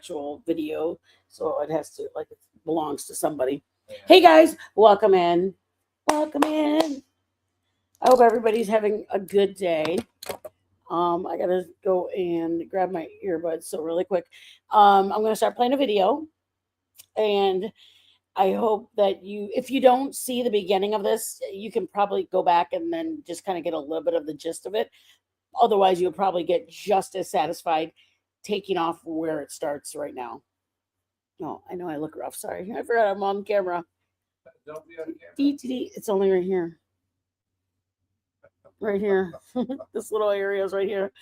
actual video, so it has to like it belongs to somebody. Yeah. Hey guys, welcome in. Welcome in. I hope everybody's having a good day. I gotta go and grab my earbuds. So really quick, I'm gonna start playing a video, and I hope that if you don't see the beginning of this, you can probably go back and then just kind of get a little bit of the gist of it. Otherwise, you'll probably get just as satisfied taking off where it starts right now. Oh, I know I look rough. Sorry. I forgot I'm on camera. Don't be on camera. It's only right here. Right here. This little area is right here.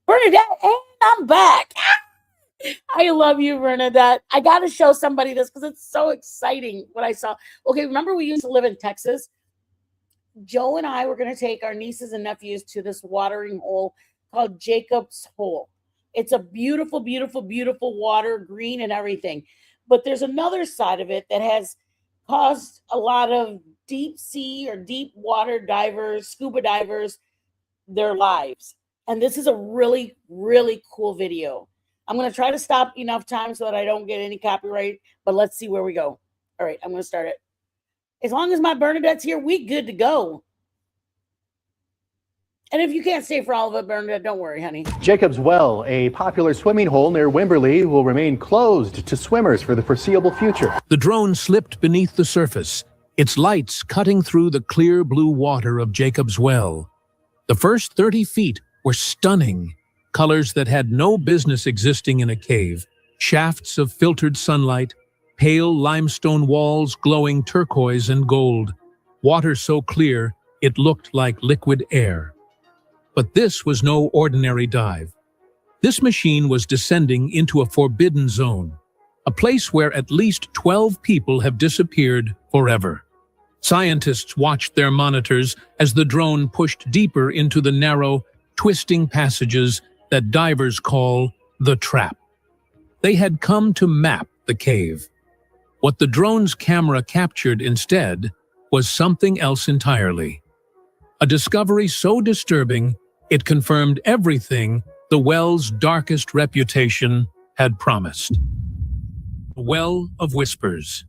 Bernadette, and I'm back. I love you, Bernadette. I got to show somebody this because it's so exciting what I saw. Okay, remember we used to live in Texas? Joe and I were going to take our nieces and nephews to this watering hole called Jacob's Hole. It's a beautiful, beautiful, beautiful water, green and everything. But there's another side of it that has caused a lot of deep sea or deep water divers, scuba divers, their lives. And this is a really, really cool video. I'm going to try to stop enough time so that I don't get any copyright, but let's see where we go. All right, I'm going to start it. As long as my Bernadette's here, we good to go. And if you can't stay for all of it, Bernadette, don't worry, honey. Jacob's Well, a popular swimming hole near Wimberley, will remain closed to swimmers for the foreseeable future. The drone slipped beneath the surface, its lights cutting through the clear blue water of Jacob's Well. The first 30 feet were stunning. Colors that had no business existing in a cave, shafts of filtered sunlight, pale limestone walls glowing turquoise and gold, water so clear it looked like liquid air. But this was no ordinary dive. This machine was descending into a forbidden zone, a place where at least 12 people have disappeared forever. Scientists watched their monitors as the drone pushed deeper into the narrow, twisting passages that divers call the trap. They had come to map the cave. What the drone's camera captured instead was something else entirely. A discovery so disturbing, it confirmed everything the well's darkest reputation had promised. The Well of Whispers.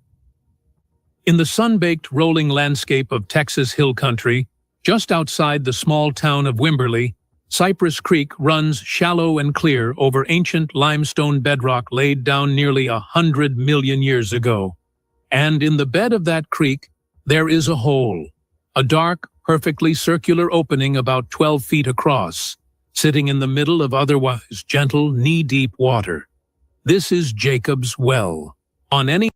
In the sun-baked rolling landscape of Texas hill country, just outside the small town of Wimberley, Cypress Creek runs shallow and clear over ancient limestone bedrock laid down nearly 100 million years ago. And in the bed of that creek, there is a hole, a dark, perfectly circular opening about 12 feet across, sitting in the middle of otherwise gentle, knee-deep water. This is Jacob's Well. On any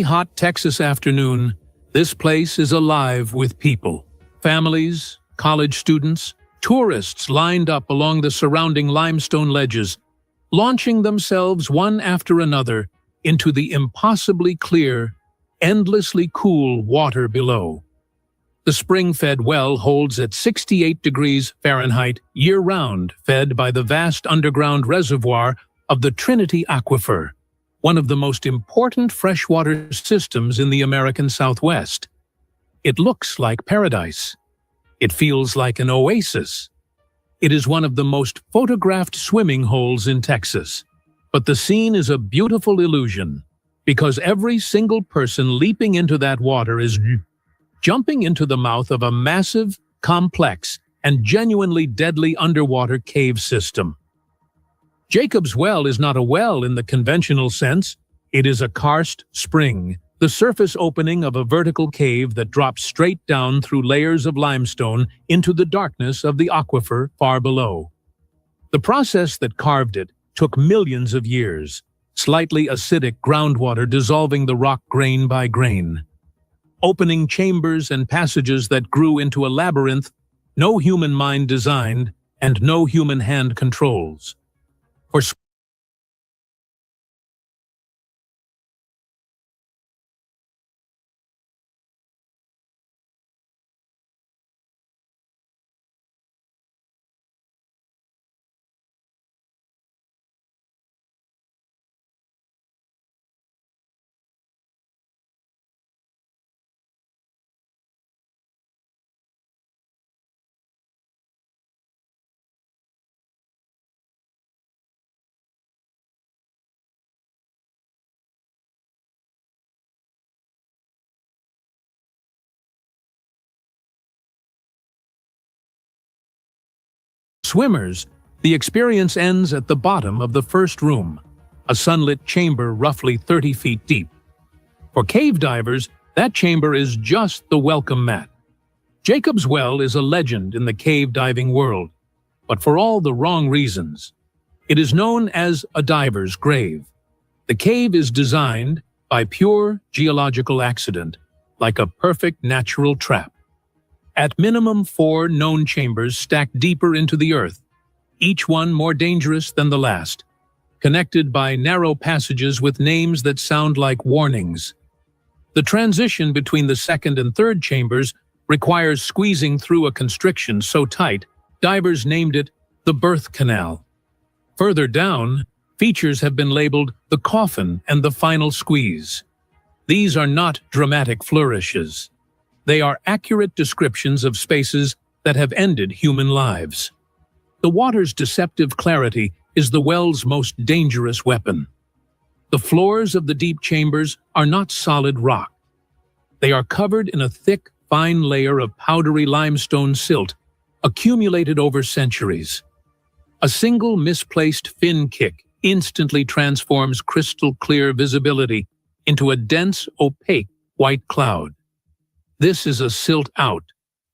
hot Texas afternoon, this place is alive with people. Families, college students, tourists lined up along the surrounding limestone ledges, launching themselves one after another into the impossibly clear, endlessly cool water below. The spring-fed well holds at 68 degrees Fahrenheit year-round, fed by the vast underground reservoir of the Trinity Aquifer, one of the most important freshwater systems in the American Southwest. It looks like paradise. It feels like an oasis. It is one of the most photographed swimming holes in Texas. But the scene is a beautiful illusion, because every single person leaping into that water is jumping into the mouth of a massive, complex, and genuinely deadly underwater cave system. Jacob's Well is not a well in the conventional sense. It is a karst spring, the surface opening of a vertical cave that drops straight down through layers of limestone into the darkness of the aquifer far below. The process that carved it took millions of years, slightly acidic groundwater dissolving the rock grain by grain, opening chambers and passages that grew into a labyrinth no human mind designed and no human hand controls. For swimmers, the experience ends at the bottom of the first room, a sunlit chamber roughly 30 feet deep. For cave divers, that chamber is just the welcome mat. Jacob's Well is a legend in the cave diving world, but for all the wrong reasons. It is known as a diver's grave. The cave is designed by pure geological accident, like a perfect natural trap. At minimum 4 known chambers stacked deeper into the earth, each one more dangerous than the last, connected by narrow passages with names that sound like warnings. The transition between the second and third chambers requires squeezing through a constriction so tight, divers named it the birth canal. Further down, features have been labeled the coffin and the final squeeze. These are not dramatic flourishes. They are accurate descriptions of spaces that have ended human lives. The water's deceptive clarity is the well's most dangerous weapon. The floors of the deep chambers are not solid rock. They are covered in a thick, fine layer of powdery limestone silt accumulated over centuries. A single misplaced fin kick instantly transforms crystal clear visibility into a dense, opaque white cloud. This is a silt out.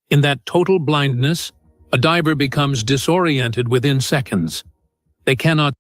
In that total blindness, a diver becomes disoriented within seconds. They cannot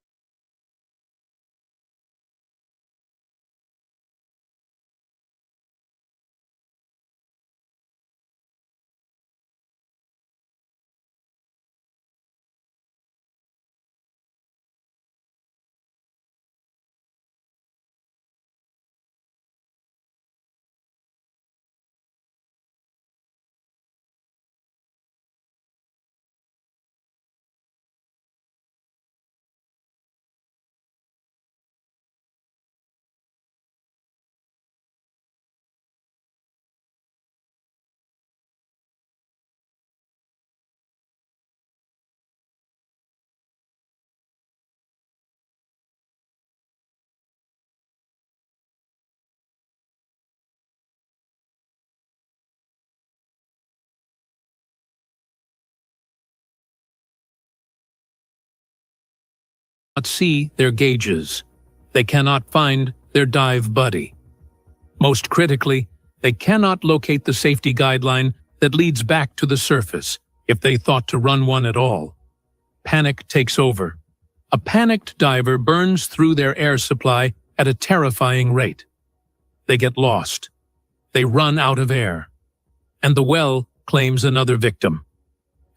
see their gauges. They cannot find their dive buddy. Most critically, they cannot locate the safety guideline that leads back to the surface if they thought to run one at all. Panic takes over. A panicked diver burns through their air supply at a terrifying rate. They get lost. They run out of air. And the well claims another victim.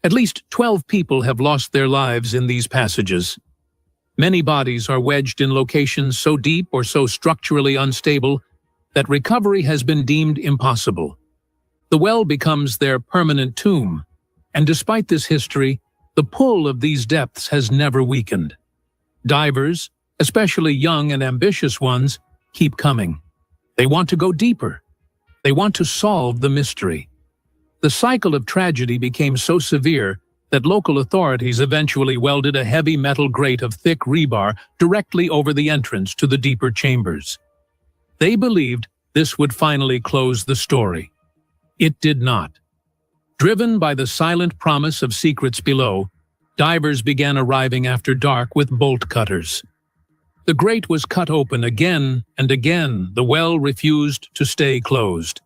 At least 12 people have lost their lives in these passages. Many bodies are wedged in locations so deep or so structurally unstable that recovery has been deemed impossible. The well becomes their permanent tomb, and despite this history, the pull of these depths has never weakened. Divers, especially young and ambitious ones, keep coming. They want to go deeper. They want to solve the mystery. The cycle of tragedy became so severe that local authorities eventually welded a heavy metal grate of thick rebar directly over the entrance to the deeper chambers. They believed this would finally close the story. It did not. Driven by the silent promise of secrets below, divers began arriving after dark with bolt cutters. The grate was cut open again and again. The well refused to stay closed.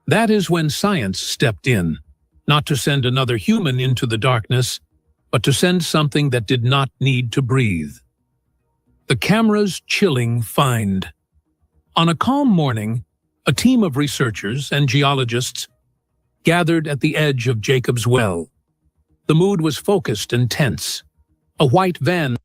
That is when science stepped in, not to send another human into the darkness, but to send something that did not need to breathe. The camera's chilling find. On a calm morning, a team of researchers and geologists gathered at the edge of Jacob's Well. The mood was focused and tense. A white van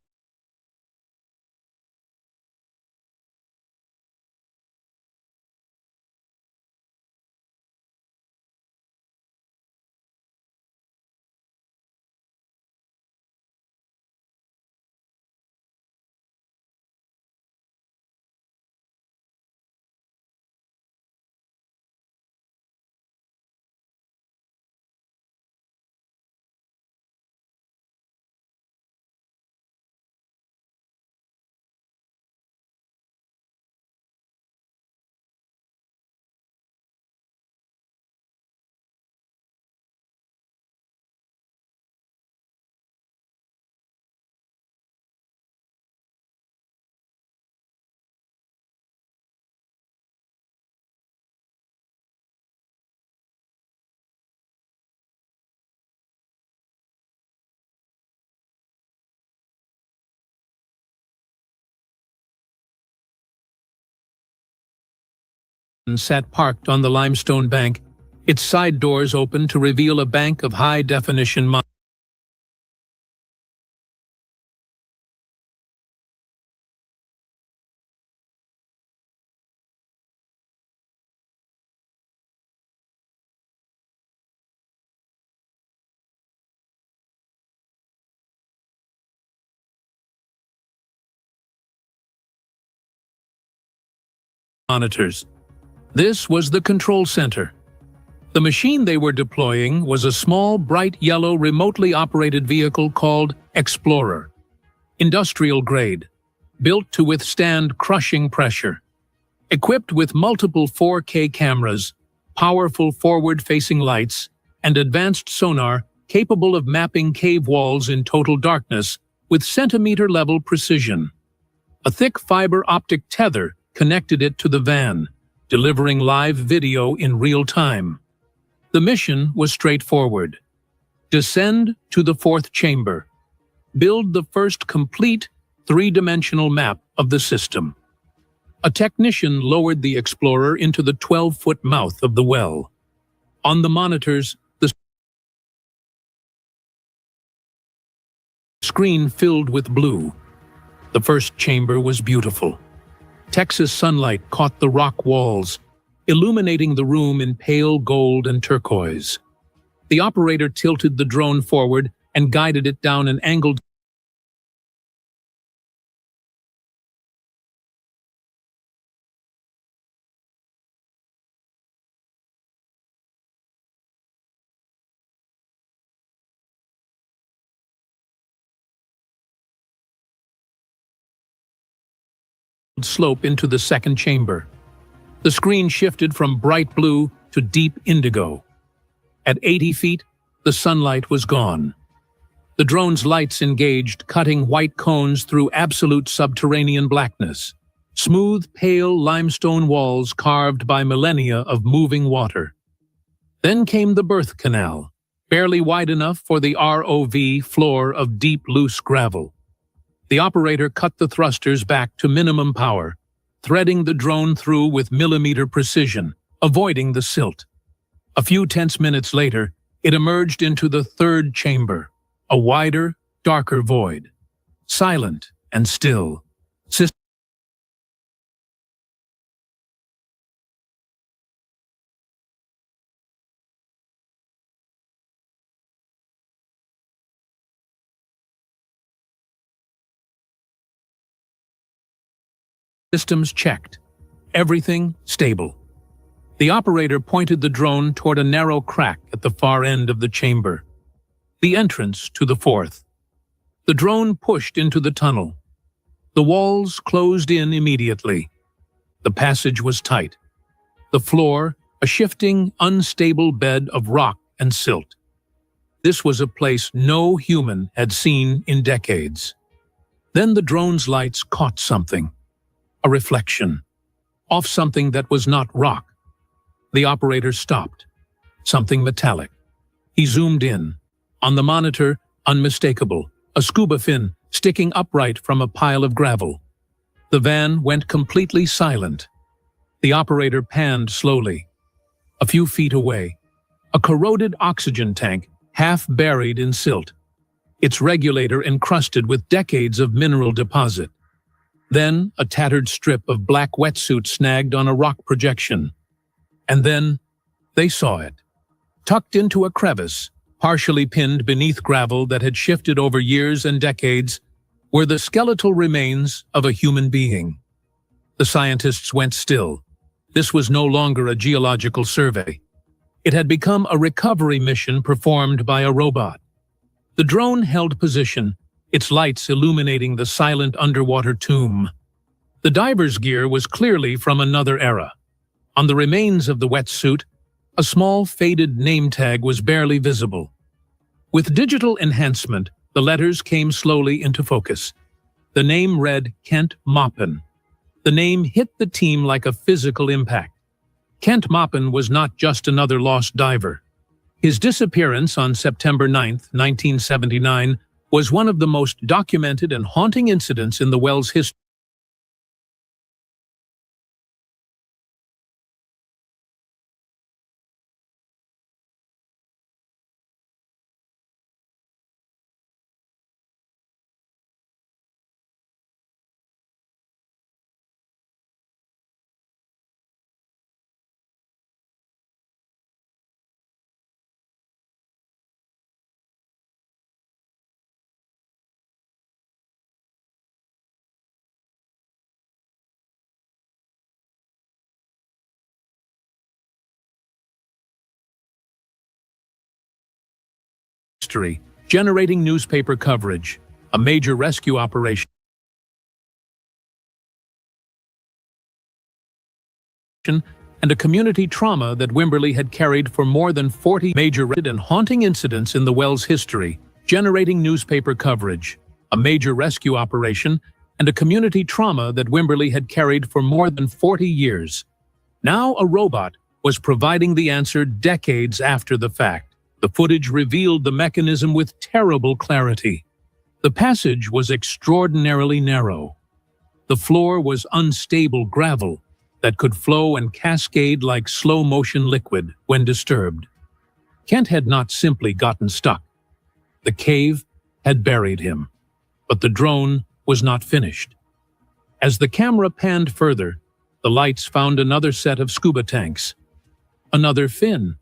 sat parked on the limestone bank, its side doors open to reveal a bank of high-definition monitors. This was the control center. The machine they were deploying was a small, bright yellow, remotely operated vehicle called Explorer. Industrial grade, built to withstand crushing pressure. Equipped with multiple 4K cameras, powerful forward-facing lights, and advanced sonar capable of mapping cave walls in total darkness with centimeter-level precision. A thick fiber optic tether connected it to the van, delivering live video in real time. The mission was straightforward. Descend to the fourth chamber. Build the first complete three-dimensional map of the system. A technician lowered the Explorer into the 12-foot mouth of the well. On the monitors, the screen filled with blue. The first chamber was beautiful. Texas sunlight caught the rock walls, illuminating the room in pale gold and turquoise. The operator tilted the drone forward and guided it down an angled slope into the second chamber. The screen shifted from bright blue to deep indigo. At 80 feet, the sunlight was gone. The drone's lights engaged, cutting white cones through absolute subterranean blackness. Smooth, pale limestone walls carved by millennia of moving water. Then came the birth canal, barely wide enough for the ROV floor of deep, loose gravel. The operator cut the thrusters back to minimum power, threading the drone through with millimeter precision, avoiding the silt. A few tense minutes later, it emerged into the third chamber, a wider, darker void. Silent and still. Systems checked. Everything stable. The operator pointed the drone toward a narrow crack at the far end of the chamber. the entrance to the fourth. The drone pushed into the tunnel. The walls closed in immediately. The passage was tight. The floor, a shifting, unstable bed of rock and silt. This was a place no human had seen in decades. Then the drone's lights caught something. A reflection. Off something that was not rock. The operator stopped. Something metallic. He zoomed in. On the monitor, unmistakable, a scuba fin sticking upright from a pile of gravel. The van went completely silent. The operator panned slowly. A few feet away, a corroded oxygen tank half buried in silt, its regulator encrusted with decades of mineral deposit. Then a tattered strip of black wetsuit snagged on a rock projection. And then they saw it. Tucked into a crevice, partially pinned beneath gravel that had shifted over years and decades, were the skeletal remains of a human being. The scientists went still. This was no longer a geological survey. It had become a recovery mission performed by a robot. The drone held position, its lights illuminating the silent underwater tomb. The diver's gear was clearly from another era. On the remains of the wetsuit, a small faded name tag was barely visible. With digital enhancement, the letters came slowly into focus. The name read Kent Maupin. The name hit the team like a physical impact. Kent Maupin was not just another lost diver. His disappearance on September 9, 1979, was one of the most documented and haunting incidents in the well's history. Generating newspaper coverage, a major rescue operation, and a community trauma that Wimberley had carried for more than 40 major and haunting incidents in the well's history, generating newspaper coverage, a major rescue operation, and a community trauma that Wimberley had carried for more than 40 years. Now a robot was providing the answer decades after the fact. The footage revealed the mechanism with terrible clarity. The passage was extraordinarily narrow. The floor was unstable gravel that could flow and cascade like slow-motion liquid when disturbed. Kent had not simply gotten stuck. The cave had buried him, but the drone was not finished. As the camera panned further, the lights found another set of scuba tanks. Another fin.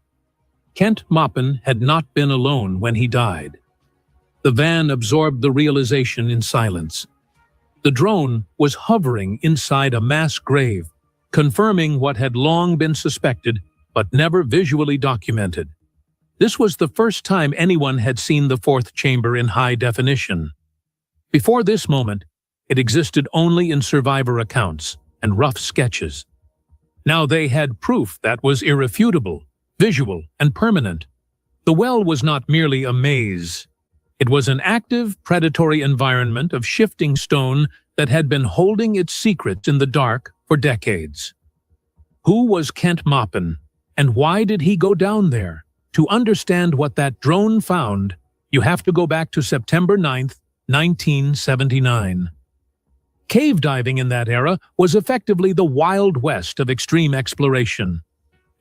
Kent Maupin had not been alone when he died. The van absorbed the realization in silence. The drone was hovering inside a mass grave, confirming what had long been suspected but never visually documented. This was the first time anyone had seen the fourth chamber in high definition. Before this moment, it existed only in survivor accounts and rough sketches. Now they had proof that was irrefutable, visual, and permanent. The well was not merely a maze. It was an active, predatory environment of shifting stone that had been holding its secrets in the dark for decades. Who was Kent Maupin, and why did he go down there? To understand what that drone found, you have to go back to September 9, 1979. Cave diving in that era was effectively the Wild West of extreme exploration.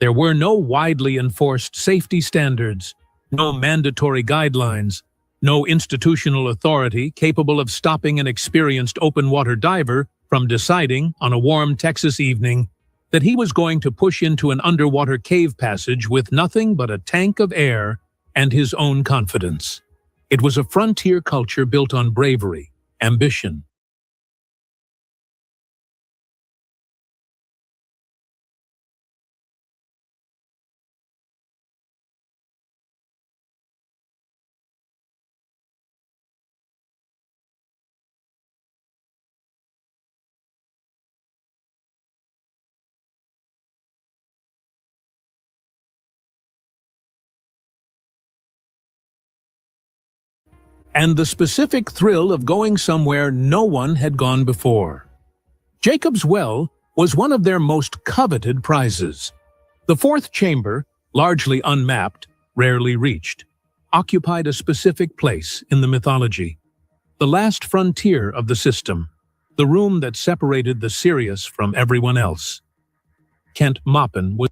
There were no widely enforced safety standards, no mandatory guidelines, no institutional authority capable of stopping an experienced open-water diver from deciding, on a warm Texas evening, that he was going to push into an underwater cave passage with nothing but a tank of air and his own confidence. It was a frontier culture built on bravery, ambition, and the specific thrill of going somewhere no one had gone before. Jacob's Well was one of their most coveted prizes. The fourth chamber, largely unmapped, rarely reached, occupied a specific place in the mythology. The last frontier of the system, the room that separated the Sirius from everyone else. Kent Maupin was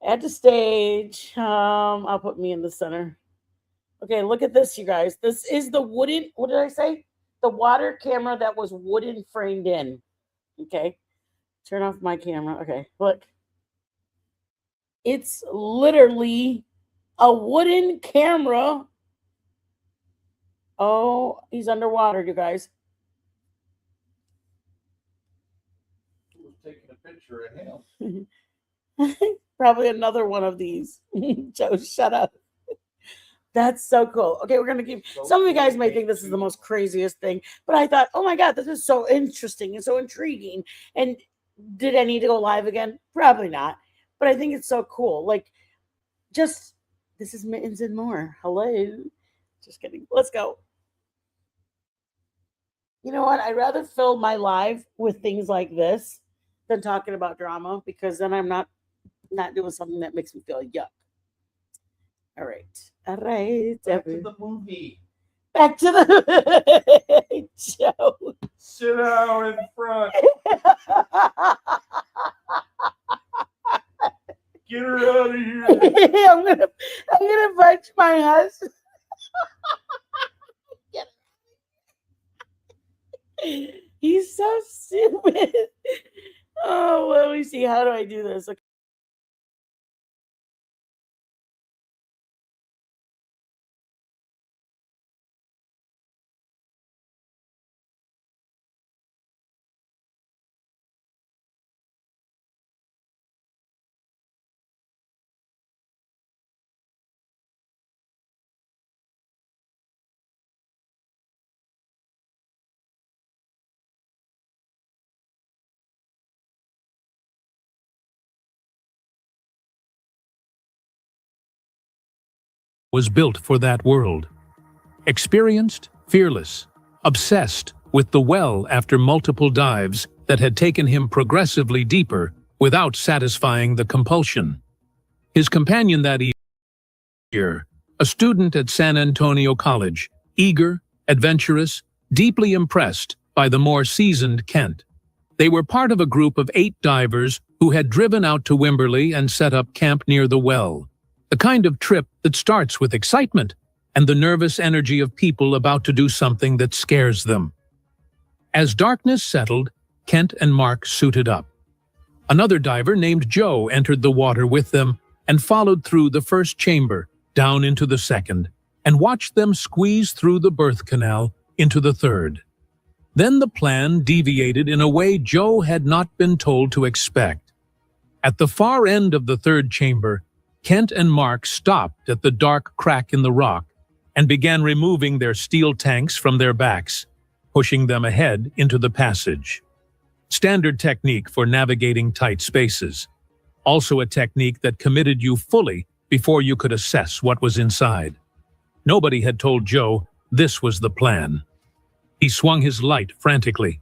At the stage. I'll put me in the center. Okay, look at this, you guys. This is the wooden, what did I say? The water camera that was wooden framed in. Okay. Turn off my camera. Okay, look. It's literally a wooden camera. Oh, he's underwater, you guys. Who's taking a picture of him? Probably another one of these. Joe, shut up. That's so cool. Okay, we're gonna keep. Some of you guys may think this is the most craziest thing, but I thought, oh my god, this is so interesting and so intriguing. And did I need to go live again? Probably not. But I think it's so cool. Like, just this is Mittens and More. Hello. Just kidding. Let's go. You know what? I'd rather fill my live with things like this than talking about drama, because then I'm not doing something that makes me feel yuck. All right. All right. Back to the movie. Back to the Joe. Sit down in front. Get her out of here. I'm gonna punch my husband. He's so stupid. Oh, let me see. How do I do this? Okay. was built for that world. Experienced, fearless, obsessed with the well after multiple dives that had taken him progressively deeper without satisfying the compulsion. His companion that year, a student at San Antonio College, eager, adventurous, deeply impressed by the more seasoned Kent. They were part of a group of 8 divers who had driven out to Wimberley and set up camp near the well. The kind of trip that starts with excitement and the nervous energy of people about to do something that scares them. As darkness settled, Kent and Mark suited up. Another diver named Joe entered the water with them and followed through the first chamber, down into the second, and watched them squeeze through the birth canal into the third. Then the plan deviated in a way Joe had not been told to expect. At the far end of the third chamber, Kent and Mark stopped at the dark crack in the rock and began removing their steel tanks from their backs, pushing them ahead into the passage. Standard technique for navigating tight spaces. Also a technique that committed you fully before you could assess what was inside. Nobody had told Joe this was the plan. He swung his light frantically.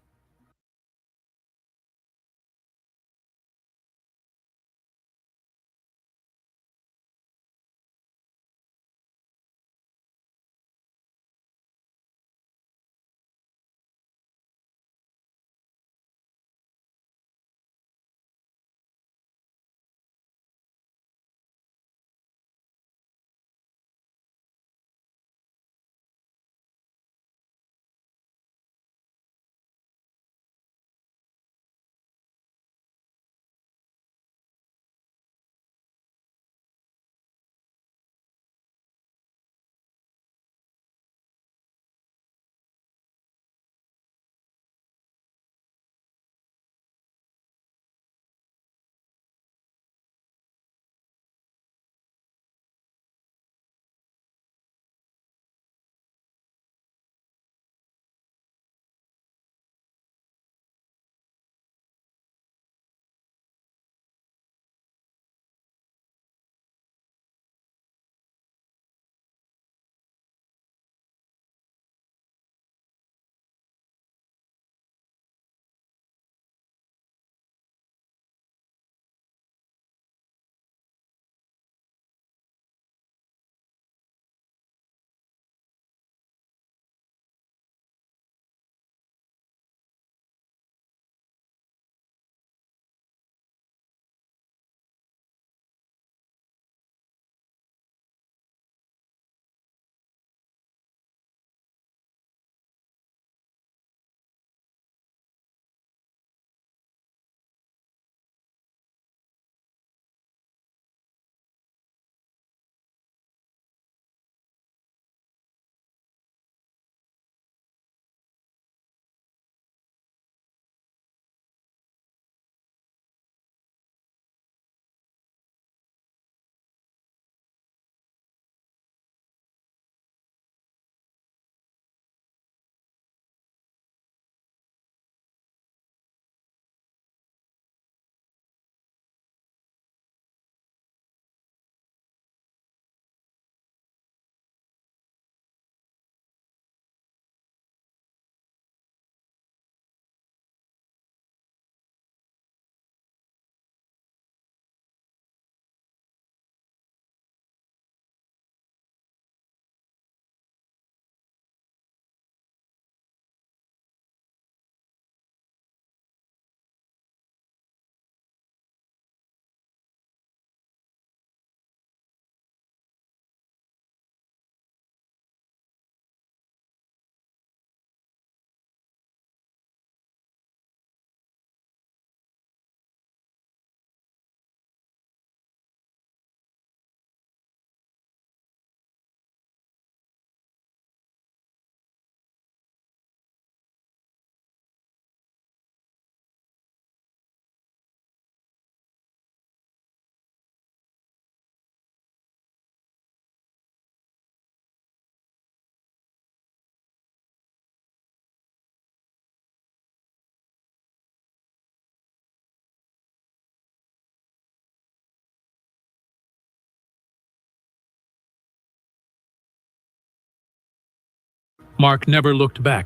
Mark never looked back.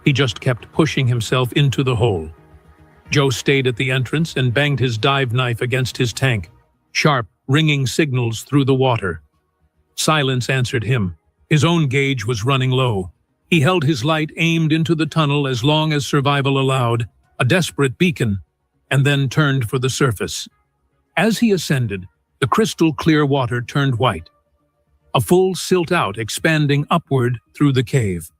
He just kept pushing himself into the hole. Joe stayed at the entrance and banged his dive knife against his tank, sharp, ringing signals through the water. Silence answered him. His own gauge was running low. He held his light aimed into the tunnel as long as survival allowed, a desperate beacon, and then turned for the surface. As he ascended, the crystal clear water turned white. A full silt out expanding upward through the cave.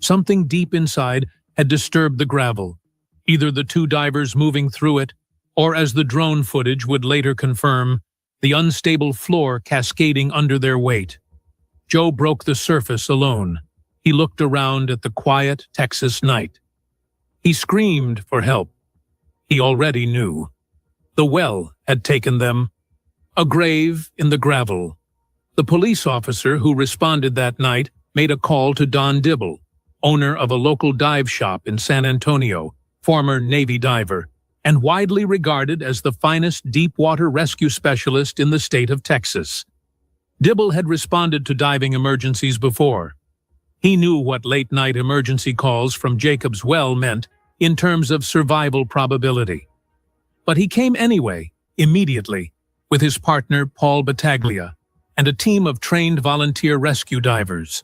Something deep inside had disturbed the gravel, either the two divers moving through it, or as the drone footage would later confirm, the unstable floor cascading under their weight. Joe broke the surface alone. He looked around at the quiet Texas night. He screamed for help. He already knew. The well had taken them. A grave in the gravel. The police officer who responded that night made a call to Don Dibble, owner of a local dive shop in San Antonio, former Navy diver, and widely regarded as the finest deep water rescue specialist in the state of Texas. Dibble had responded to diving emergencies before. He knew what late-night emergency calls from Jacob's Well meant in terms of survival probability. But he came anyway, immediately, with his partner Paul Battaglia and a team of trained volunteer rescue divers.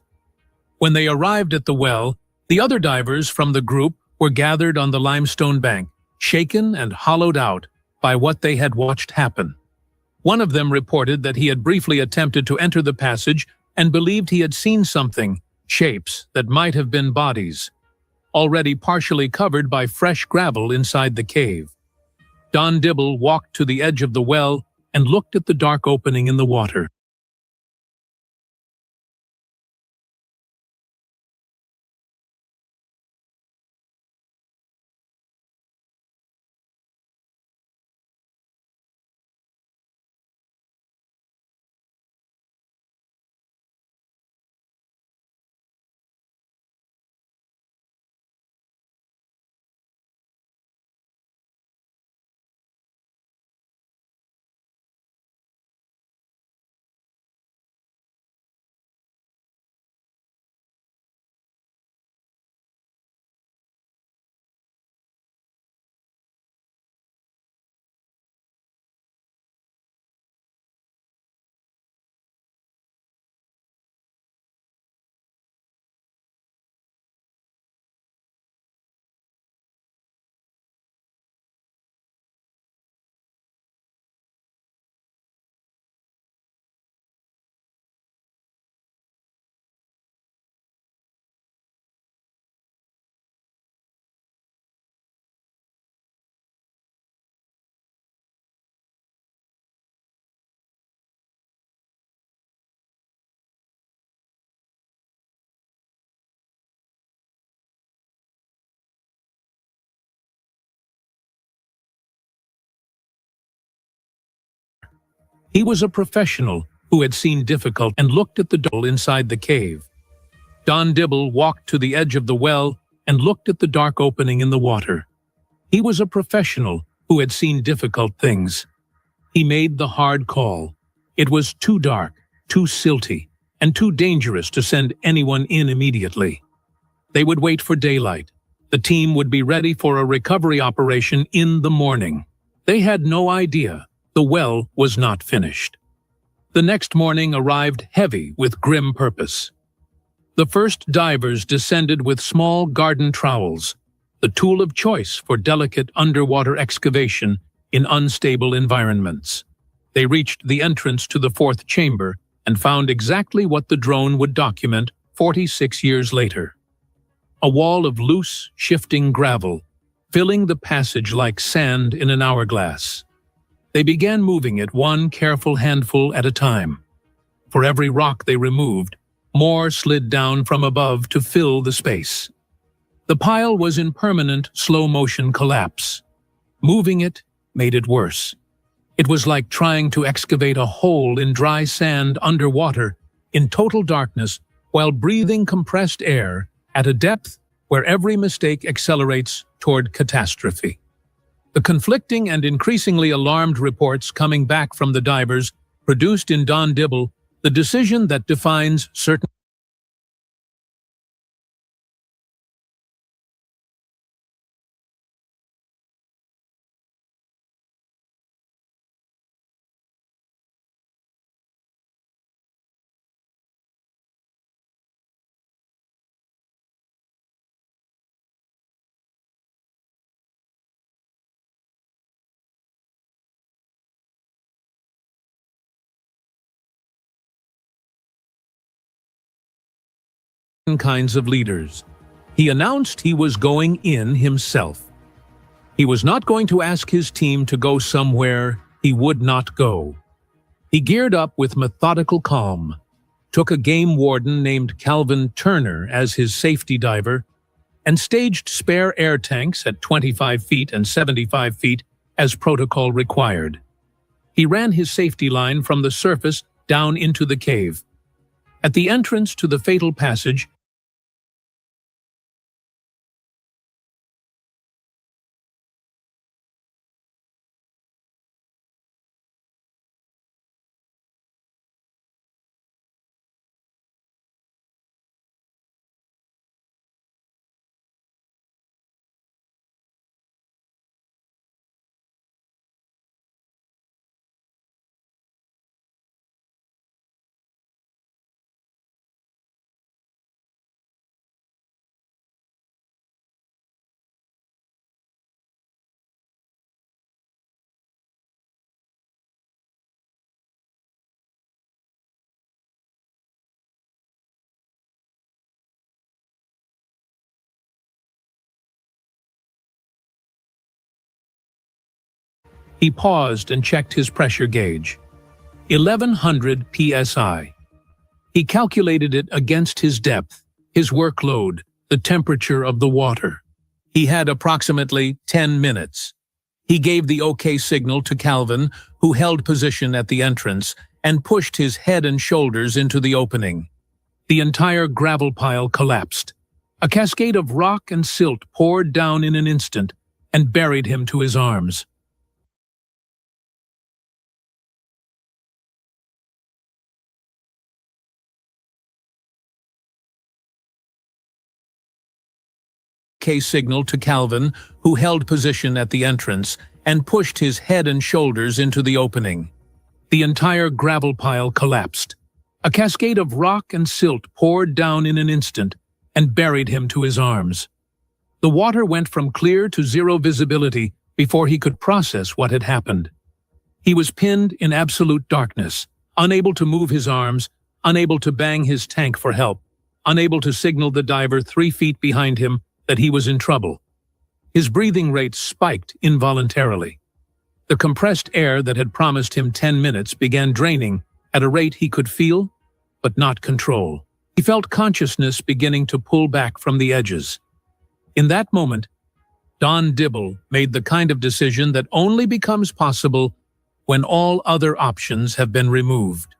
When they arrived at the well, the other divers from the group were gathered on the limestone bank, shaken and hollowed out by what they had watched happen. One of them reported that he had briefly attempted to enter the passage and believed he had seen something, shapes that might have been bodies, already partially covered by fresh gravel inside the cave. Don Dibble walked to the edge of the well and looked at the dark opening in the water. He was a professional who had seen difficult and looked at the door inside the cave. Don Dibble walked to the edge of the well and looked at the dark opening in the water. He was a professional who had seen difficult things. He made the hard call. It was too dark, too silty, and too dangerous to send anyone in immediately. They would wait for daylight. The team would be ready for a recovery operation in the morning. They had no idea the well was not finished. The next morning arrived heavy with grim purpose. The first divers descended with small garden trowels, the tool of choice for delicate underwater excavation in unstable environments. They reached the entrance to the fourth chamber and found exactly what the drone would document 46 years later. A wall of loose, shifting gravel, filling the passage like sand in an hourglass. They began moving it one careful handful at a time. For every rock they removed, more slid down from above to fill the space. The pile was in permanent, slow-motion collapse. Moving it made it worse. It was like trying to excavate a hole in dry sand underwater, in total darkness, while breathing compressed air at a depth where every mistake accelerates toward catastrophe. The conflicting and increasingly alarmed reports coming back from the divers produced in Don Dibble the decision that defines certain kinds of leaders. He announced he was going in himself. He was not going to ask his team to go somewhere he would not go. He geared up with methodical calm, took a game warden named Calvin Turner as his safety diver, and staged spare air tanks at 25 feet and 75 feet as protocol required. He ran his safety line from the surface down into the cave. At the entrance to the fatal passage, He paused and checked his pressure gauge. 1100 psi. He calculated it against his depth, his workload, the temperature of the water. He had approximately 10 minutes. He gave the OK signal to Calvin, who held position at the entrance, and pushed his head and shoulders into the opening. The entire gravel pile collapsed. A cascade of rock and silt poured down in an instant and buried him to his arms. OK signal to Calvin, who held position at the entrance, and pushed his head and shoulders into the opening. The entire gravel pile collapsed. A cascade of rock and silt poured down in an instant and buried him to his arms. The water went from clear to zero visibility before he could process what had happened. He was pinned in absolute darkness, unable to move his arms, unable to bang his tank for help, unable to signal the diver 3 feet behind him that he was in trouble. His breathing rate spiked involuntarily. The compressed air that had promised him 10 minutes began draining at a rate he could feel, but not control. He felt consciousness beginning to pull back from the edges. In that moment, Don Dibble made the kind of decision that only becomes possible when all other options have been removed.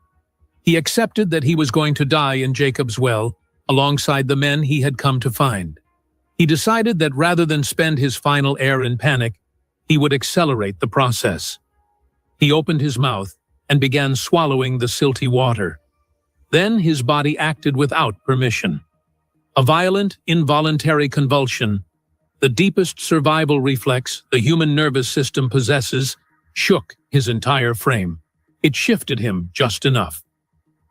He accepted that he was going to die in Jacob's Well alongside the men he had come to find. He decided that rather than spend his final air in panic, he would accelerate the process. He opened his mouth and began swallowing the silty water. Then his body acted without permission. A violent, involuntary convulsion, the deepest survival reflex the human nervous system possesses, shook his entire frame. It shifted him just enough.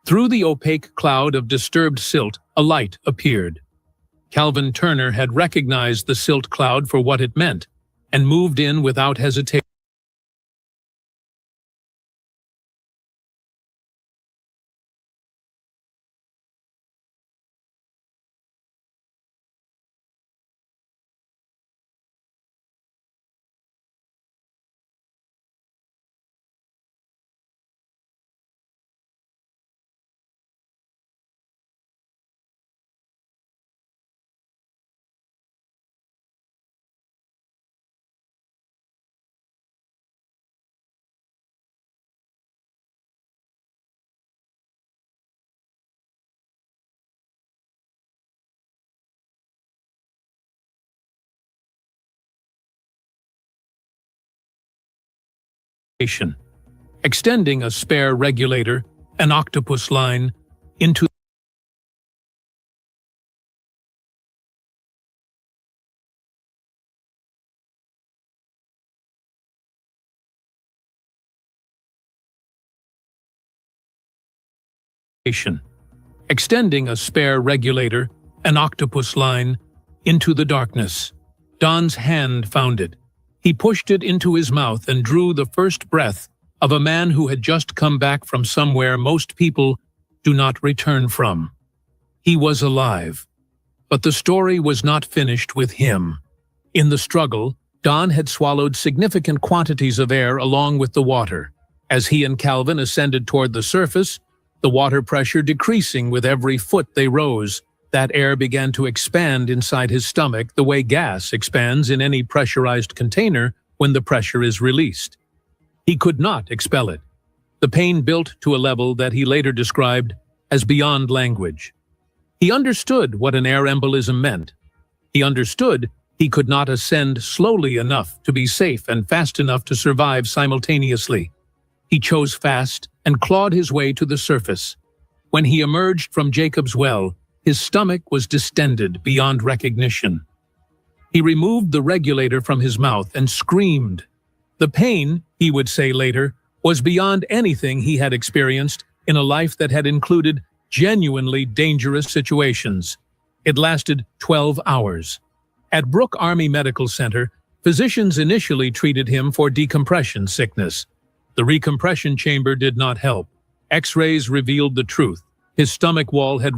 Through the opaque cloud of disturbed silt, a light appeared. Calvin Turner had recognized the silt cloud for what it meant and moved in without hesitation. Extending a spare regulator, an octopus line, into extending a spare regulator, an octopus line, into the darkness. Don's hand found it. He pushed it into his mouth and drew the first breath of a man who had just come back from somewhere most people do not return from. He was alive. But the story was not finished with him. In the struggle, Don had swallowed significant quantities of air along with the water. As he and Calvin ascended toward the surface, the water pressure decreasing with every foot they rose, that air began to expand inside his stomach the way gas expands in any pressurized container when the pressure is released. He could not expel it. The pain built to a level that he later described as beyond language. He understood what an air embolism meant. He understood he could not ascend slowly enough to be safe and fast enough to survive simultaneously. He chose fast and clawed his way to the surface. When he emerged from Jacob's Well, his stomach was distended beyond recognition. He removed the regulator from his mouth and screamed. The pain, he would say later, was beyond anything he had experienced in a life that had included genuinely dangerous situations. It lasted 12 hours. At Brooke Army Medical Center, physicians initially treated him for decompression sickness. The recompression chamber did not help. X-rays revealed the truth. His stomach wall had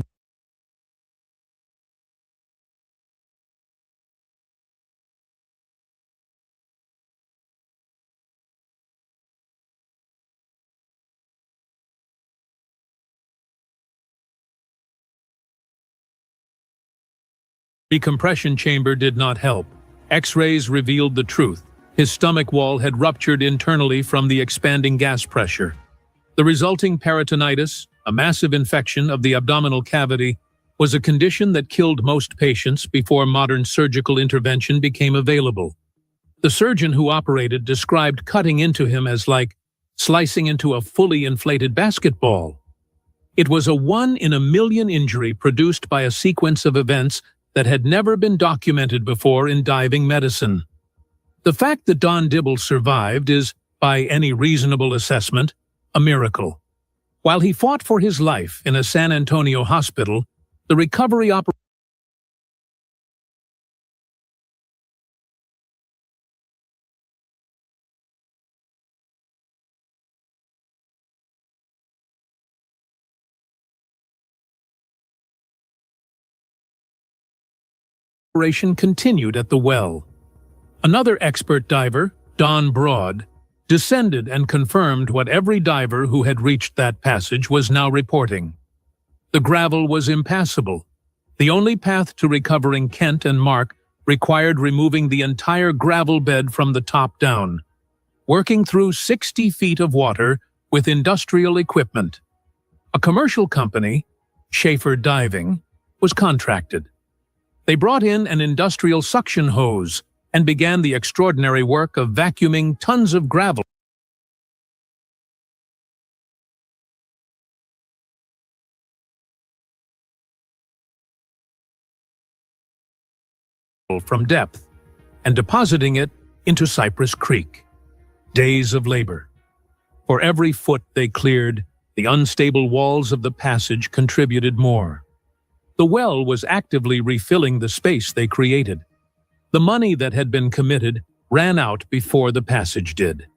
Decompression chamber did not help. X-rays revealed the truth. His stomach wall had ruptured internally from the expanding gas pressure. The resulting peritonitis, a massive infection of the abdominal cavity, was a condition that killed most patients before modern surgical intervention became available. The surgeon who operated described cutting into him as like slicing into a fully inflated basketball. It was a 1-in-a-million injury produced by a sequence of events that had never been documented before in diving medicine. The fact that Don Dibble survived is, by any reasonable assessment, a miracle. While he fought for his life in a San Antonio hospital, the recovery operation continued at the well. Another expert diver, Don Broad, descended and confirmed what every diver who had reached that passage was now reporting. The gravel was impassable. The only path to recovering Kent and Mark required removing the entire gravel bed from the top down, working through 60 feet of water with industrial equipment. A commercial company, Schaefer Diving, was contracted. They brought in an industrial suction hose and began the extraordinary work of vacuuming tons of gravel from depth and depositing it into Cypress Creek. Days of labor. For every foot they cleared, the unstable walls of the passage contributed more. The well was actively refilling the space they created. The money that had been committed ran out before the passage did.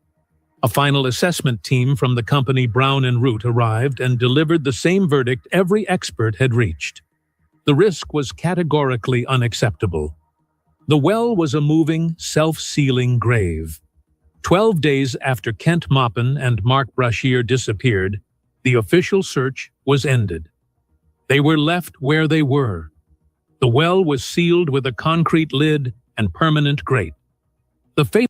A final assessment team from the company Brown and Root arrived and delivered the same verdict every expert had reached. The risk was categorically unacceptable. The well was a moving, self-sealing grave. 12 days after Kent Maupin and Mark Brashear disappeared, the official search was ended. They were left where they were. The well was sealed with a concrete lid and permanent grate. The fatal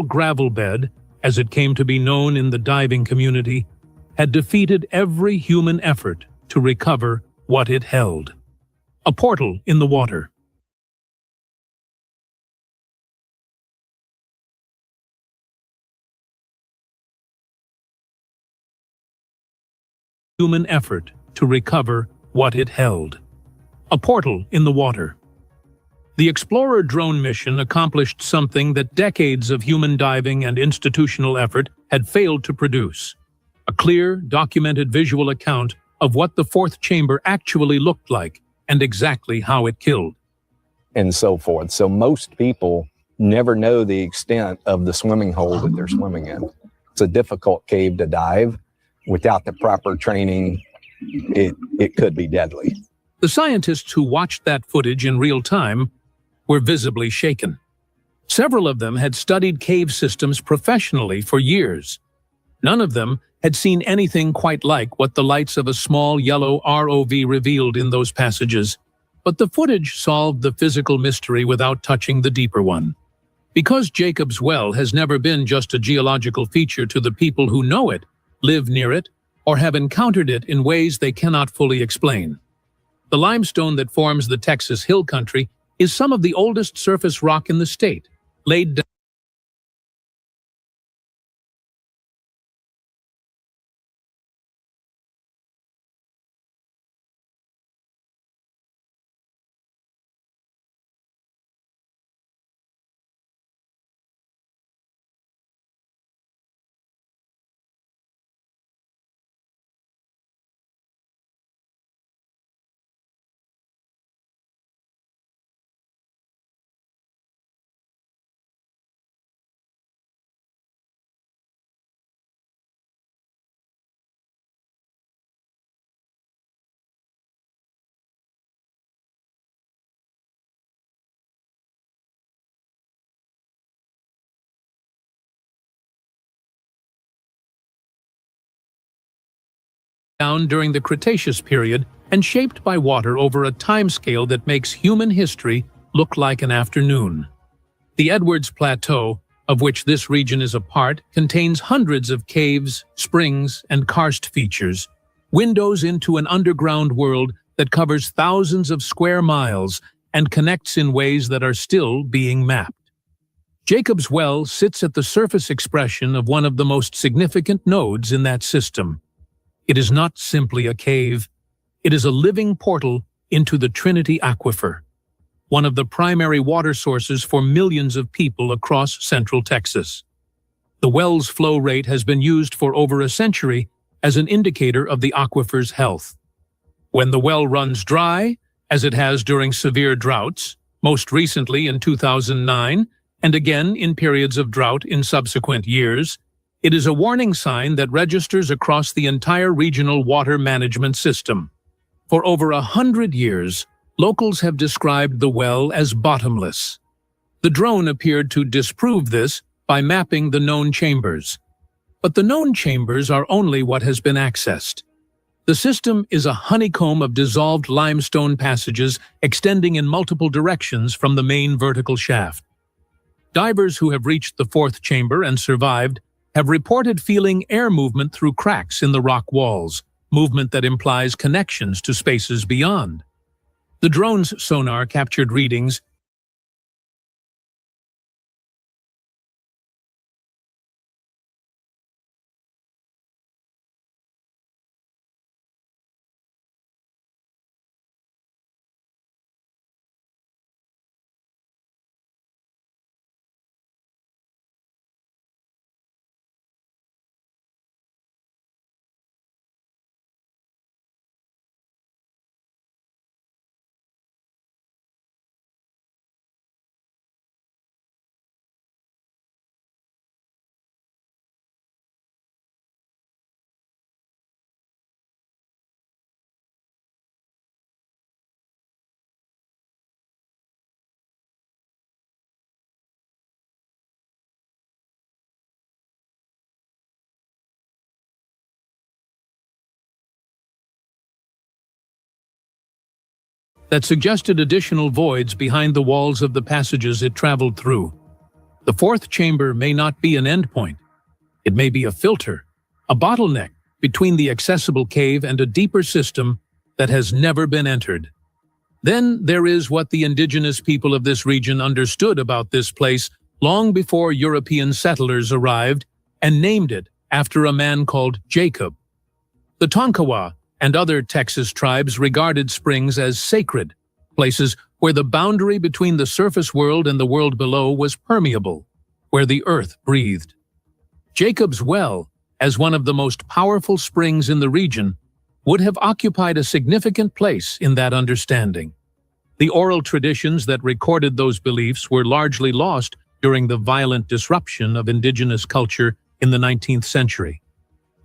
gravel bed, as it came to be known in the diving community, had defeated every human effort to recover what it held. A portal in the water. Human effort to recover what it held. A portal in the water. The Explorer drone mission accomplished something that decades of human diving and institutional effort had failed to produce: a clear, documented visual account of what the fourth chamber actually looked like and exactly how it killed. And so forth. So most people never know the extent of the swimming hole that they're swimming in. It's a difficult cave to dive. Without the proper training, it could be deadly. The scientists who watched that footage in real time were visibly shaken. Several of them had studied cave systems professionally for years. None of them had seen anything quite like what the lights of a small yellow ROV revealed in those passages, but the footage solved the physical mystery without touching the deeper one. Because Jacob's Well has never been just a geological feature to the people who know it, live near it, or have encountered it in ways they cannot fully explain. The limestone that forms the Texas Hill Country is some of the oldest surface rock in the state, laid down down during the Cretaceous period and shaped by water over a timescale that makes human history look like an afternoon. The Edwards Plateau, of which this region is a part, contains hundreds of caves, springs, and karst features, windows into an underground world that covers thousands of square miles and connects in ways that are still being mapped. Jacob's Well sits at the surface expression of one of the most significant nodes in that system. It is not simply a cave. It is a living portal into the Trinity Aquifer, one of the primary water sources for millions of people across central Texas. The well's flow rate has been used for over a century as an indicator of the aquifer's health. When the well runs dry, as it has during severe droughts, most recently in 2009, and again in periods of drought in subsequent years, it is a warning sign that registers across the entire regional water management system. For over 100 years, locals have described the well as bottomless. The drone appeared to disprove this by mapping the known chambers. But the known chambers are only what has been accessed. The system is a honeycomb of dissolved limestone passages extending in multiple directions from the main vertical shaft. Divers who have reached the fourth chamber and survived have reported feeling air movement through cracks in the rock walls, movement that implies connections to spaces beyond. The drone's sonar captured readings that suggested additional voids behind the walls of the passages it traveled through. The fourth chamber may not be an endpoint. It may be a filter, a bottleneck between the accessible cave and a deeper system that has never been entered. Then there is what the indigenous people of this region understood about this place long before European settlers arrived and named it after a man called Jacob. The Tonkawa and other Texas tribes regarded springs as sacred, places where the boundary between the surface world and the world below was permeable, where the earth breathed. Jacob's Well, as one of the most powerful springs in the region, would have occupied a significant place in that understanding. The oral traditions that recorded those beliefs were largely lost during the violent disruption of indigenous culture in the 19th century.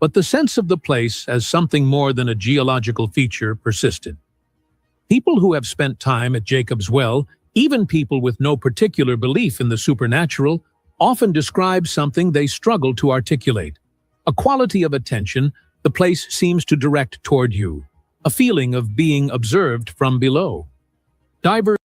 But the sense of the place as something more than a geological feature persisted. People who have spent time at Jacob's Well, even people with no particular belief in the supernatural, often describe something they struggle to articulate. A quality of attention the place seems to direct toward you, a feeling of being observed from below. Divers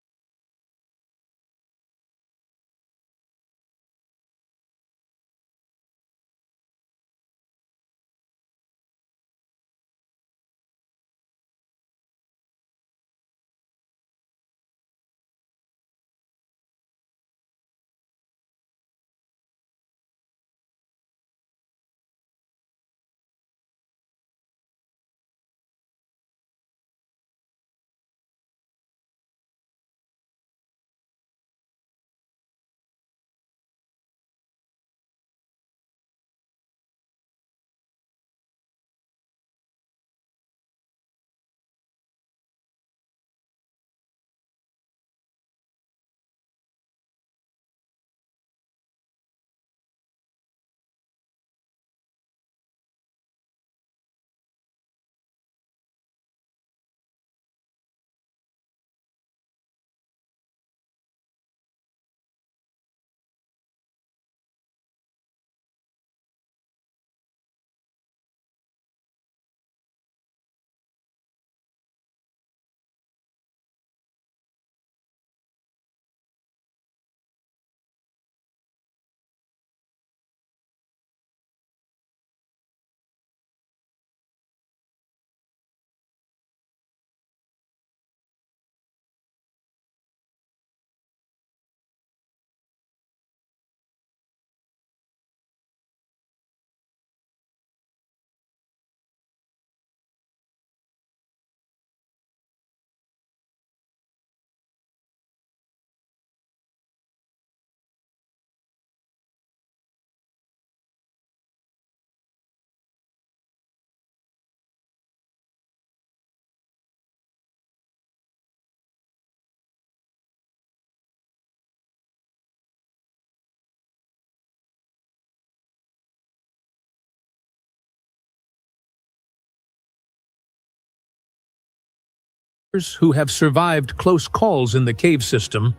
who have survived close calls in the cave system,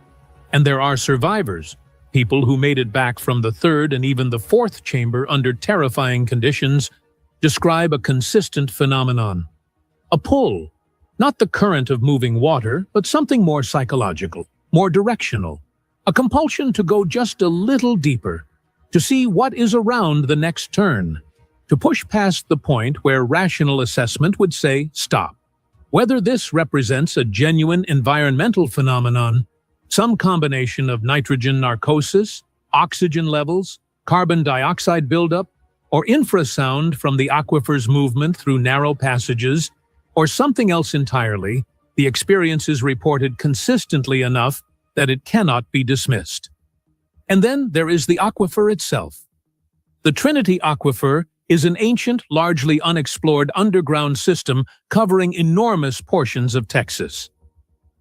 and there are survivors, people who made it back from the third and even the fourth chamber under terrifying conditions, describe a consistent phenomenon. A pull, not the current of moving water, but something more psychological, more directional, a compulsion to go just a little deeper, to see what is around the next turn, to push past the point where rational assessment would say stop. Whether this represents a genuine environmental phenomenon, some combination of nitrogen narcosis, oxygen levels, carbon dioxide buildup, or infrasound from the aquifer's movement through narrow passages, or something else entirely, the experience is reported consistently enough that it cannot be dismissed. And then there is the aquifer itself. The Trinity Aquifer is an ancient, largely unexplored underground system covering enormous portions of Texas.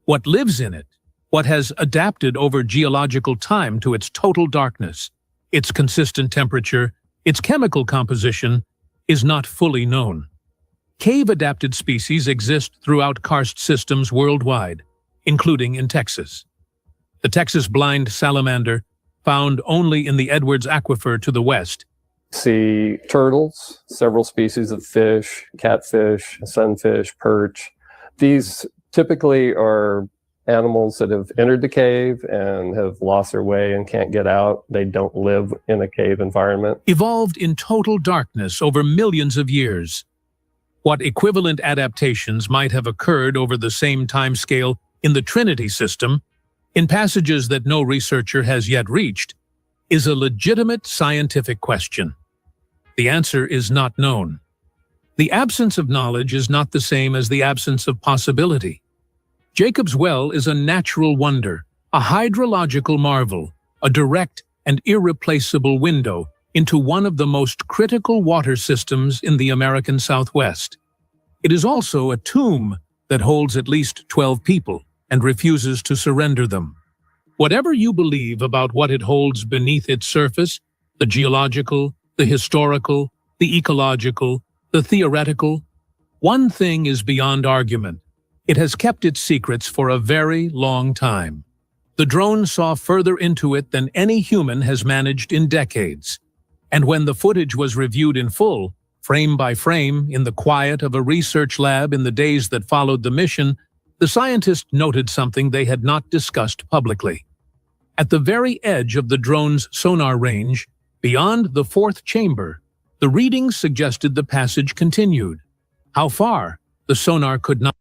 What lives in it, what has adapted over geological time to its total darkness, its consistent temperature, its chemical composition, is not fully known. Cave-adapted species exist throughout karst systems worldwide, including in Texas. The Texas blind salamander, found only in the Edwards Aquifer to the west, See turtles, several species of fish, catfish, sunfish, perch. These typically are animals that have entered the cave and have lost their way and can't get out. They don't live in a cave environment. evolved in total darkness over millions of years. What equivalent adaptations might have occurred over the same timescale in the Trinity system, in passages that no researcher has yet reached, is a legitimate scientific question. The answer is not known. The absence of knowledge is not the same as the absence of possibility. Jacob's Well is a natural wonder, a hydrological marvel, a direct and irreplaceable window into one of the most critical water systems in the American Southwest. It is also a tomb that holds at least 12 people and refuses to surrender them. Whatever you believe about what it holds beneath its surface, the geological, the historical, the ecological, the theoretical, one thing is beyond argument. It has kept its secrets for a very long time. The drone saw further into it than any human has managed in decades. And when the footage was reviewed in full, frame by frame, in the quiet of a research lab in the days that followed the mission, the scientists noted something they had not discussed publicly. At the very edge of the drone's sonar range, beyond the fourth chamber, the readings suggested the passage continued. How far? The sonar could not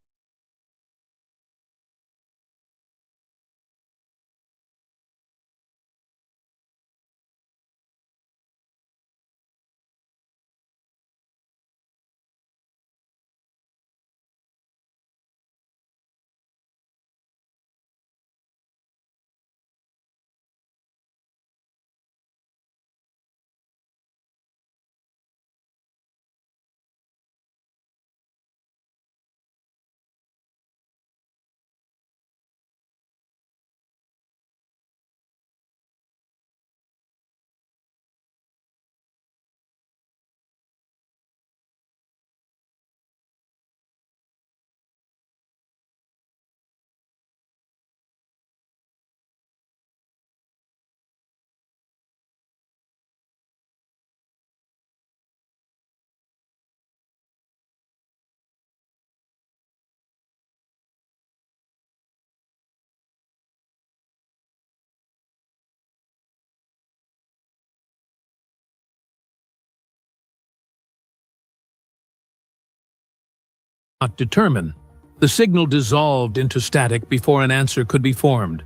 determine. The signal dissolved into static before an answer could be formed.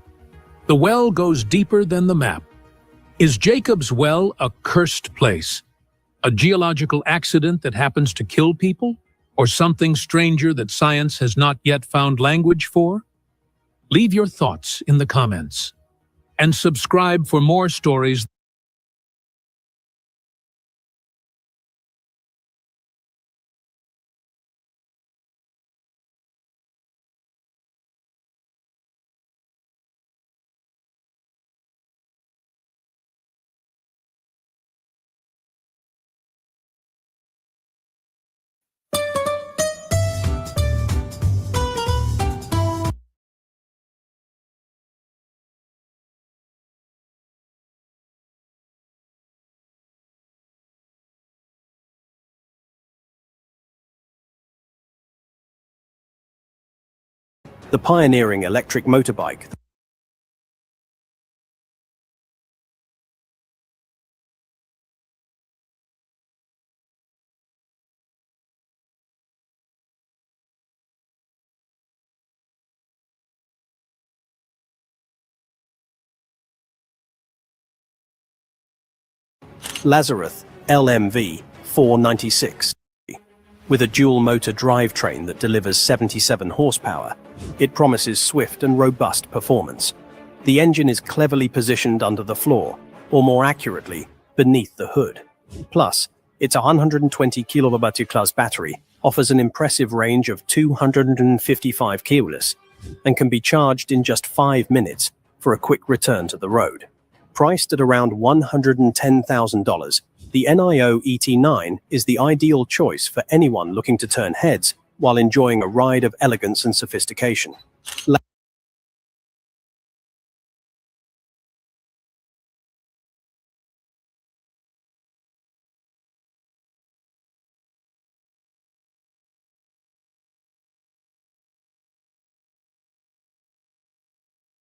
The well goes deeper than the map. Is Jacob's Well a cursed place? A geological accident that happens to kill people? Or something stranger that science has not yet found language for? Leave your thoughts in the comments. And subscribe for more stories The pioneering electric motorbike Lazareth LMV 496. With a dual-motor drivetrain that delivers 77 horsepower, it promises swift and robust performance. The engine is cleverly positioned under the floor, or more accurately, beneath the hood. Plus, its 120 kWh-class battery offers an impressive range of 255 kilometers and can be charged in just 5 minutes for a quick return to the road. Priced at around $110,000, the NIO ET9 is the ideal choice for anyone looking to turn heads while enjoying a ride of elegance and sophistication.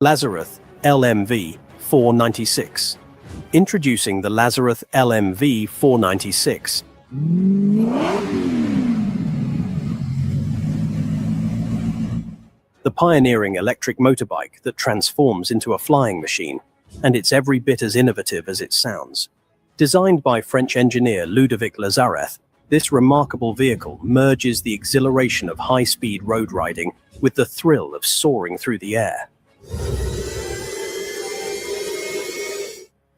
Lazareth LMV 496. Introducing the Lazareth LMV 496. The pioneering electric motorbike that transforms into a flying machine, and it's every bit as innovative as it sounds. Designed by French engineer Ludovic Lazareth, this remarkable vehicle merges the exhilaration of high-speed road riding with the thrill of soaring through the air.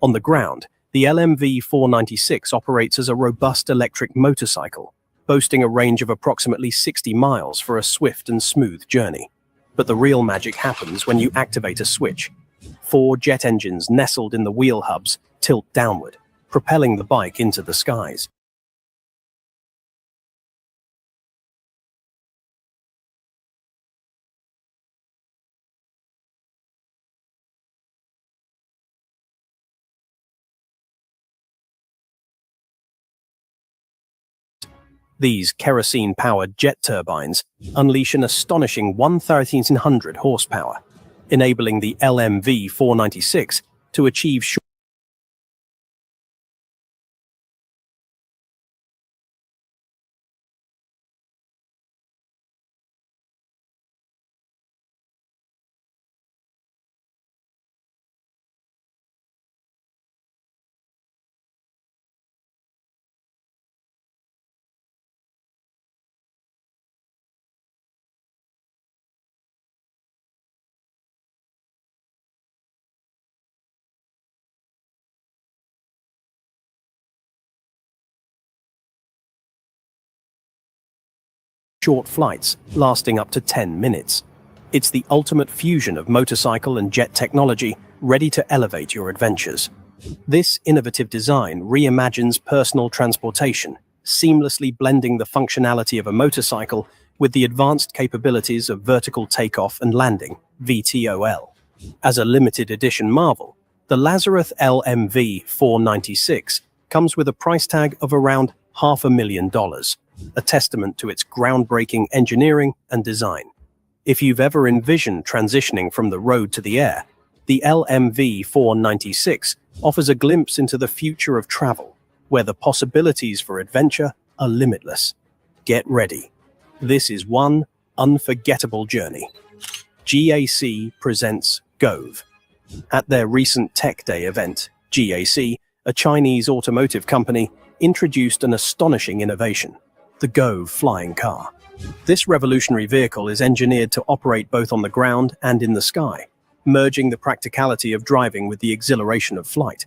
On the ground, the LMV 496 operates as a robust electric motorcycle, boasting a range of approximately 60 miles for a swift and smooth journey. But the real magic happens when you activate a switch. 4 jet engines nestled in the wheel hubs tilt downward, propelling the bike into the skies. These kerosene-powered jet turbines unleash an astonishing 1,300 horsepower, enabling the LMV 496 to achieve short flights lasting up to 10 minutes. It's the ultimate fusion of motorcycle and jet technology, ready to elevate your adventures. This innovative design reimagines personal transportation, seamlessly blending the functionality of a motorcycle with the advanced capabilities of vertical takeoff and landing, VTOL. As a limited edition marvel, the Lazareth LMV 496 comes with a price tag of around $500,000, a testament to its groundbreaking engineering and design. If you've ever envisioned transitioning from the road to the air, the LMV 496 offers a glimpse into the future of travel, where the possibilities for adventure are limitless. Get ready. This is one unforgettable journey. GAC presents Gove. At their recent Tech Day event, GAC, a Chinese automotive company, introduced an astonishing innovation: the Gove flying car. This revolutionary vehicle is engineered to operate both on the ground and in the sky, merging the practicality of driving with the exhilaration of flight.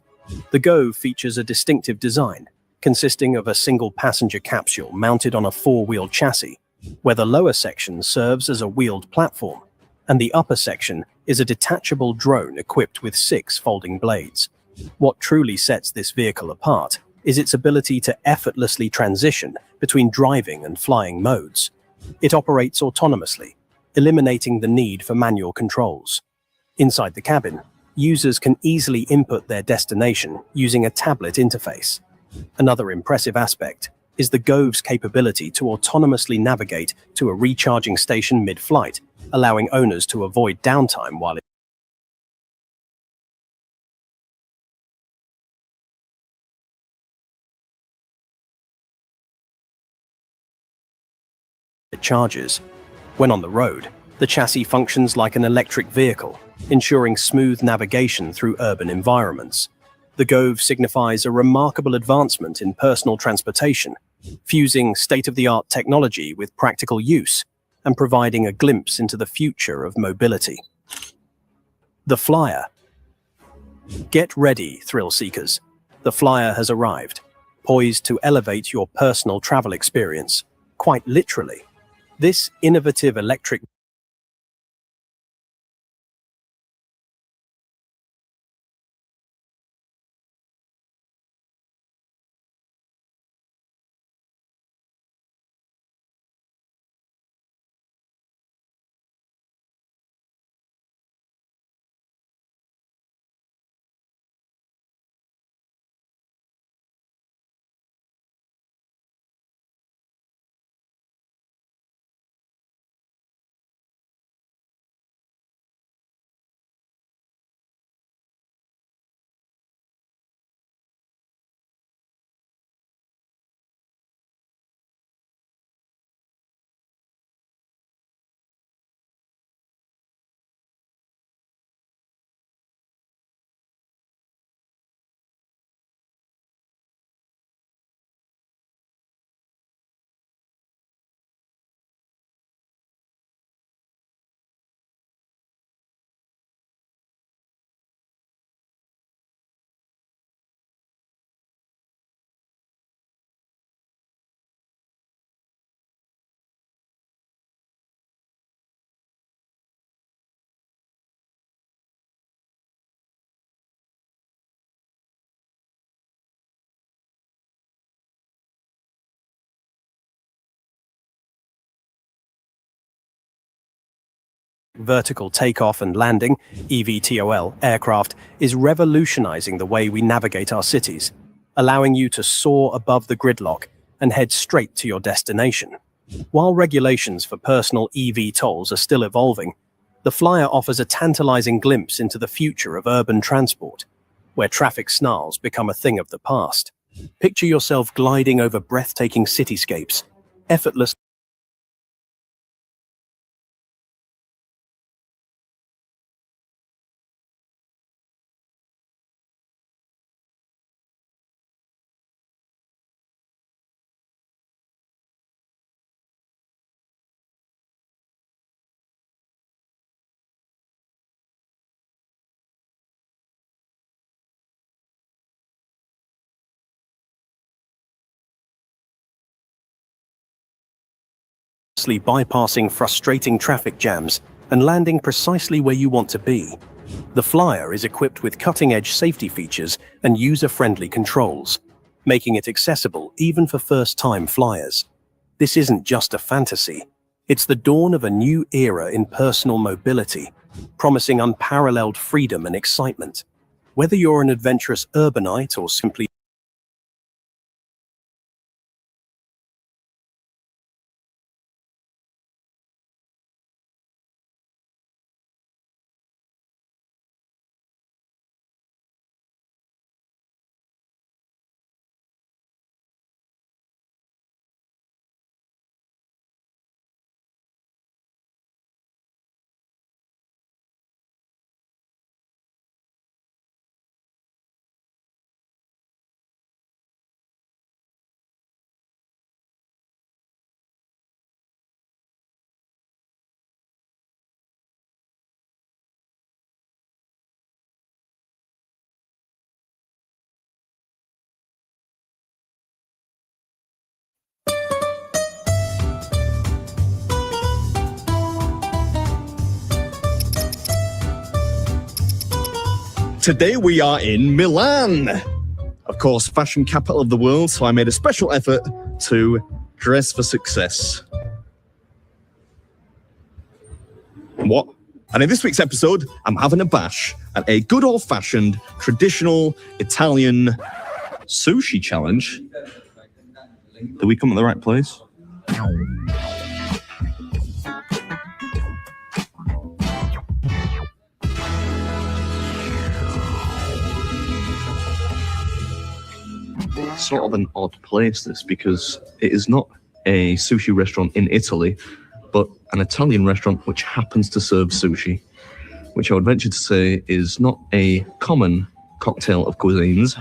The Gove features a distinctive design, consisting of a single passenger capsule mounted on a 4-wheel chassis, where the lower section serves as a wheeled platform, and the upper section is a detachable drone equipped with 6 folding blades. What truly sets this vehicle apart is its ability to effortlessly transition between driving and flying modes. It operates autonomously, eliminating the need for manual controls. Inside the cabin, users can easily input their destination using a tablet interface. Another impressive aspect, is the Gove's capability to autonomously navigate to a recharging station mid-flight, allowing owners to avoid downtime while it charges. When on the road, the chassis functions like an electric vehicle, ensuring smooth navigation through urban environments. The Gove signifies a remarkable advancement in personal transportation, fusing state-of-the-art technology with practical use and providing a glimpse into the future of mobility. The Flyer. Get ready, thrill seekers. The Flyer has arrived, poised to elevate your personal travel experience, quite literally. This innovative electric vertical takeoff and landing (eVTOL) aircraft is revolutionizing the way we navigate our cities, allowing you to soar above the gridlock and head straight to your destination. While regulations for personal eVTOLs are still evolving, the Flyer offers a tantalizing glimpse into the future of urban transport, where traffic snarls become a thing of the past. Picture yourself gliding over breathtaking cityscapes, effortless bypassing frustrating traffic jams and landing precisely where you want to be. The Flyer is equipped with cutting-edge safety features and user-friendly controls, making it accessible even for first-time flyers. This isn't just a fantasy. It's the dawn of a new era in personal mobility, promising unparalleled freedom and excitement. Whether you're an adventurous urbanite or simply Today we are in Milan, of course, fashion capital of the world, so I made a special effort to dress for success. What? And in this week's episode, I'm having a bash at a good old-fashioned, traditional Italian sushi challenge. Did we come to the right place? Sort of an odd place, this, because it is not a sushi restaurant in Italy, but an Italian restaurant which happens to serve sushi, which I would venture to say is not a common cocktail of cuisines.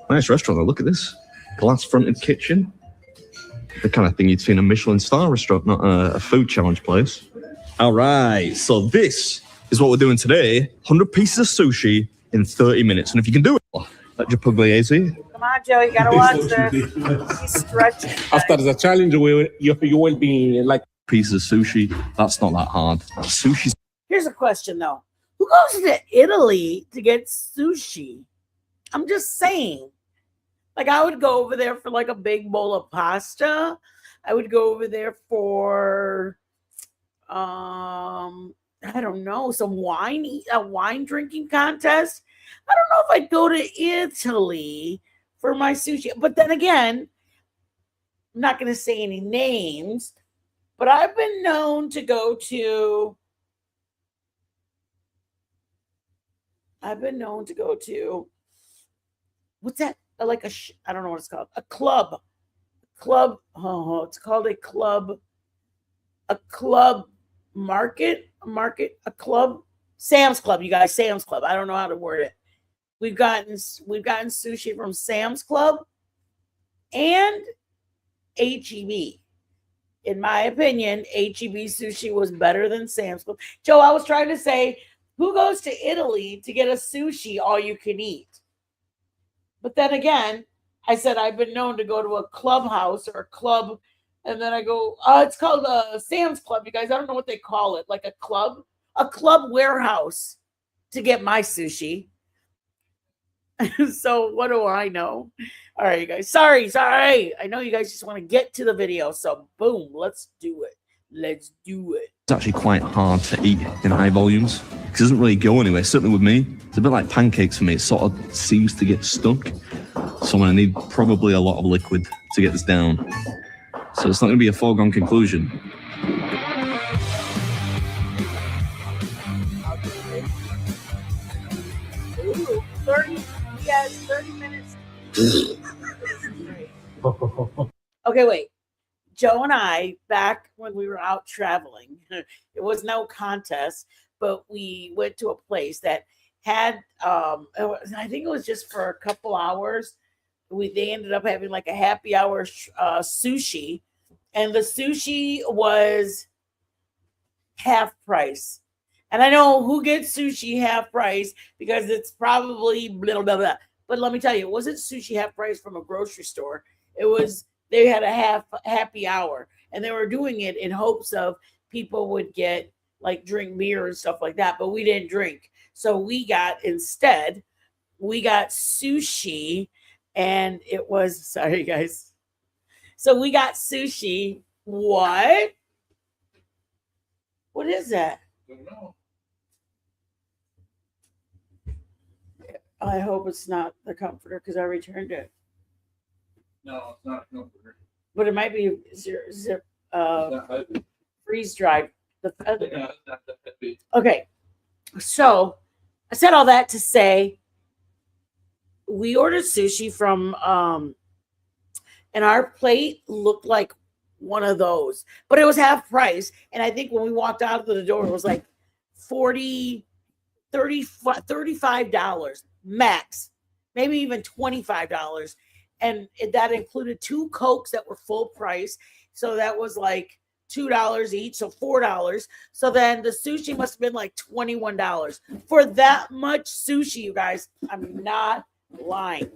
Nice restaurant though, look at this. Glass-fronted kitchen. The kind of thing you'd see in a Michelin star restaurant, not a food challenge place. All right, so this is what we're doing today. 100 pieces of sushi in 30 minutes. And if you can do it, let your pugliese. Come on, Joe, you gotta watch this. He's stretching. After the challenge, you will be like Pieces of sushi, that's not that hard. Sushi's Here's a question though. Who goes to Italy to get sushi? I'm just saying. Like, I would go over there for like a big bowl of pasta. I would go over there for I don't know, some wine, a wine drinking contest. I don't know if I'd go to Italy for my sushi. But then again, I'm not going to say any names, but I've been known to go to what's that? Like I don't know what it's called. A club. Oh, it's called a club market, a club. Sam's Club, you guys, Sam's Club. I don't know how to word it. We've gotten sushi from Sam's Club and HEB. In my opinion, HEB sushi was better than Sam's Club. Joe, I was trying to say, who goes to Italy to get a sushi all you can eat? But then again, I said I've been known to go to a clubhouse or a club, and then I go, it's called a Sam's Club, you guys. I don't know what they call it, like a club warehouse to get my sushi. So what do I know? All right, you guys. Sorry. I know you guys just want to get to the video, so boom, let's do it. It's actually quite hard to eat in high volumes because it doesn't really go anywhere, certainly with me. It's a bit like pancakes for me. It sort of seems to get stuck. So I'm going to need probably a lot of liquid to get this down. So it's not going to be a foregone conclusion. Ooh, 30 minutes. Okay, wait. Joe and I, back when we were out traveling, it was no contest, but we went to a place that had, I think it was just for a couple hours. They ended up having like a happy hour sushi, and the sushi was half price. And I know who gets sushi half price because it's probably blah, blah, blah. But let me tell you, it wasn't sushi half price from a grocery store. It was, they had a happy hour, and they were doing it in hopes of people would get like drink beer and stuff like that. But we didn't drink. So we got sushi, and it was, sorry guys. So we got sushi. What? What is that? I hope it's not the comforter because I returned it. no, it's not a comforter. But it might be zip freeze dried. Okay. So I said all that to say we ordered sushi from and our plate looked like one of those, but it was half price. And I think when we walked out of the door, it was like $35 max, maybe even $25. And that included 2 Cokes that were full price. So that was like $2 each, so $4. So then the sushi must have been like $21 for that much sushi, you guys. I'm not lying.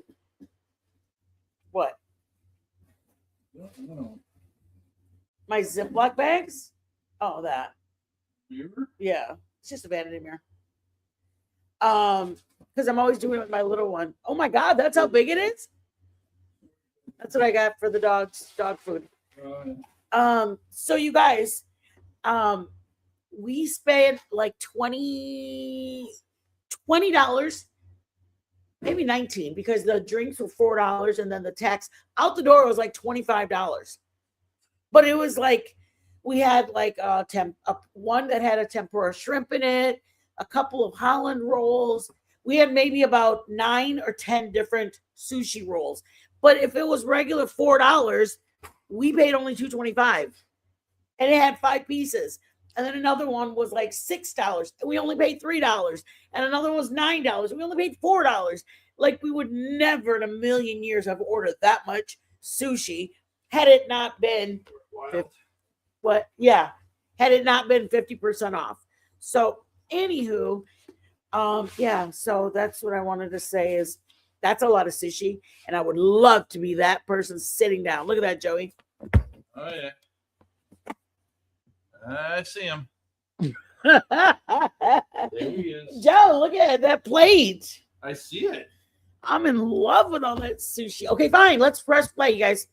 What? My Ziploc bags? Oh, that. Yeah, it's just a vanity mirror. Because I'm always doing it with my little one. Oh my God, that's how big it is. That's what I got for the dog food. So you guys, we spent like $20 maybe 19 because the drinks were $4 and then the tax out the door was like $25. But it was like we had like one that had a tempura shrimp in it, a couple of Holland rolls. We had maybe about 9 or 10 different sushi rolls. But if it was regular $4, we paid only $2.25. And it had 5 pieces. And then another one was like $6, and we only paid $3. And another one was $9, and we only paid $4. Like, we would never in a million years have ordered that much sushi had it not been had it not been 50% off. So, anywho, so that's what I wanted to say is that's a lot of sushi, and I would love to be that person sitting down. Look at that, Joey. Oh yeah. I see him. There he is. Joe, look at that plate. I see it. I'm in love with all that sushi. Okay, fine. Let's press play, you guys.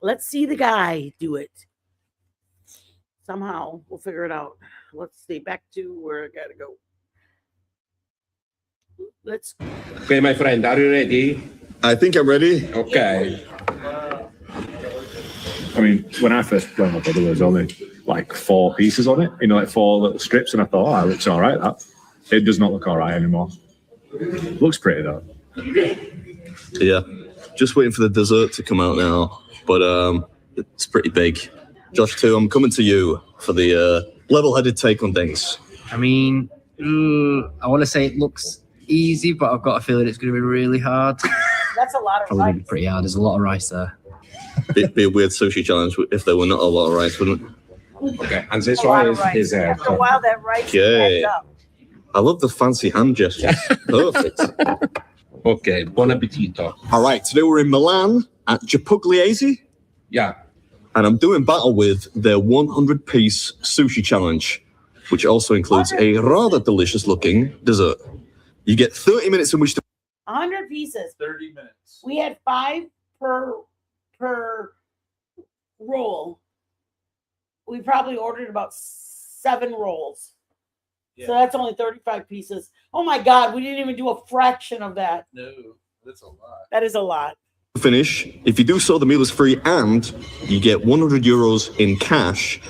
Let's see the guy do it. Somehow we'll figure it out. Let's see. Back to where I gotta go. Let's. Okay, my friend, are you ready? I think I'm ready. Okay. I mean, when I first played my brother, there was only like 4 pieces on it, like 4 little strips, and I thought, oh, it looks all right, that. It does not look all right anymore. Looks pretty, though. Yeah, just waiting for the dessert to come out now, but it's pretty big. Josh, too, I'm coming to you for the level-headed take on things. I mean, I want to say it looks easy, but I've got a feeling it's going to be really hard. That's a lot of Probably rice. pretty hard. There's a lot of rice there. It'd be a weird sushi challenge if there were not a lot of rice, wouldn't it? Okay, and this A lot one of rice. is After a while, that rice Okay. adds up. I love the fancy hand gestures. Perfect. okay. Buon appetito. All right, today we're in Milan at Giapugliese, Yeah. and I'm doing battle with their 100-piece sushi challenge, which also includes a rather delicious-looking dessert. You get 30 minutes in which to 100 pieces. 30 minutes. We had 5 per roll. We probably ordered about 7 rolls. Yeah. So that's only 35 pieces. Oh my God, we didn't even do a fraction of that. No, that's a lot. That is a lot. finish. If you do so, the meal is free and you get 100 euros in cash.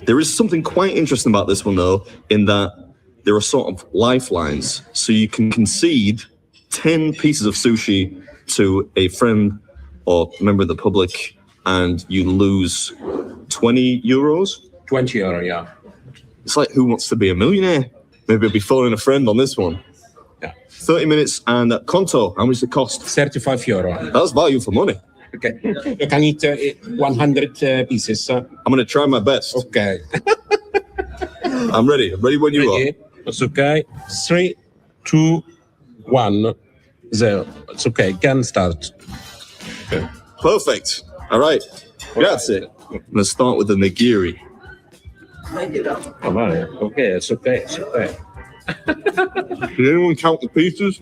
There is something quite interesting about this one, though, in that there are sort of lifelines. So you can concede 10 pieces of sushi to a friend or member of the public, and you lose 20 euros. 20 euro, yeah. It's like Who Wants to Be a Millionaire? Maybe I'll be following a friend on this one. Yeah. 30 minutes and Conto, how much does it cost? 35 euro. That's value for money. Okay. You can eat 100 pieces. I'm going to try my best. Okay. I'm ready. I'm ready when you are. Ready? It's okay. 3, 2, 1, 0. It's okay. Can start. Okay. Perfect. All right. That's it. Let's start with the nigiri. Oh, man. Okay, it's okay. It's okay. Did anyone count the pieces?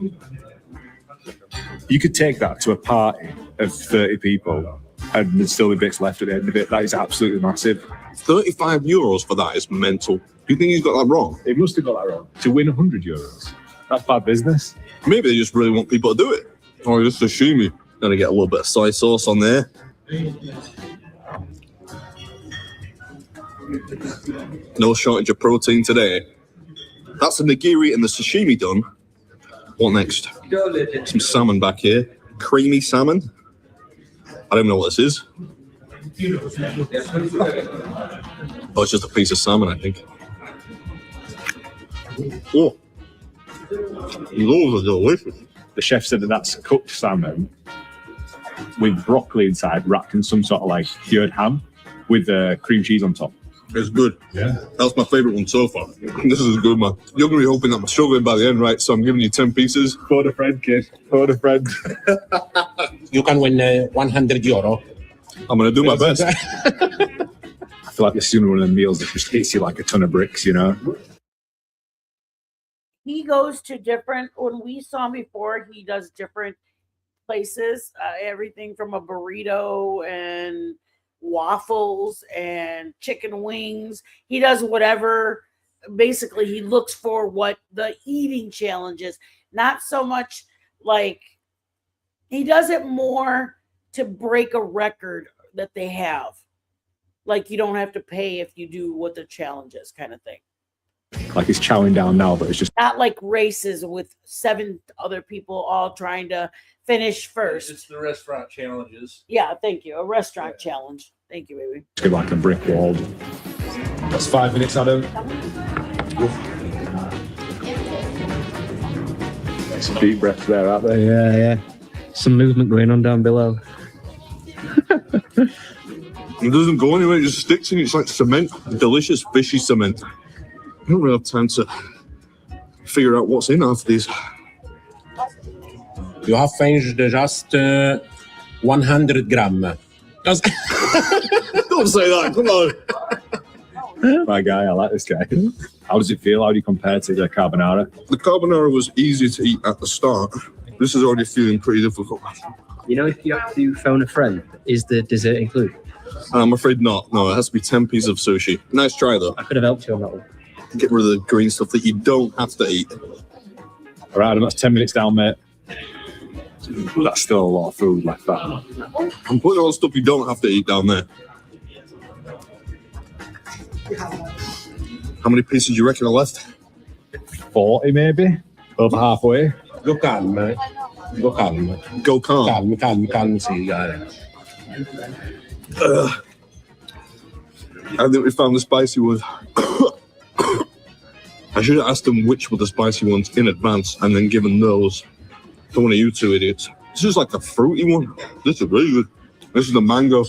You could take that to a party of 30 people and there'd still be bits left at the end of it. That is absolutely massive. 35 euros for that is mental. Do you think he's got that wrong? It must have got that wrong. To win 100 euros, that's bad business. Maybe they just really want people to do it. Or just sashimi. Gonna get a little bit of soy sauce on there. No shortage of protein today. That's the nigiri and the sashimi done. What next? Some salmon back here. Creamy salmon. I don't even know what this is. Oh, it's just a piece of salmon, I think. Oh, those are delicious. The chef said that that's cooked salmon with broccoli inside, wrapped in some sort of like cured ham with cream cheese on top. It's good. Yeah. That's my favorite one so far. This is good, man. You're going to be hoping that I'm struggling by the end, right? So I'm giving you 10 pieces. Phone a friend, kid. Phone a friend. You can win 100 euro. I'm going to do my best. I feel like this is one of the meals that just hits you like a ton of bricks, you know? He goes to different, when we saw him before, he does different places, everything from a burrito and waffles and chicken wings. He does whatever. Basically, he looks for what the eating challenge is. Not so much like He does it more to break a record that they have. Like you don't have to pay if you do what the challenge is, kind of thing. Like it's chowing down now, but it's just Not like races with 7 other people all trying to finish first. It's the restaurant challenges. Yeah, thank you. A restaurant challenge. Thank you, baby. like a brick wall. That's 5 minutes, Adam. Some deep breaths there, aren't there? Yeah, yeah. Some movement going on down below. It doesn't go anywhere, it just sticks in. It's like cement, delicious fishy cement. I don't really have time to figure out what's in half these. You have finished just 100 gram. Don't say that, come on. My guy, I like this guy. How does it feel? How do you compare to the carbonara? The carbonara was easy to eat at the start. This is already feeling pretty difficult. You know, if you have to phone a friend, is the dessert included? I'm afraid not. No, it has to be 10 pieces of sushi. Nice try, though. I could have helped you on that one. Get rid of the green stuff that you don't have to eat. All right, Adam, that's 10 minutes down, mate. That's still a lot of food left back. I'm putting all the stuff you don't have to eat down there. How many pieces do you reckon are left? 40 maybe? Over halfway. Go calm, man. Go calm. Go calm. Calm, see, I think we found the spicy ones. I should have asked them which were the spicy ones in advance and then given those to one of you two idiots. This is like a fruity one. This is really good. This is the mango.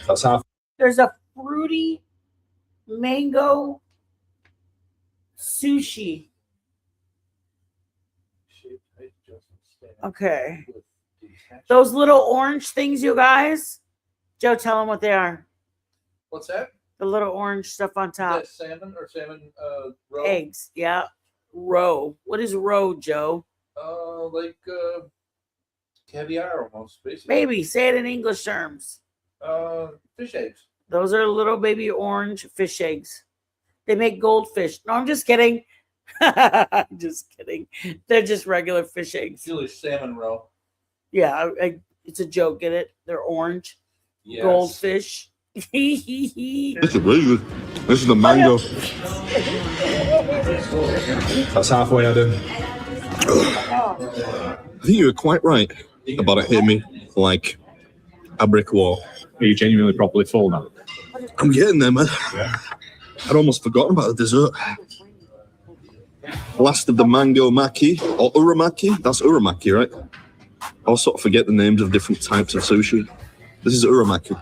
That's half. There's a fruity mango sushi. Okay. Those little orange things, you guys. Joe, tell them what they are. What's that? The little orange stuff on Is top. that salmon or salmon roe? Eggs. Yeah. Roe. What is roe, Joe? Like caviar almost, basically. Baby, say it in English terms. Fish eggs. Those are little baby orange fish eggs. They make goldfish. No, I'm just kidding. I'm just kidding. They're just regular fish eggs. It's usually salmon roe. Yeah, it's a joke. Get it? They're orange. Yes. Goldfish. This is really good. This is the mango. That's halfway, Adam. I think you were quite right about it hitting me like a brick wall. Are you genuinely properly full now? I'm getting there, man. Yeah. I'd almost forgotten about the dessert. Last of the mango maki or uramaki. That's uramaki, right? I'll sort of forget the names of different types of sushi. This is uramaki.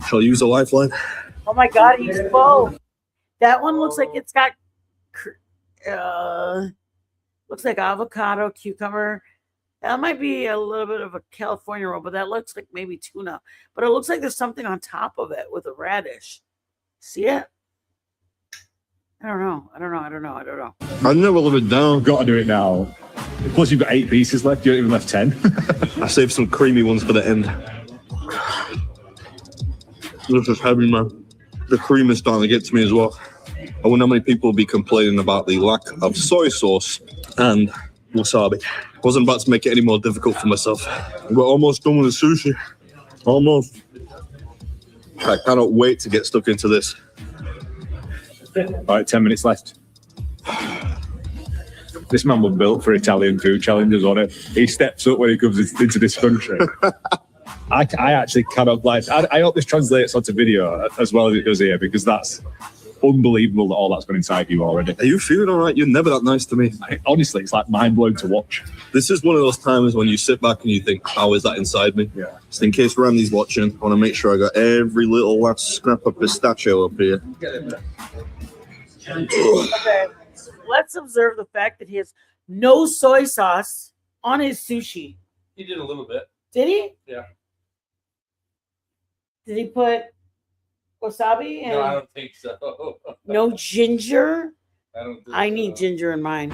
Shall I use a lifeline? Oh my God, he's full. That one looks like it's got, looks like avocado, cucumber. That might be a little bit of a California roll, but that looks like maybe tuna. But it looks like there's something on top of it with a radish. See it? I don't know. I never live it down. You've got to do it now. Plus, you've got 8 pieces left. You haven't even left 10. I saved some creamy ones for the end. This is heavy, man. The cream is starting to get to me as well. I wonder how many people will be complaining about the lack of soy sauce and wasabi. I wasn't about to make it any more difficult for myself. We're almost done with the sushi. Almost. I cannot wait to get stuck into this. All right, 10 minutes left. This man was built for Italian food challenges, on it. He steps up when he comes into this country. I actually cannot, I hope this translates onto video as well as it does here, because that's unbelievable that all that's gone inside you already. Are you feeling all right? You're never that nice to me. Honestly, it's like mind-blowing to watch. This is one of those times when you sit back and you think, how is that inside me? Yeah. Just in case Randy's watching, I want to make sure I got every little last scrap of pistachio up here. Okay. Let's observe the fact that he has no soy sauce on his sushi. He did a little bit. Did he? Yeah. Did he put wasabi and No, I don't think so. no ginger? I don't think I need ginger in mine.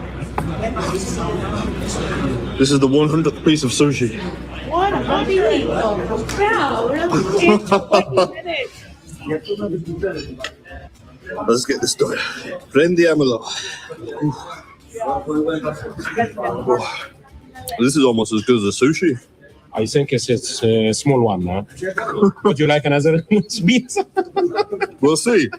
This is the 100th piece of sushi. What a puppy. Wow, we're only 20 minutes. Let's get this done. Prendiamolo. This is almost as good as the sushi. I think it's a small one. Huh? Would you like another piece? We'll see.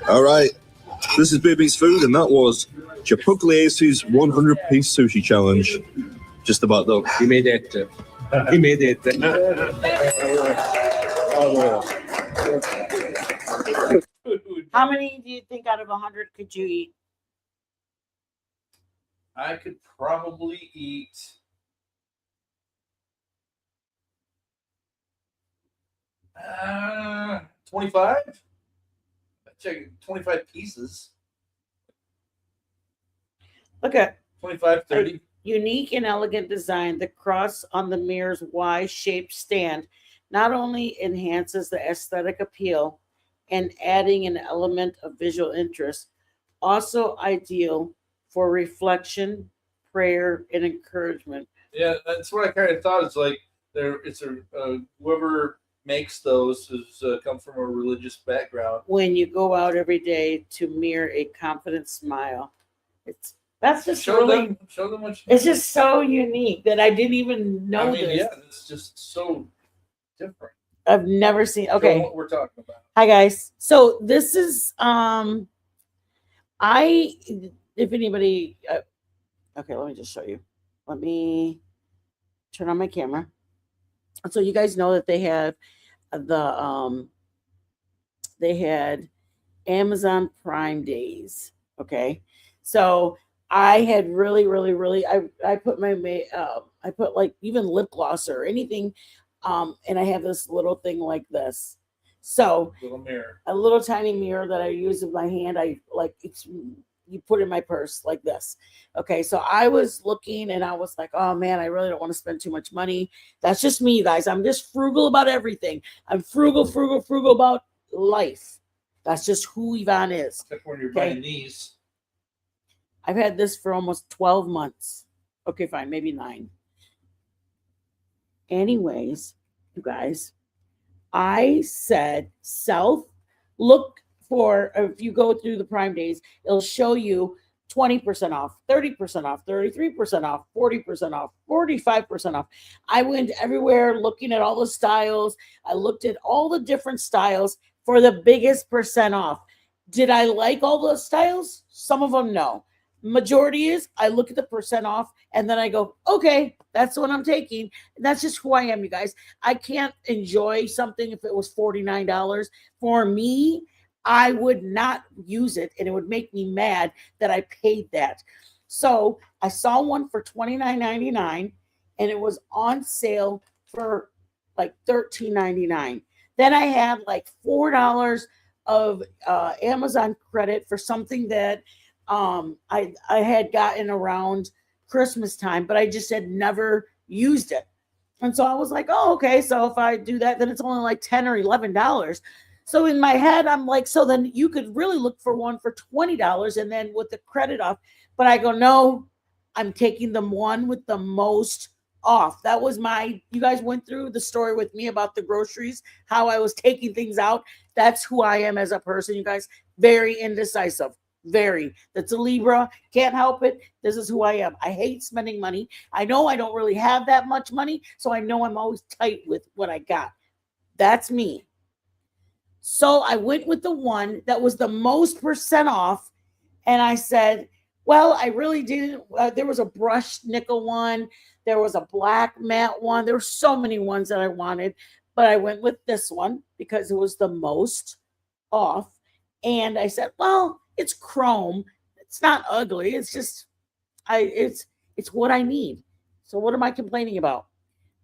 All right. This is Baby's Food, and that was Chipugliace's 100-piece sushi challenge. Just about done. He made it. He made it. How many do you think out of 100 could you eat? I could probably eat 25. Check 25 pieces. Look at 25, 30. unique and elegant design. The cross on the mirror's Y-shaped stand not only enhances the aesthetic appeal and adding an element of visual interest, also ideal for reflection, prayer, and encouragement. Yeah, that's what I kind of thought. It's like it's whoever makes those has come from a religious background. When you go out every day to mirror a confident smile, that's just Show really. them what you It's just so unique that I didn't even know this. Yeah, it's just so different. I've never seen. Show Okay, them what we're talking about. hi guys. So this is if anybody okay, let me just show you. Let me turn on my camera. So you guys know that they have they had Amazon Prime Days. Okay, so I had really I put my I put like even lip gloss or anything, and I have this little thing like this. So Little mirror. a little tiny mirror that I use with my hand. You put in my purse like this. Okay, so I was looking and I was like, oh man, I really don't want to spend too much money. That's just me, guys. I'm just frugal about everything. I'm frugal about life. That's just who Yvonne is. Except when you're Okay. buying these. I've had this for almost 12 months. Okay, fine, maybe 9. Anyways, you guys, I said look for, if you go through the Prime Days, it'll show you 20% off, 30% off, 33% off, 40% off, 45% off. I went everywhere looking at all the styles. I looked at all the different styles for the biggest percent off. Did I like all those styles? Some of them, no. Majority is I look at the percent off and then I go, okay, that's what I'm taking. That's just who I am, you guys. I can't enjoy something if it was $49. For me, I would not use it and it would make me mad that I paid that. So I saw one for $29.99 and it was on sale for like $13.99. Then I had like $4 of Amazon credit for something that I had gotten around Christmas time, but I just had never used it. And so I was like, oh, okay. So if I do that, then it's only like $10 or $11. So in my head, I'm like, so then you could really look for one for $20 and then with the credit off. But I go, no, I'm taking the one with the most off. That was you guys went through the story with me about the groceries, how I was taking things out. That's who I am as a person, you guys. Very indecisive. Very. That's a Libra. Can't help it. This is who I am. I hate spending money. I know I don't really have that much money, so I know I'm always tight with what I got. That's me. So I went with the one that was the most percent off, and I said, well, I really didn't. There was a brushed nickel one. There was a black matte one. There were so many ones that I wanted, but I went with this one because it was the most off. And I said, well, it's chrome. It's not ugly. It's just, it's what I need. So what am I complaining about?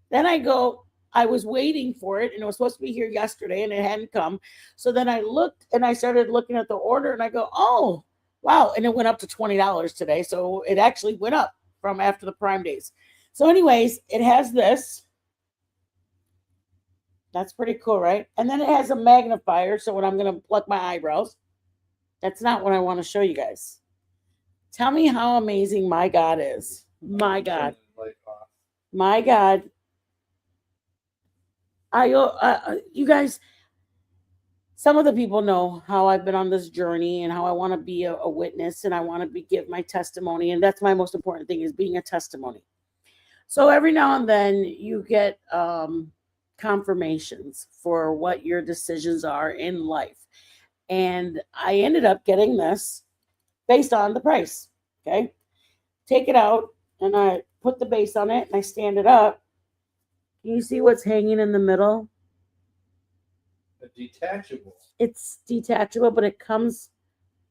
Then I was waiting for it and it was supposed to be here yesterday and it hadn't come. So then I looked and I started looking at the order and I go, oh, wow. And it went up to $20 today. So it actually went up from after the Prime Days. So anyways, it has this. That's pretty cool, right? And then it has a magnifier. So when I'm going to pluck my eyebrows, That's not what I want to show you guys. Tell me how amazing my God is. My God. My God. You guys, some of the people know how I've been on this journey and how I want to be a witness and I want to give my testimony. And that's my most important thing, is being a testimony. So every now and then you get confirmations for what your decisions are in life. And I ended up getting this based on the price. Okay. Take it out and I put the base on it and I stand it up. Can you see what's hanging in the middle? Detachable. It's detachable, but it comes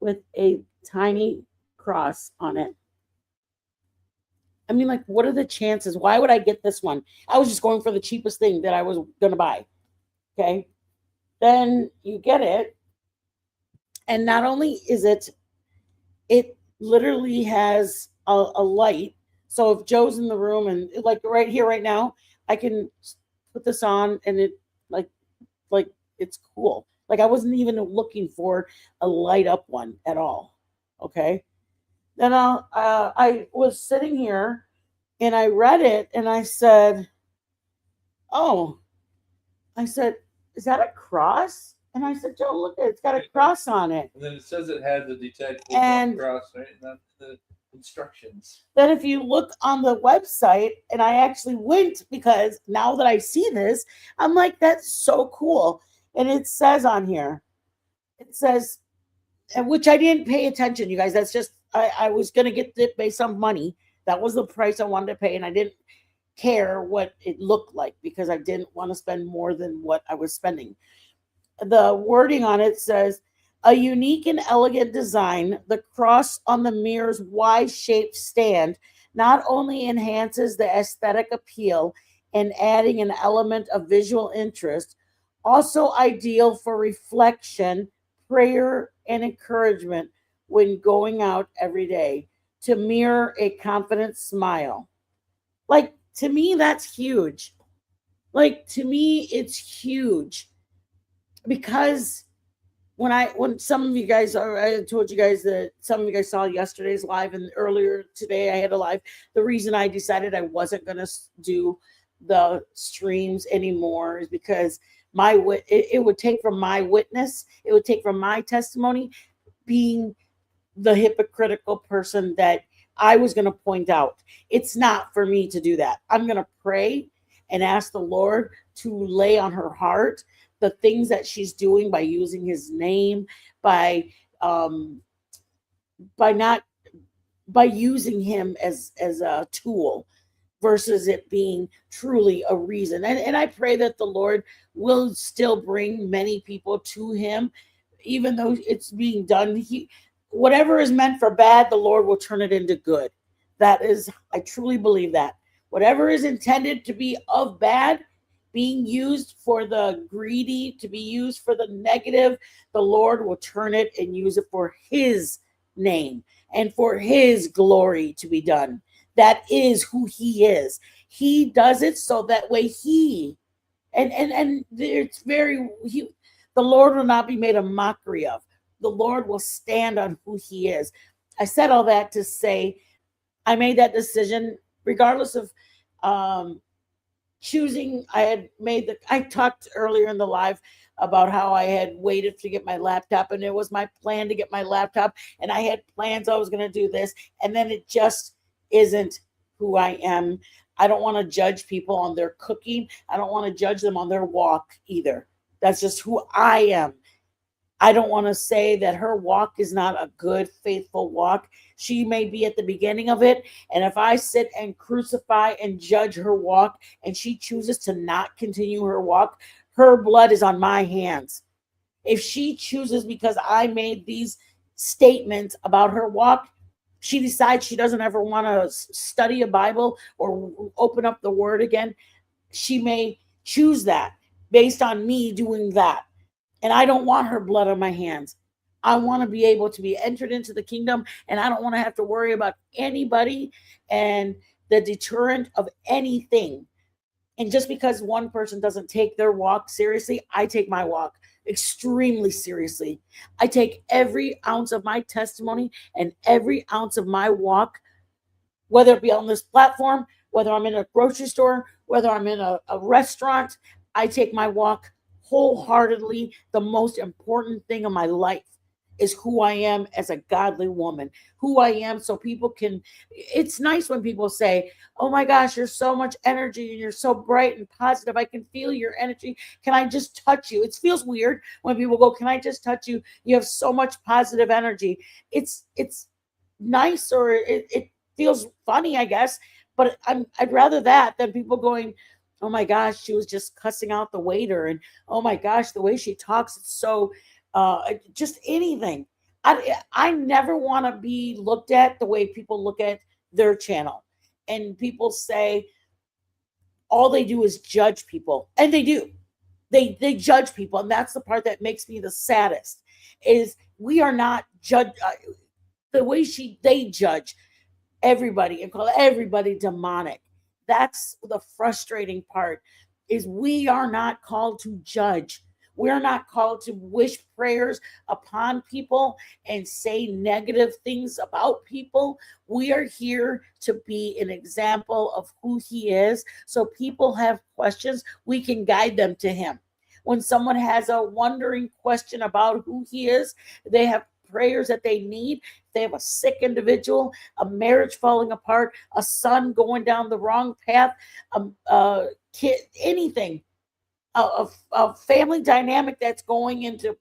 with a tiny cross on it. I mean, like, what are the chances? Why would I get this one? I was just going for the cheapest thing that I was going to buy. Okay. Then you get it. And not only is it literally has a light. So if Joe's in the room and like right here, right now, I can put this on and it like it's cool. Like I wasn't even looking for a light up one at all. Okay. Then I was sitting here and I read it and I said, is that a cross? And I said, Joe, look, it's got a cross on it. And then it says it has a detachable cross, right? And that's the instructions. Then if you look on the website, and I actually went because now that I see this, I'm like, that's so cool. And it says on here, it says, which I didn't pay attention, you guys. That's just, I was going to get it based on money. That was the price I wanted to pay. And I didn't care what it looked like because I didn't want to spend more than what I was spending. The wording on it says, a unique and elegant design, the cross on the mirror's Y-shaped stand not only enhances the aesthetic appeal and adding an element of visual interest, also ideal for reflection, prayer, and encouragement when going out every day to mirror a confident smile. Like, to me, that's huge. Like, to me, it's huge. Because when some of you guys I told you guys that some of you guys saw yesterday's live and earlier today I had a live. The reason I decided I wasn't going to do the streams anymore is because it would take from my witness, it would take from my testimony being the hypocritical person that I was going to point out. It's not for me to do that. I'm going to pray and ask the Lord to lay on her heart the things that she's doing by using his name, by using him as a tool versus it being truly a reason. And I pray that the Lord will still bring many people to him, even though it's being done. Whatever is meant for bad, the Lord will turn it into good. I truly believe that. Whatever is intended to be of bad, being used for the greedy, to be used for the negative, the Lord will turn it and use it for his name and for his glory to be done. That is who he is. He does it so that way the Lord will not be made a mockery of. The Lord will stand on who he is. I said all that to say I made that decision regardless of choosing. I talked earlier in the live about how I had waited to get my laptop, and it was my plan to get my laptop, and I had plans I was going to do this, and then it just isn't who I am. I don't want to judge people on their cooking. I don't want to judge them on their walk either. That's just who I am. I don't want to say that her walk is not a good, faithful walk. She may be at the beginning of it. And if I sit and crucify and judge her walk and she chooses to not continue her walk, her blood is on my hands. If she chooses, because I made these statements about her walk, she decides she doesn't ever want to study a Bible or open up the word again, she may choose that based on me doing that. And I don't want her blood on my hands. I want to be able to be entered into the kingdom, and I don't want to have to worry about anybody and the deterrent of anything. And just because one person doesn't take their walk seriously, I take my walk extremely seriously. I take every ounce of my testimony and every ounce of my walk, whether it be on this platform, whether I'm in a grocery store, whether I'm in a restaurant. I take my walk wholeheartedly. The most important thing in my life is who I am as a godly woman, who I am, so people can. It's nice when people say, oh my gosh, you're so much energy and you're so bright and positive. I can feel your energy. Can I just touch you? It feels weird when people go, can I just touch you? You have so much positive energy. It's nice, or it feels funny, I guess. But I'd rather that than people going, oh my gosh, she was just cussing out the waiter, and oh my gosh, the way she talks, it's so just anything. I never want to be looked at the way people look at their channel, and people say all they do is judge people, and they do. They judge people, and that's the part that makes me the saddest. Is we are not judge the way they judge everybody and call everybody demonic. That's the frustrating part. Is we are not called to judge. We're not called to wish prayers upon people and say negative things about people. We are here to be an example of who he is. So people have questions, we can guide them to him. When someone has a wondering question about who he is, they have prayers that they need. They have a sick individual, a marriage falling apart, a son going down the wrong path, a kid, anything. A family dynamic that's going into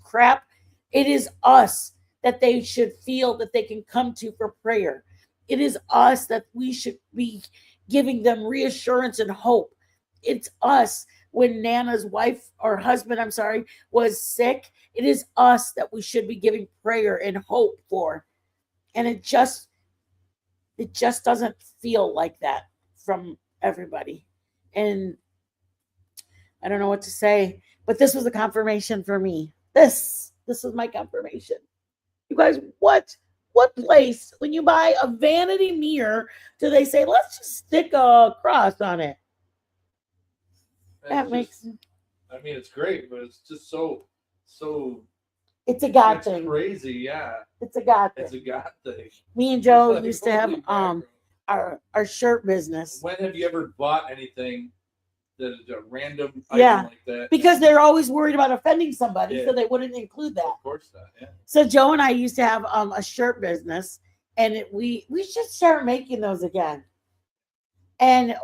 crap. It is us that they should feel that they can come to for prayer. It is us that we should be giving them reassurance and hope. It's us. When Nana's wife or husband, I'm sorry, was sick, it is us that we should be giving prayer and hope for. And it just doesn't feel like that from everybody. And I don't know what to say, but this was a confirmation for me. This was my confirmation. You guys, what place, when you buy a vanity mirror, do they say, let's just stick a cross on it? That makes. I mean, it's great, but it's just so. It's a God thing. Crazy, yeah. It's a God thing. It's a God thing. Me and Joe used to have our shirt business. When have you ever bought anything that is a random item like that? Because they're always worried about offending somebody, so they wouldn't include that. Of course not. Yeah. So Joe and I used to have a shirt business, and we should start making those again. And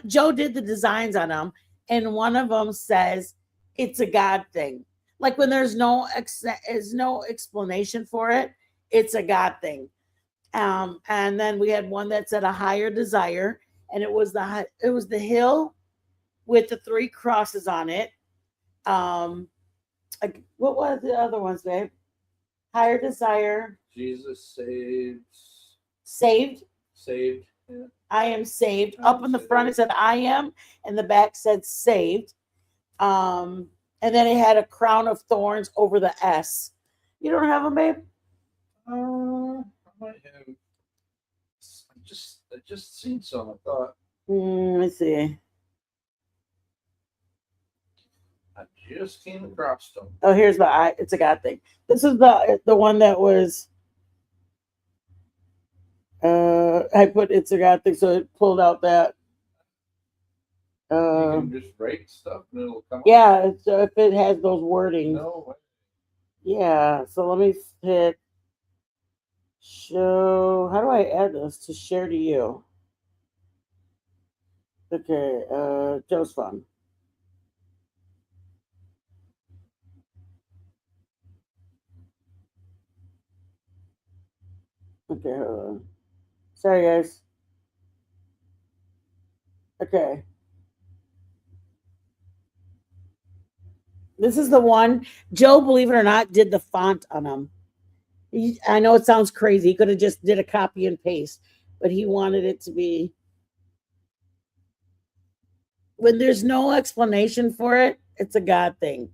Joe did the designs on them. And one of them says it's a God thing. Like when there's no explanation for it, it's a God thing. And then we had one that said a higher desire, and it was the hill with the 3 crosses on it. What was the other ones, babe? Higher desire. Jesus saved. Saved. Yeah. I am saved. Up in the front it said I am, and the back said saved. And then it had a crown of thorns over the S. You don't have them, babe? I might have. I just seen some. I thought. Let me see. I just came across them. Oh, here's it's a God thing. This is the one that was. I put it's a God thing, so it pulled out that. You can just write stuff and it'll come. Yeah, so if it has those wordings. No. Yeah, so let me hit show. How do I add this to share to you? Okay, Joe's phone. Okay, hold on. Sorry, guys. Okay. This is the one. Joe, believe it or not, did the font on them. I know it sounds crazy. He could have just did a copy and paste, but he wanted it to be. When there's no explanation for it, it's a God thing.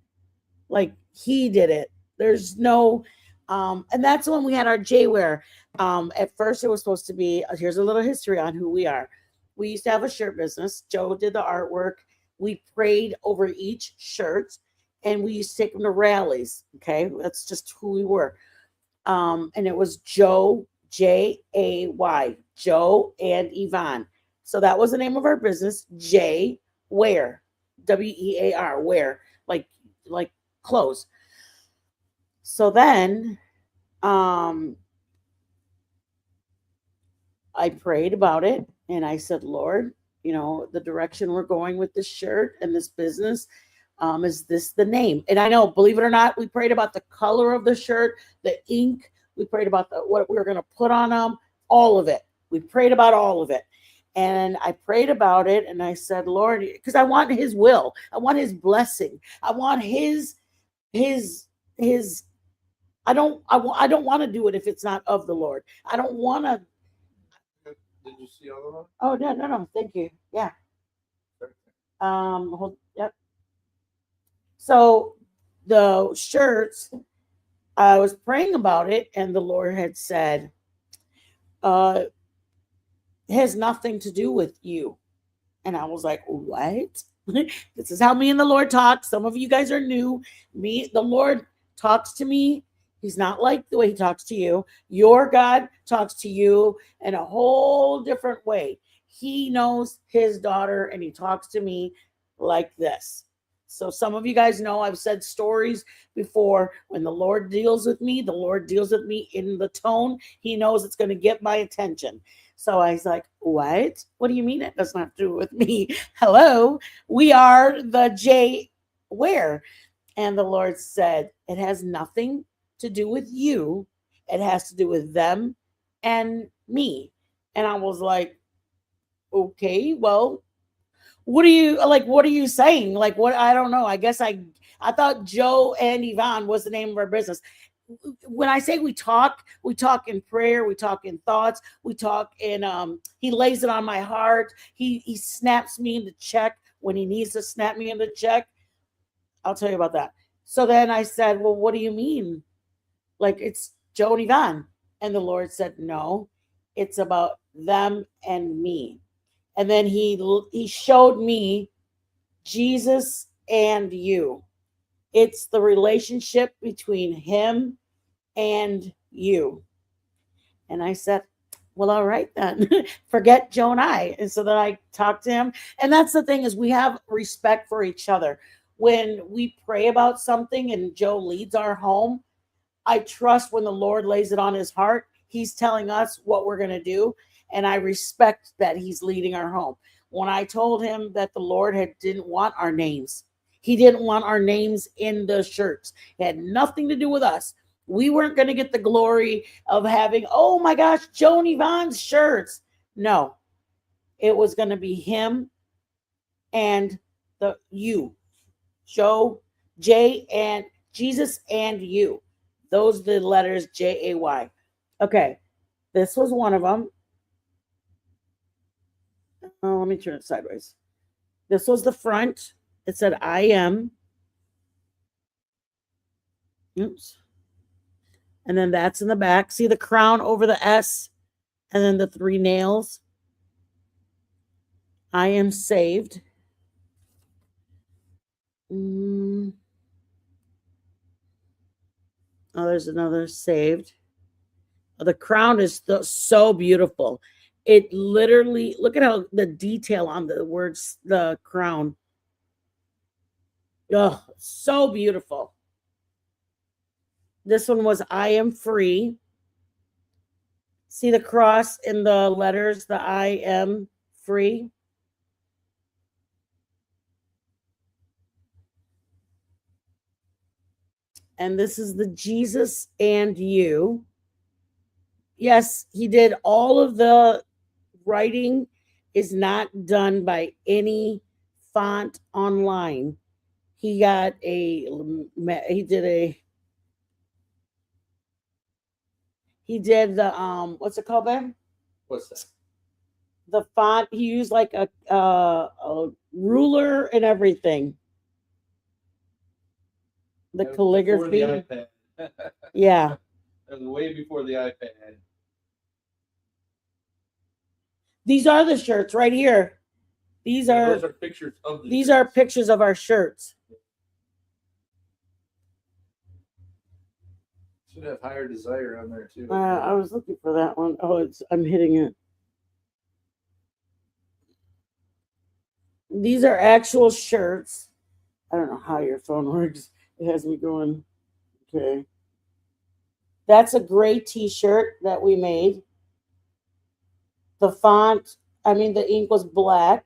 Like he did it. There's no, and that's when we had our J-Wear. At first, it was supposed to be, here's a little history on who we are. We used to have a shirt business. Joe did the artwork. We prayed over each shirt. and we used to take them to rallies. Okay, that's just who we were. And it was Joe, J-A-Y, Joe and Yvonne. So that was the name of our business, J Wear, W-E-A-R, wear, like clothes. So then I prayed about it and I said, Lord, you know, the direction we're going with this shirt and this business, is this the name? And I know, believe it or not, we prayed about the color of the shirt, the ink. We prayed about what we were going to put on them, all of it. We prayed about all of it. And I prayed about it and I said, Lord, because I want his will. I want his blessing. I want his I don't want to do it if it's not of the Lord. I don't want to. Did you see all of them? Oh, no. Thank you. Yeah. Yep. So the shirts, I was praying about it and the Lord had said, it has nothing to do with you. And I was like, what? This is how me and the Lord talk. Some of you guys are new. The Lord talks to me. He's not like the way he talks to you. Your God talks to you in a whole different way. He knows his daughter and he talks to me like this. So some of you guys know I've said stories before. When the Lord deals with me, the Lord deals with me in the tone. He knows it's going to get my attention. So I was like, what? What do you mean it doesn't have to do with me? Hello, we are the J Wear. And the Lord said, it has nothing to do with you. It has to do with them and me. And I was like, okay, well, what are you saying? Like, what? I don't know. I guess I thought Joe and Yvonne was the name of our business. When I say we talk in prayer, we talk in thoughts, we talk in, he lays it on my heart. He snaps me into check when he needs to snap me into check. I'll tell you about that. So then I said, well, what do you mean? Like, it's Joe and Yvonne. And the Lord said, no, it's about them and me. And then he showed me Jesus and you. It's the relationship between him and you. And I said, well, all right then. Forget Joe and I. And so then I talked to him. And that's the thing, is we have respect for each other. When we pray about something and Joe leads our home, I trust when the Lord lays it on his heart, he's telling us what we're going to do. And I respect that he's leading our home. When I told him that the Lord didn't want our names, he didn't want our names in the shirts. It had nothing to do with us. We weren't going to get the glory of having, oh my gosh, Joe and Yvonne's shirts. No, it was going to be him and you, Joe, J and Jesus and you. Those are the letters J-A-Y. Okay, this was one of them. Oh, let me turn it sideways. This was the front. It said, I am. Oops. And then that's in the back. See the crown over the S and then the 3 nails. I am saved. Oh, there's another saved. Oh, the crown is so beautiful. It literally, look at how the detail on the words, the crown. Oh, so beautiful. This one was, I am free. See the cross in the letters, the I am free. And this is the Jesus and you. Yes, he did all of the writing is not done by any font online. He did the what's it called, Ben? What's that? The font, he used like a ruler and everything. The calligraphy. Before the iPad. Yeah. That was way before the iPad. These are the shirts right here. Those are pictures of the shirts. Are pictures of our shirts. Should have higher desire on there too. I was looking for that one. Oh, I'm hitting it. These are actual shirts. I don't know how your phone works. It has me going. Okay. That's a gray t-shirt that we made. The font, the ink was black.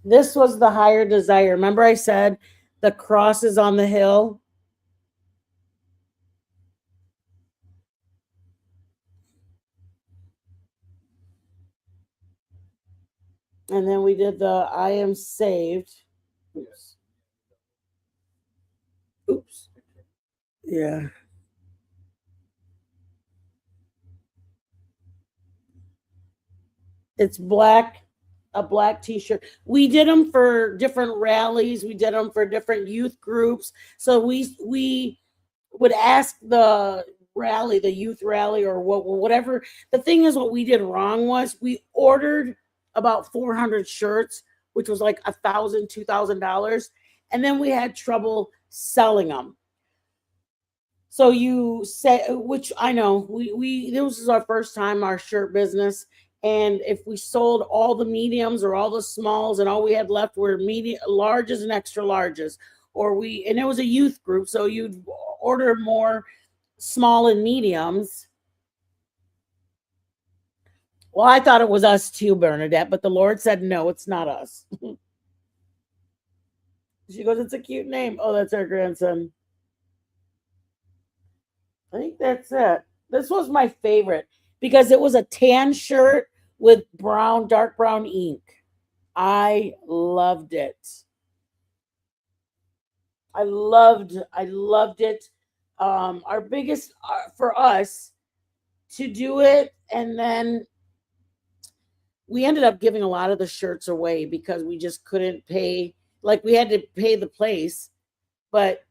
This was the higher desire. Remember I said the cross is on the hill? And then we did the I am saved. Oops. Oops. Yeah. It's black, a black t-shirt. We did them for different rallies. We did them for different youth groups. So we would ask the rally, the youth rally or whatever. The thing is, what we did wrong was we ordered about 400 shirts, which was like $1,000, $2,000. And then we had trouble selling them. So you say, which I know this is our first time, our shirt business. And if we sold all the mediums or all the smalls and all we had left were medium, larges and extra larges, and it was a youth group. So you'd order more small and mediums. Well, I thought it was us too, Bernadette, but the Lord said, no, it's not us. She goes, it's a cute name. Oh, that's our grandson. I think that's it. This was my favorite because it was a tan shirt with dark brown ink. I loved it. I loved it. Our biggest for us to do it, and then we ended up giving a lot of the shirts away because we just couldn't pay. Like, we had to pay the place, but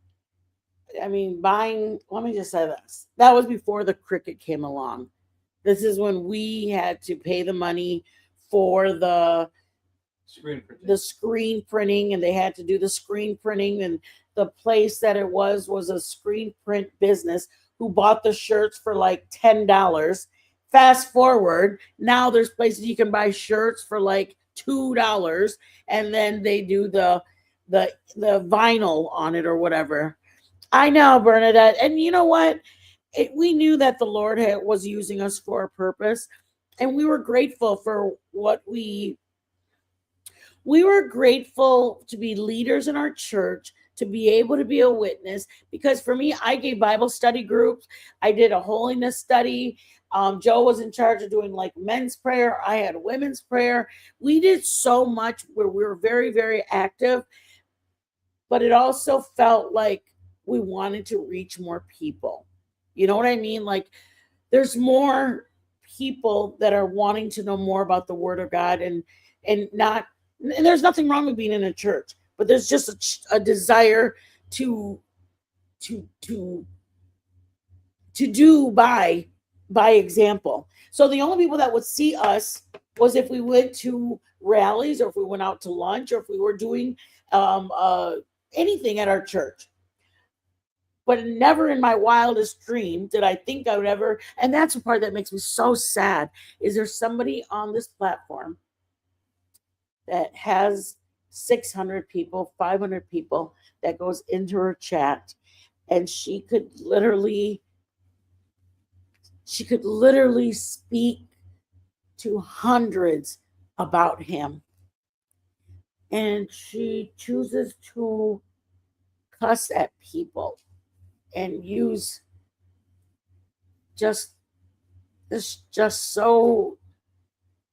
let me just say this. That was before the Cricut came along. This is when we had to pay the money for the screen printing, and they had to do the screen printing, and the place that it was a screen print business who bought the shirts for like $10. Fast forward, now there's places you can buy shirts for like $2, and then they do the vinyl on it or whatever. I know, Bernadette, and you know what? We knew that the Lord was using us for a purpose, and we were grateful for what we were grateful to be leaders in our church, to be able to be a witness. Because for me, I gave Bible study groups. I did a holiness study. Joe was in charge of doing like men's prayer. I had women's prayer. We did so much where we were very, very active, but it also felt like we wanted to reach more people. You know what I mean? Like, there's more people that are wanting to know more about the Word of God, and there's nothing wrong with being in a church, but there's just a desire to do by example. So the only people that would see us was if we went to rallies, or if we went out to lunch, or if we were doing anything at our church. But never in my wildest dream did I think I would ever, and that's the part that makes me so sad, is there somebody on this platform that has 600 people, 500 people that goes into her chat, and she could literally speak to hundreds about him. And she chooses to cuss at people and use just so,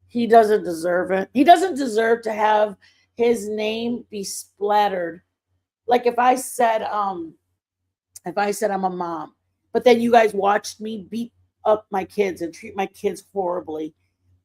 he doesn't deserve it. He doesn't deserve to have his name be splattered. Like if I said I'm a mom, but then you guys watched me beat up my kids and treat my kids horribly,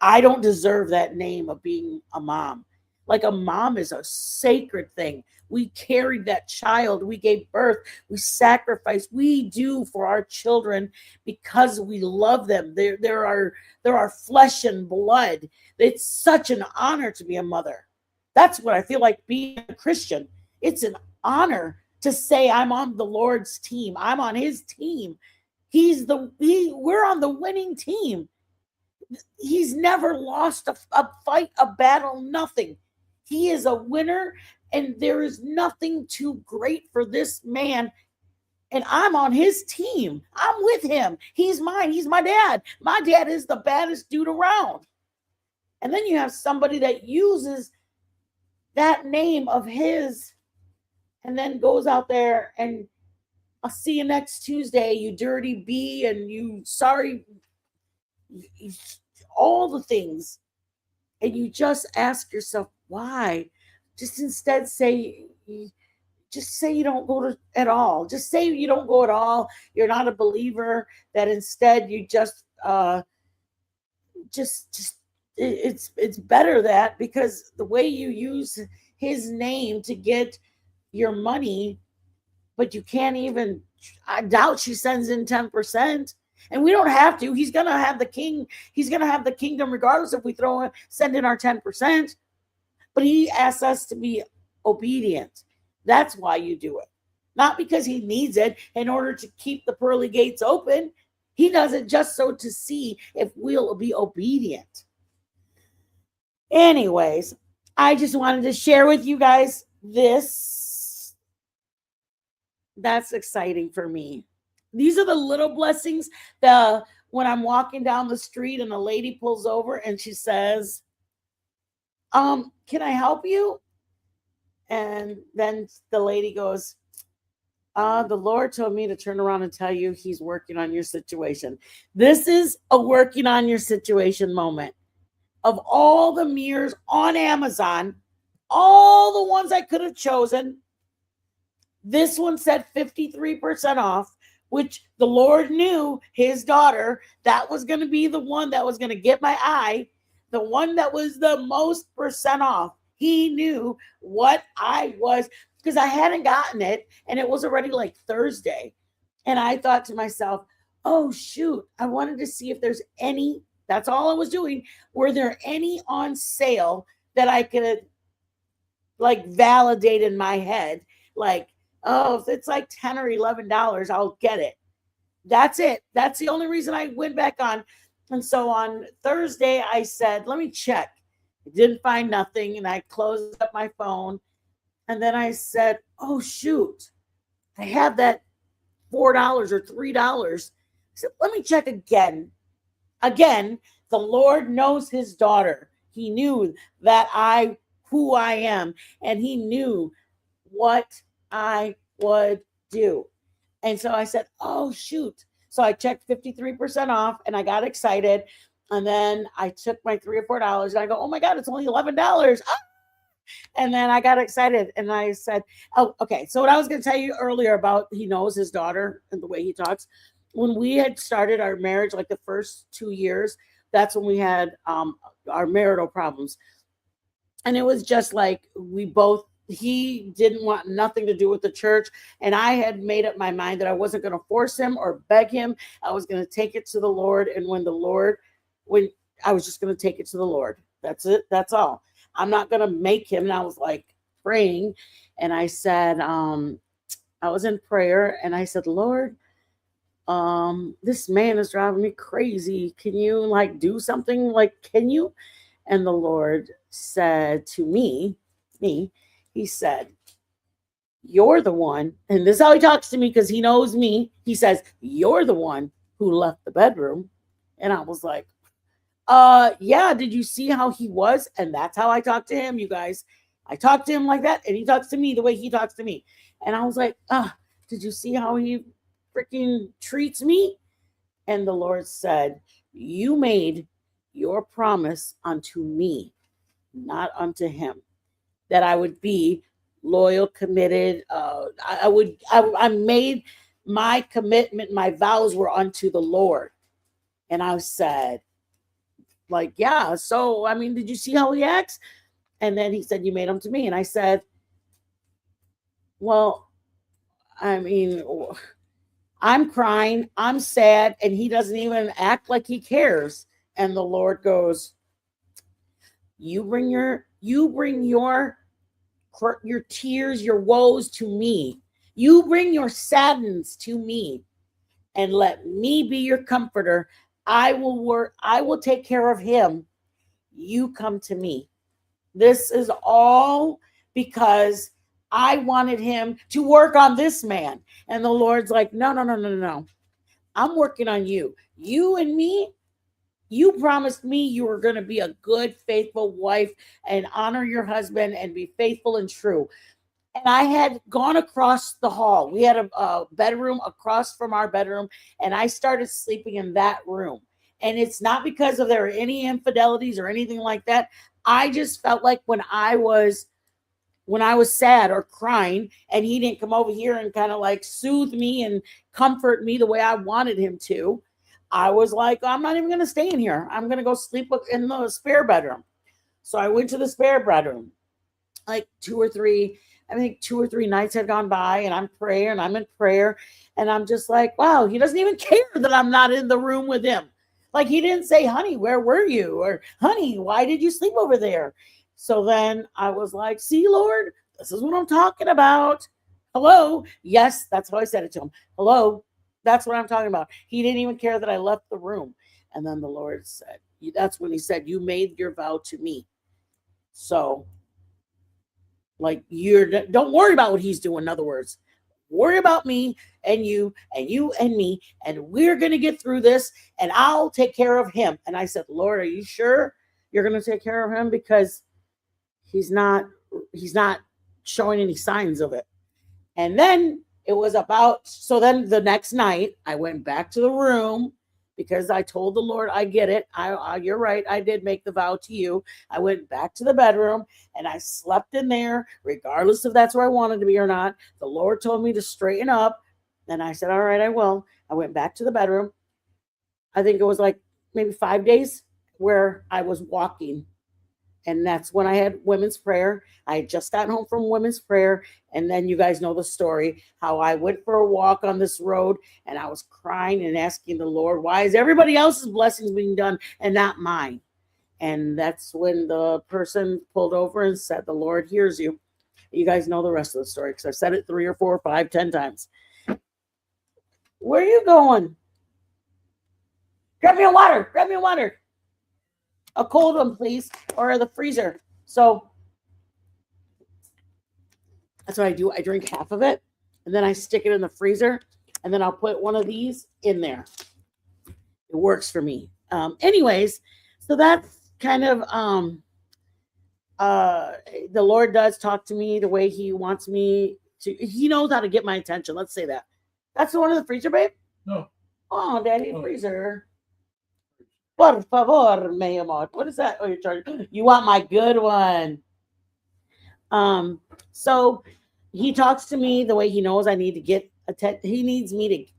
I don't deserve that name of being a mom. Like, a mom is a sacred thing. We carried that child. We gave birth. We sacrificed. We do for our children because we love them. They're our flesh and blood. It's such an honor to be a mother. That's what I feel like being a Christian. It's an honor to say I'm on the Lord's team. I'm on his team. We're on the winning team. He's never lost a fight, a battle, nothing. He is a winner, and there is nothing too great for this man. And I'm on his team. I'm with him. He's mine. He's my dad. My dad is the baddest dude around. And then you have somebody that uses that name of his and then goes out there and I'll see you next Tuesday, you dirty bee, and you sorry, all the things. And you just ask yourself, why? Just instead say you don't go to at all. Just say you don't go at all. You're not a believer. That instead you just it's better that, because the way you use his name to get your money, but you can't even, I doubt she sends in 10%. And we don't have to. He's going to have the king. He's going to have the kingdom regardless if we send in our 10%. But he asks us to be obedient. That's why you do it. Not because he needs it in order to keep the pearly gates open. He does it just so to see if we'll be obedient. Anyways, I just wanted to share with you guys this. That's exciting for me. These are the little blessings that when I'm walking down the street and a lady pulls over and she says, can I help you? And then the lady goes, the Lord told me to turn around and tell you he's working on your situation. This is a working on your situation moment. Of all the mirrors on Amazon, all the ones I could have chosen, this one said 53% off, which the Lord knew his daughter, that was going to be the one that was going to get my eye, the one that was the most percent off. He knew what I was, because I hadn't gotten it, and it was already like Thursday. And I thought to myself, oh, shoot, I wanted to see if there's any, that's all I was doing. Were there any on sale that I could like validate in my head? Like, oh, if it's like $10 or $11, I'll get it. That's it. That's the only reason I went back on. And so on Thursday, I said, let me check. I didn't find nothing. And I closed up my phone. And then I said, oh, shoot, I have that $4 or $3. I said, let me check again. Again, the Lord knows his daughter. He knew that who I am, and he knew what I would do. And so I said, oh, shoot. So I checked 53% off and I got excited. And then I took my $3 or $4 and I go, oh my God, it's only $11. Ah! And then I got excited and I said, oh, okay. So what I was going to tell you earlier about he knows his daughter and the way he talks. When we had started our marriage, like the first 2 years, that's when we had our marital problems. And it was just like he didn't want nothing to do with the church. And I had made up my mind that I wasn't going to force him or beg him. I was going to take it to the Lord. And when I was just going to take it to the Lord. That's it. That's all. I'm not going to make him. And I was like praying. And I said, I was in prayer and I said, Lord, this man is driving me crazy. Can you like do something? Like, can you? And the Lord said to me, he said, you're the one. And this is how he talks to me because he knows me. He says, you're the one who left the bedroom. And I was like, yeah, did you see how he was? And that's how I talk to him, you guys. I talk to him like that. And he talks to me the way he talks to me. And I was like, did you see how he freaking treats me? And the Lord said, you made your promise unto me, not unto him, that I would be loyal, committed. I made my commitment, my vows were unto the Lord. And I said, like, yeah. So, I mean, did you see how he acts? And then he said, you made them to me. And I said, well, I mean, I'm crying, I'm sad, and he doesn't even act like he cares. And the Lord goes, you bring your tears, your woes to me. You bring your sadness to me and let me be your comforter. I will take care of him. You come to me. This is all because I wanted him to work on this man. And the Lord's like, no. I'm working on you. You and me, you promised me you were going to be a good, faithful wife and honor your husband and be faithful and true. And I had gone across the hall. We had a bedroom across from our bedroom, and I started sleeping in that room. And it's not because of there were any infidelities or anything like that. I just felt like when I was sad or crying and he didn't come over here and kind of like soothe me and comfort me the way I wanted him to, I was like, I'm not even going to stay in here. I'm going to go sleep in the spare bedroom. So I went to the spare bedroom. Like 2 or 3 nights had gone by, and I'm in prayer. And I'm just like, wow, he doesn't even care that I'm not in the room with him. Like, he didn't say, honey, where were you? Or, honey, why did you sleep over there? So then I was like, see, Lord, this is what I'm talking about. Hello. Yes, that's how I said it to him. Hello. That's what I'm talking about. He didn't even care that I left the room. And then the Lord said, that's when he said, you made your vow to me. So, like, don't worry about what he's doing. In other words, worry about me and you and me, and we're going to get through this, and I'll take care of him. And I said, Lord, are you sure you're going to take care of him? Because he's not showing any signs of it. And then so then the next night I went back to the room because I told the Lord, I get it. You're right. I did make the vow to you. I went back to the bedroom and I slept in there, regardless if that's where I wanted to be or not. The Lord told me to straighten up. And I said, all right, I will. I went back to the bedroom. I think it was like maybe 5 days where I was walking. And that's when I had women's prayer. I had just gotten home from women's prayer. And then you guys know the story, how I went for a walk on this road and I was crying and asking the Lord, why is everybody else's blessings being done and not mine? And that's when the person pulled over and said, the Lord hears you. You guys know the rest of the story because I've said it 3 or 4 or 5, 10 times. Where are you going? Grab me a water. A cold one, please, or the freezer. So that's what I do. I drink half of it, and then I stick it in the freezer, and then I'll put one of these in there. It works for me. Anyways, so that's kind of the Lord does talk to me the way he wants me to. He knows how to get my attention. Let's say that. That's the one in the freezer, babe? No. Oh, Daddy, freezer. Por favor, mi amor. What is that? Oh, you're charging. You want my good one. So he talks to me the way he knows I need to get attention. He needs me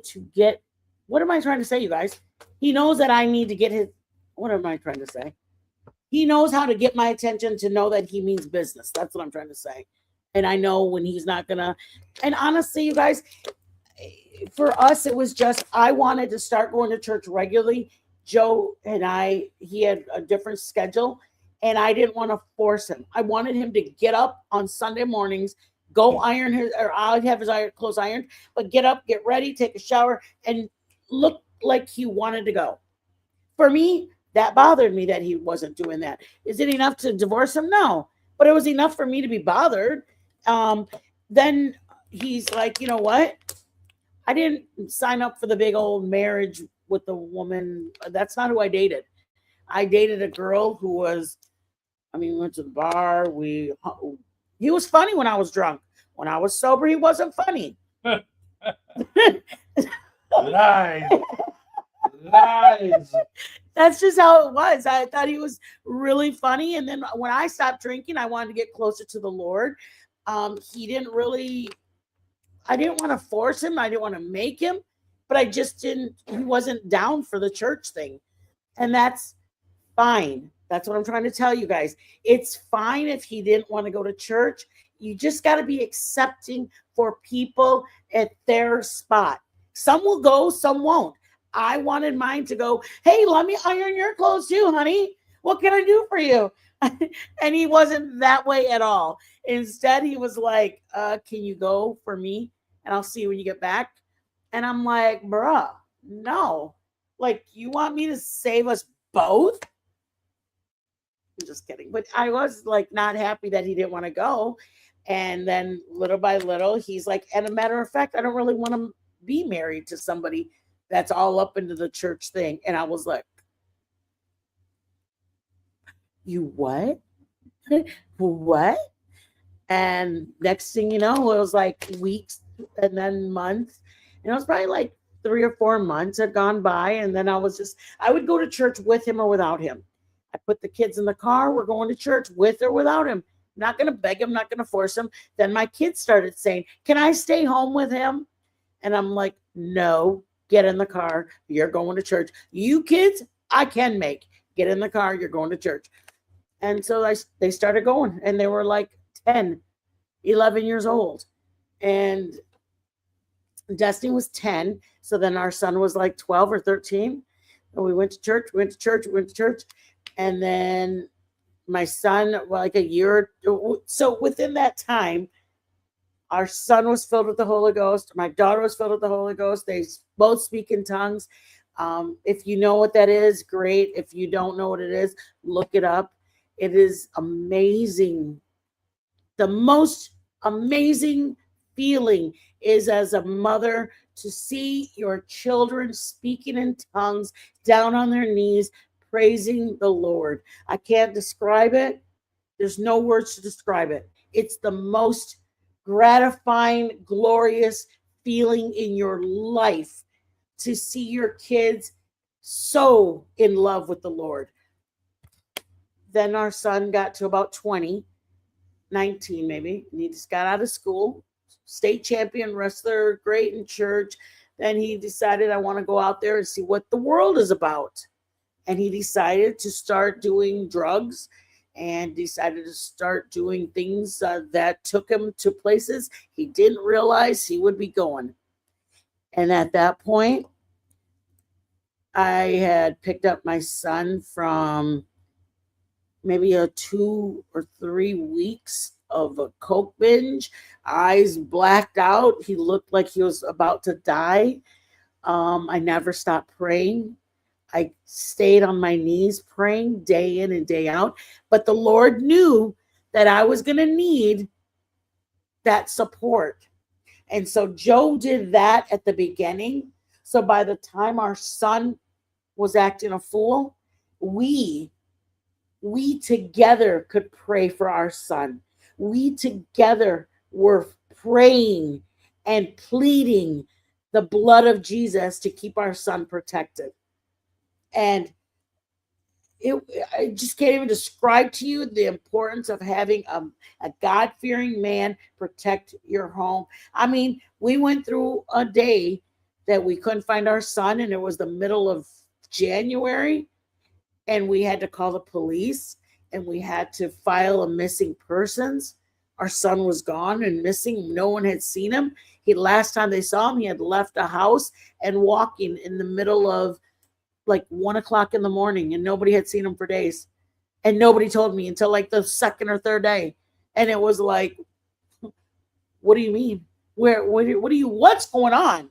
to get, what am I trying to say, you guys? He knows that I need to get his, what am I trying to say? He knows how to get my attention to know that he means business. That's what I'm trying to say. And I know when he's not gonna, and honestly, you guys, for us, it was just, I wanted to start going to church regularly. Joe and he had a different schedule, and I didn't want to force him. I wanted him to get up on Sunday mornings, go iron his, or I'd have his clothes ironed, but get up, get ready, take a shower, and look like he wanted to go. For me, that bothered me that he wasn't doing that. Is it enough to divorce him? No, but it was enough for me to be bothered. Then he's like, you know what? I didn't sign up for the big old marriage with the woman. That's not who I dated. I dated a girl who was, we went to the bar. He was funny when I was drunk. When I was sober, he wasn't funny. Lies. That's just how it was. I thought he was really funny. And then when I stopped drinking, I wanted to get closer to the Lord. He didn't really, I didn't want to force him. I didn't want to make him, but he wasn't down for the church thing. And that's fine. That's what I'm trying to tell you guys. It's fine if he didn't want to go to church. You just got to be accepting for people at their spot. Some will go, some won't. I wanted mine to go, hey, let me iron your clothes too, honey. What can I do for you? And he wasn't that way at all. Instead, he was like, can you go for me? And I'll see you when you get back. And I'm like, bruh, no. Like, you want me to save us both? I'm just kidding. But I was like not happy that he didn't want to go. And then little by little, he's like, and a matter of fact, I don't really want to be married to somebody that's all up into the church thing. And I was like, you what? What? And next thing you know, it was like weeks and then months. And it was probably like 3 or 4 months had gone by. And then I would go to church with him or without him. I put the kids in the car. We're going to church with or without him. I'm not going to beg him, not going to force him. Then my kids started saying, can I stay home with him? And I'm like, no, get in the car. You're going to church. You kids, I can make. Get in the car. You're going to church. And so they started going, and they were like 10, 11 years old. And Destiny was 10. So then our son was like 12 or 13. And we went to church. And then my son, like a year. So within that time, our son was filled with the Holy Ghost. My daughter was filled with the Holy Ghost. They both speak in tongues. If you know what that is, great. If you don't know what it is, look it up. It is amazing. The most amazing feeling is as a mother to see your children speaking in tongues, down on their knees, praising the Lord. I can't describe it. There's no words to describe it. It's the most gratifying, glorious feeling in your life to see your kids so in love with the Lord. Then our son got to about 20, 19 maybe, and he just got out of school, state champion wrestler, great in church. Then he decided, I want to go out there and see what the world is about. And he decided to start doing drugs and decided to start doing things that took him to places he didn't realize he would be going. And at that point, I had picked up my son from maybe a 2 or 3 weeks of a coke binge, eyes blacked out. He looked like he was about to die. I never stopped praying. I stayed on my knees praying day in and day out. But the Lord knew that I was going to need that support. And so Joe did that at the beginning. So by the time our son was acting a fool, we together could pray for our son. We together were praying and pleading the blood of Jesus to keep our son protected. And I just can't even describe to you the importance of having a God-fearing man protect your home. I mean, we went through a day that we couldn't find our son, and it was the middle of January, and we had to call the police, and we had to file a missing persons. Our son was gone and missing. No one had seen him. Last time they saw him, he had left a house and walking in the middle of like 1 o'clock in the morning, and nobody had seen him for days. And nobody told me until like the second or third day. And it was like, what do you mean? What's going on?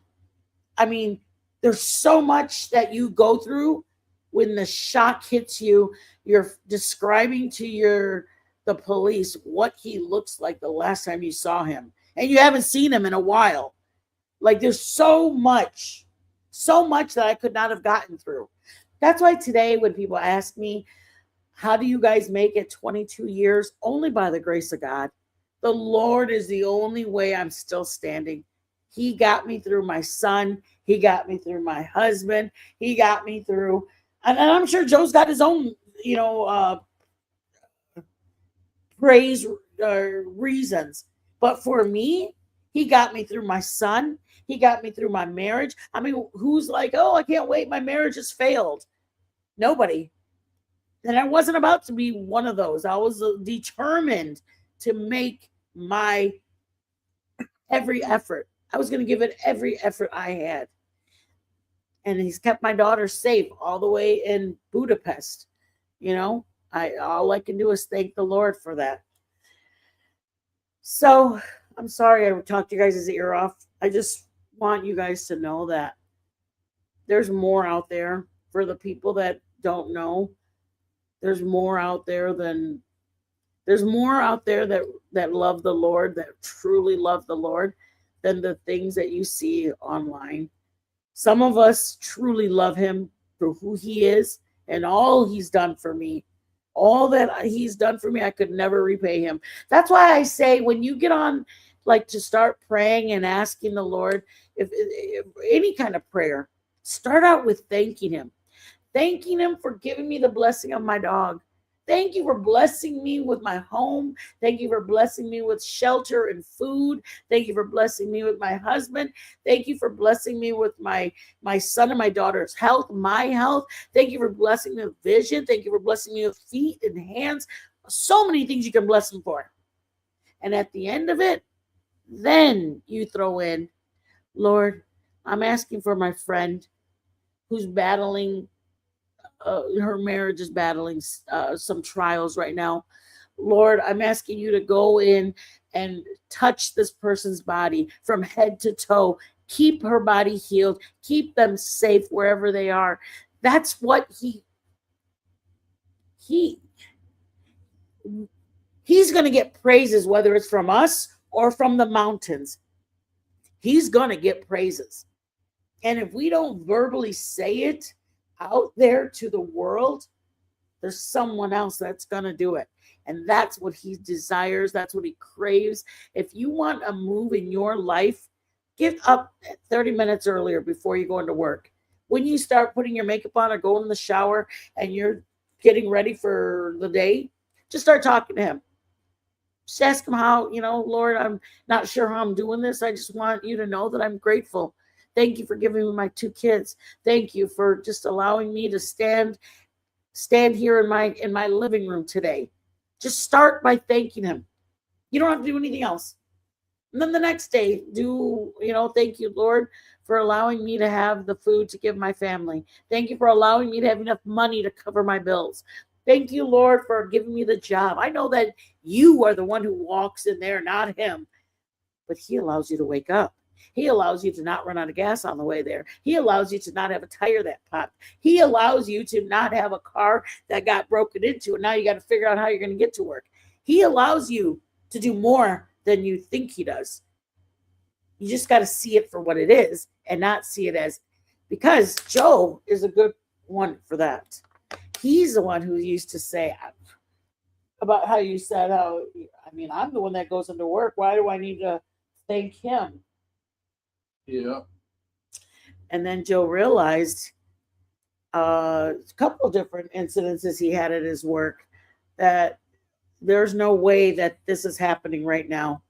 I mean, there's so much that you go through when the shock hits you. You're describing to the police what he looks like the last time you saw him, and you haven't seen him in a while. Like, there's so much that I could not have gotten through. That's why today when people ask me, how do you guys make it 22 years? Only by the grace of God. The Lord is the only way I'm still standing. He got me through my son. He got me through my husband. He got me through, and I'm sure Joe's got his own, praise reasons. But for me, he got me through my son. He got me through my marriage. I mean, who's like, oh, I can't wait, my marriage has failed? Nobody. And I wasn't about to be one of those. I was determined to make my every effort. I was going to give it every effort I had. And he's kept my daughter safe all the way in Budapest. All I can do is thank the Lord for that. So I'm sorry I talked you guys' ear off. I just want you guys to know that there's more out there for the people that don't know. There's more out there that love the Lord, that truly love the Lord, than the things that you see online. Some of us truly love him for who he is and all he's done for me. All that he's done for me, I could never repay him. That's why I say, when you get on, like, to start praying and asking the Lord, if any kind of prayer, start out with thanking him. Thanking him for giving me the blessing of my dog. Thank you for blessing me with my home. Thank you for blessing me with shelter and food. Thank you for blessing me with my husband. Thank you for blessing me with my son and my daughter's health, my health. Thank you for blessing me with vision. Thank you for blessing me with feet and hands. So many things you can bless him for. And at the end of it, then you throw in, Lord, I'm asking for my friend who's battling, her marriage is battling some trials right now. Lord, I'm asking you to go in and touch this person's body from head to toe. Keep her body healed. Keep them safe wherever they are. That's what he's going to get praises, whether it's from us or from the mountains. He's going to get praises. And if we don't verbally say it out there to the world, there's someone else that's going to do it. And that's what he desires. That's what he craves. If you want a move in your life, get up 30 minutes earlier before you go into work. When you start putting your makeup on or going in the shower and you're getting ready for the day, just start talking to him. Just ask him how, Lord, I'm not sure how I'm doing this. I just want you to know that I'm grateful. Thank you for giving me my 2 kids. Thank you for just allowing me to stand here in my living room today. Just start by thanking him. You don't have to do anything else. And then the next day, thank you, Lord, for allowing me to have the food to give my family. Thank you for allowing me to have enough money to cover my bills. Thank you, Lord, for giving me the job. I know that you are the one who walks in there, not him. But he allows you to wake up. He allows you to not run out of gas on the way there. He allows you to not have a tire that popped. He allows you to not have a car that got broken into, and now you got to figure out how you're going to get to work. He allows you to do more than you think he does. You just got to see it for what it is and not see it as, because Joe is a good one for that. He's the one who used to say about how you said, I'm the one that goes into work. Why do I need to thank him? Yeah. And then Joe realized a couple different incidences he had at his work that there's no way that this is happening right now.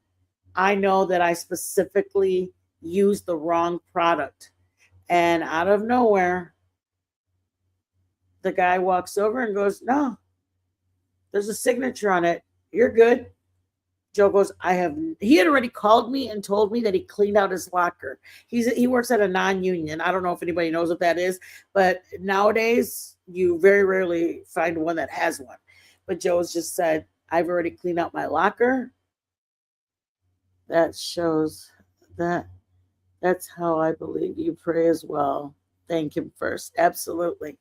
I know that I specifically used the wrong product. And out of nowhere, the guy walks over and goes, no, there's a signature on it. You're good. Joe goes, he had already called me and told me that he cleaned out his locker. He works at a non-union. I don't know if anybody knows what that is, but nowadays you very rarely find one that has one. But Joe's just said, I've already cleaned out my locker. That shows that that's how I believe you pray as well. Thank him first. Absolutely.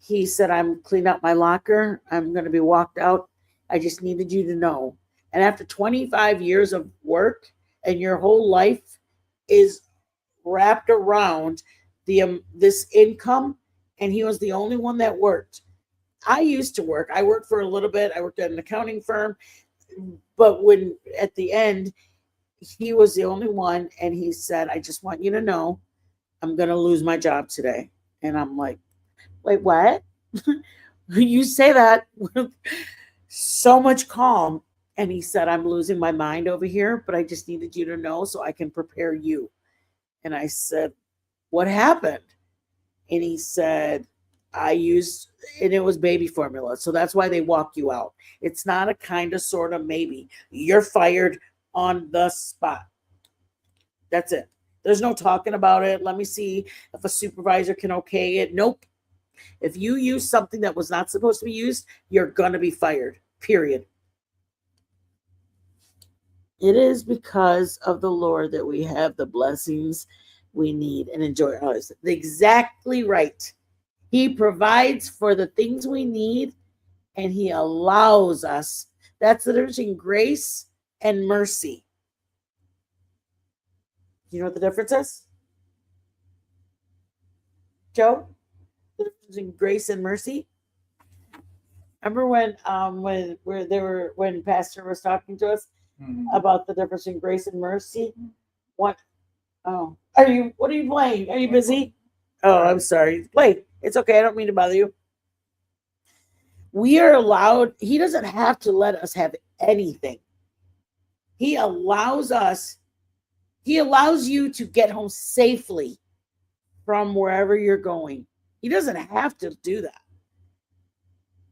He said, I'm cleaned out my locker. I'm going to be walked out. I just needed you to know. And after 25 years of work and your whole life is wrapped around this income, and he was the only one that worked. I used to work. I worked for a little bit. I worked at an accounting firm. But when at the end, he was the only one. And he said, I just want you to know I'm going to lose my job today. And I'm like, wait, what? You say that with so much calm. And he said, I'm losing my mind over here, but I just needed you to know so I can prepare you. And I said, what happened? And he said, and it was baby formula. So that's why they walk you out. It's not a kind of sort of maybe. You're fired on the spot. That's it. There's no talking about it. Let me see if a supervisor can okay it. Nope. If you use something that was not supposed to be used, you're going to be fired, period. It is because of the Lord that we have the blessings we need and enjoy our lives. Exactly right. He provides for the things we need, and he allows us. That's the difference between grace and mercy. You know what the difference is? Joe? The difference between grace and mercy? Remember when Pastor was talking to us about the difference in grace and mercy? What are you playing? Are you busy? Oh, I'm sorry. Play. It's okay. I don't mean to bother you. We are allowed, he doesn't have to let us have anything. He allows you to get home safely from wherever you're going. He doesn't have to do that.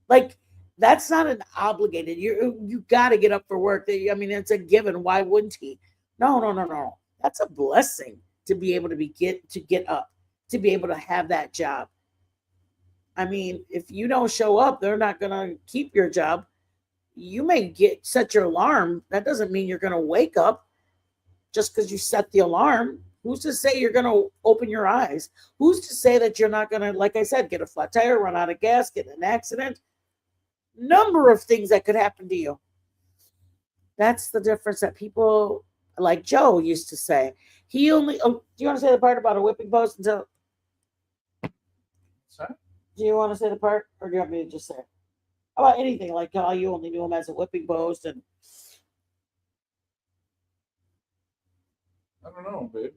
Like, that's not an obligated. You got to get up for work. I mean, it's a given. Why wouldn't he? No. That's a blessing to be able to get up, to be able to have that job. I mean, if you don't show up, they're not going to keep your job. You may set your alarm. That doesn't mean you're going to wake up just because you set the alarm. Who's to say you're going to open your eyes? Who's to say that you're not going to, like I said, get a flat tire, run out of gas, get in an accident? Number of things that could happen to you. That's the difference that people like Joe used to say. Do you want to say the part about a whipping post until? Sorry? Do you want to say the part, or do you want me to just say it? How about anything, like how you only knew him as a whipping post? And I don't know, babe.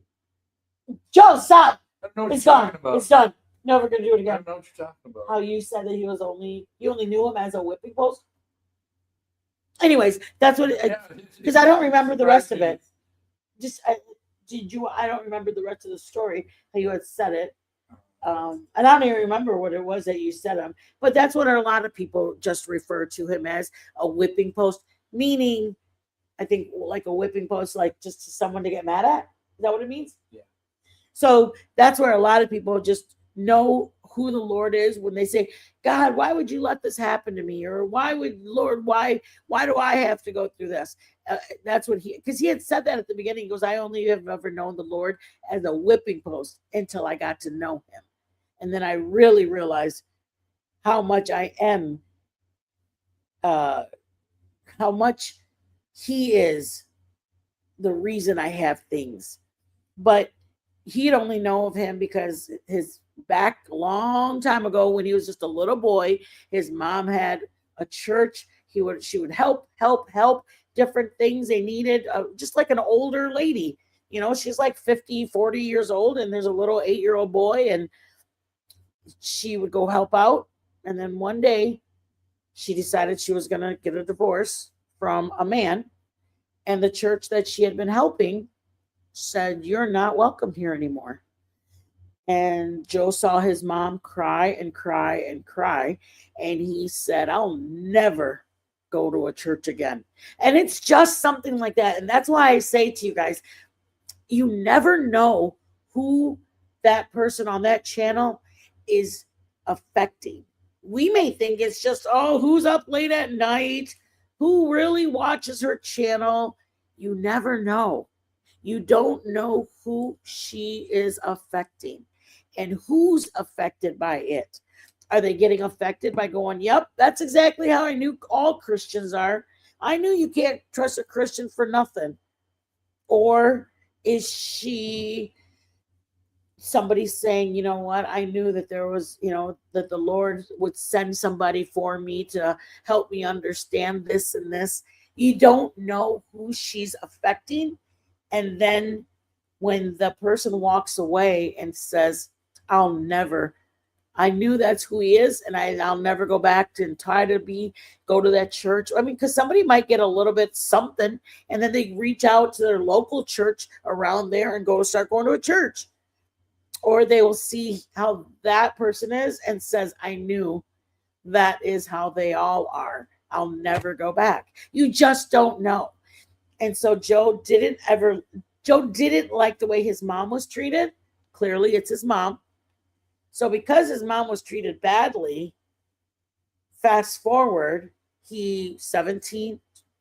Joe, stop! I don't know what It's you're done. talking about. It's done. Never gonna do it I again. don't know what you're talking about. How you said that you only knew him as a whipping post. Anyways, that's what. Because I don't remember the rest of it. I don't remember the rest of the story. How you had said it. And I don't even remember what it was that you said him. But that's what a lot of people just refer to him as, a whipping post, meaning, I think, like a whipping post, like just someone to get mad at. Is that what it means? Yeah. So that's where a lot of people just know who the Lord is when they say, God, why would you let this happen to me? Or why do I have to go through this? That's what because he had said that at the beginning. He goes, I only have ever known the Lord as a whipping post until I got to know him. And then I really realized how much I am, how much he is the reason I have things. But he'd only know of him because his back a long time ago when he was just a little boy, his mom had a church. She would help different things they needed, just like an older lady. You know, she's like 50, 40 years old, and there's a little 8-year-old boy, and she would go help out. And then one day she decided she was going to get a divorce from a man, and the church that she had been helping said, you're not welcome here anymore. And Joe saw his mom cry and cry and cry. And he said, I'll never go to a church again. And it's just something like that. And that's why I say to you guys, you never know who that person on that channel is affecting. We may think it's just, who's up late at night? Who really watches her channel? You never know. You don't know who she is affecting and who's affected by it. Are they getting affected by going, yep, that's exactly how I knew all Christians are. I knew you can't trust a Christian for nothing. Or is she somebody saying, you know what, I knew that there was, that the Lord would send somebody for me to help me understand this and this. You don't know who she's affecting. And then when the person walks away and says, I knew that's who he is, and I'll never go back to and try to go to that church. I mean, because somebody might get a little bit something, and then they reach out to their local church around there and start going to a church. Or they will see how that person is and says, I knew that is how they all are. I'll never go back. You just don't know. And so Joe didn't like the way his mom was treated. Clearly, it's his mom. So because his mom was treated badly, fast forward, he 17,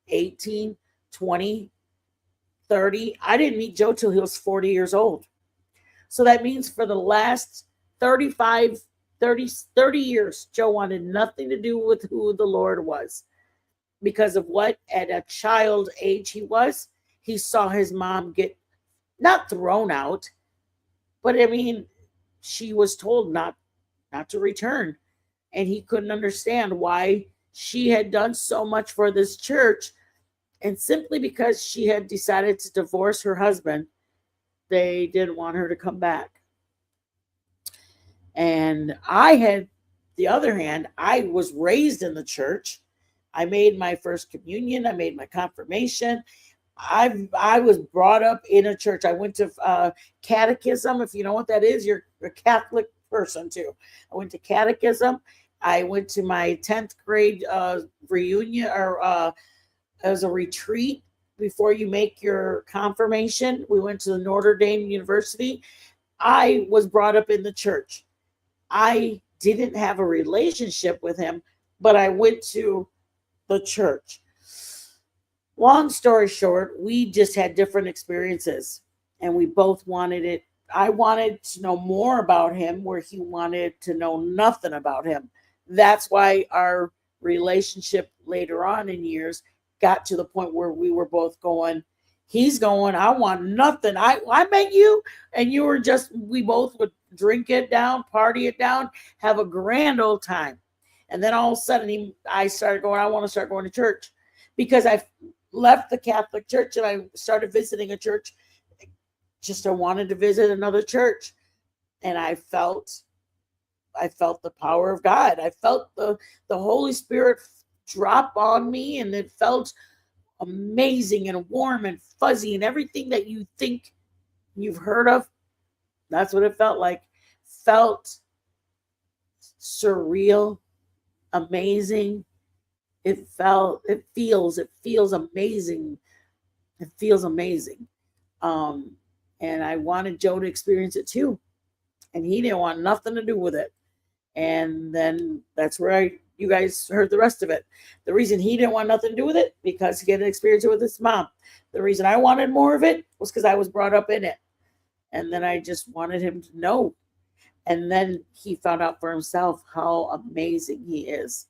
18, 20, 30. I didn't meet Joe till he was 40 years old. So that means for the last 30 years, Joe wanted nothing to do with who the Lord was. Because of what at a child age he was, he saw his mom get not thrown out, but I mean, she was told not to return. And he couldn't understand why she had done so much for this church. And simply because she had decided to divorce her husband, they didn't want her to come back. And I had, the other hand, I was raised in the church. I made my first communion. I made my confirmation. I was brought up in a church. I went to catechism. If you know what that is, you're a Catholic person too. I went to catechism. I went to my 10th grade reunion, or as a retreat before you make your confirmation. We went to the Notre Dame University. I was brought up in the church. I didn't have a relationship with him, but I went to the church. Long story short, we just had different experiences, and we both wanted it. I wanted to know more about him where he wanted to know nothing about him. That's why our relationship later on in years got to the point where we were both going, he's going, I want nothing. I met you, and you were just, we both would drink it down, party it down, have a grand old time. And then all of a sudden I started going, I want to start going to church, because I left the Catholic Church and I started visiting a church. Just I wanted to visit another church. And I felt the power of God. I felt the Holy Spirit drop on me, and it felt amazing and warm and fuzzy and everything that you think you've heard of. That's what it felt like. Felt surreal, amazing. It feels amazing. It feels amazing. And I wanted Joe to experience it too. And he didn't want nothing to do with it. And then that's where you guys heard the rest of it. The reason he didn't want nothing to do with it, because he had experience it with his mom. The reason I wanted more of it was because I was brought up in it. And then I just wanted him to know. And then he found out for himself how amazing he is.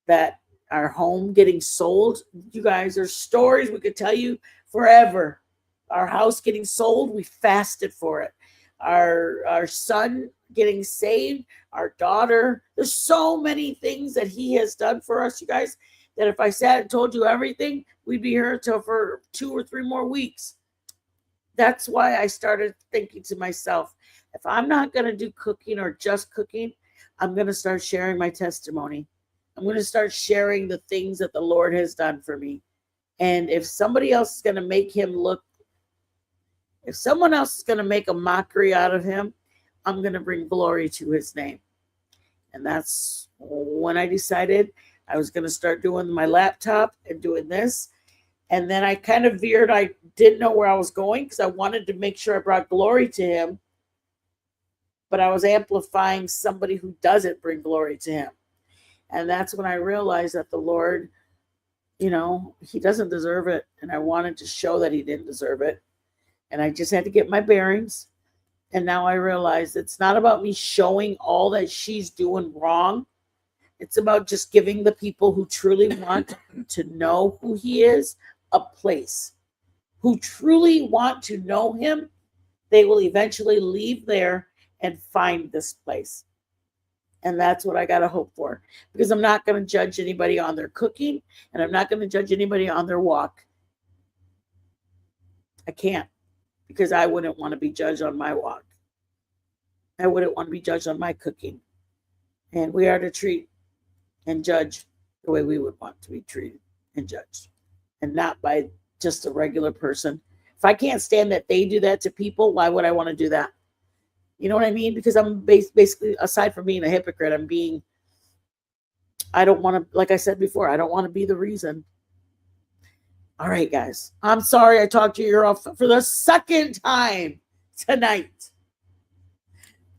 That our home getting sold, you guys, are stories we could tell you forever. Our house getting sold, we fasted for it. Our son getting saved, our daughter. There's so many things that he has done for us, you guys, that if I sat and told you everything, we'd be here for 2 or 3 more weeks. That's why I started thinking to myself, if I'm not going to do cooking or just cooking, I'm going to start sharing my testimony. I'm going to start sharing the things that the Lord has done for me. And if somebody else is going to make him look, if someone else is going to make a mockery out of him, I'm going to bring glory to his name. And that's when I decided I was going to start doing my laptop and doing this. And then I kind of veered. I didn't know where I was going because I wanted to make sure I brought glory to him. But I was amplifying somebody who doesn't bring glory to him. And that's when I realized that the Lord, he doesn't deserve it. And I wanted to show that he didn't deserve it. And I just had to get my bearings. And now I realize it's not about me showing all that she's doing wrong. It's about just giving the people who truly want to know who he is a place. Who truly want to know him, they will eventually leave there and find this place. And that's what I got to hope for. Because I'm not going to judge anybody on their cooking, and I'm not going to judge anybody on their walk. I can't, because I wouldn't want to be judged on my walk. I wouldn't want to be judged on my cooking. And we are to treat and judge the way we would want to be treated and judged, and not by just a regular person. If I can't stand that they do that to people, why would I want to do that? You know what I mean? Because I'm basically, aside from being a hypocrite, I don't want to, like I said before, I don't want to be the reason. All right, guys. I'm sorry I talked your ear off for the second time tonight.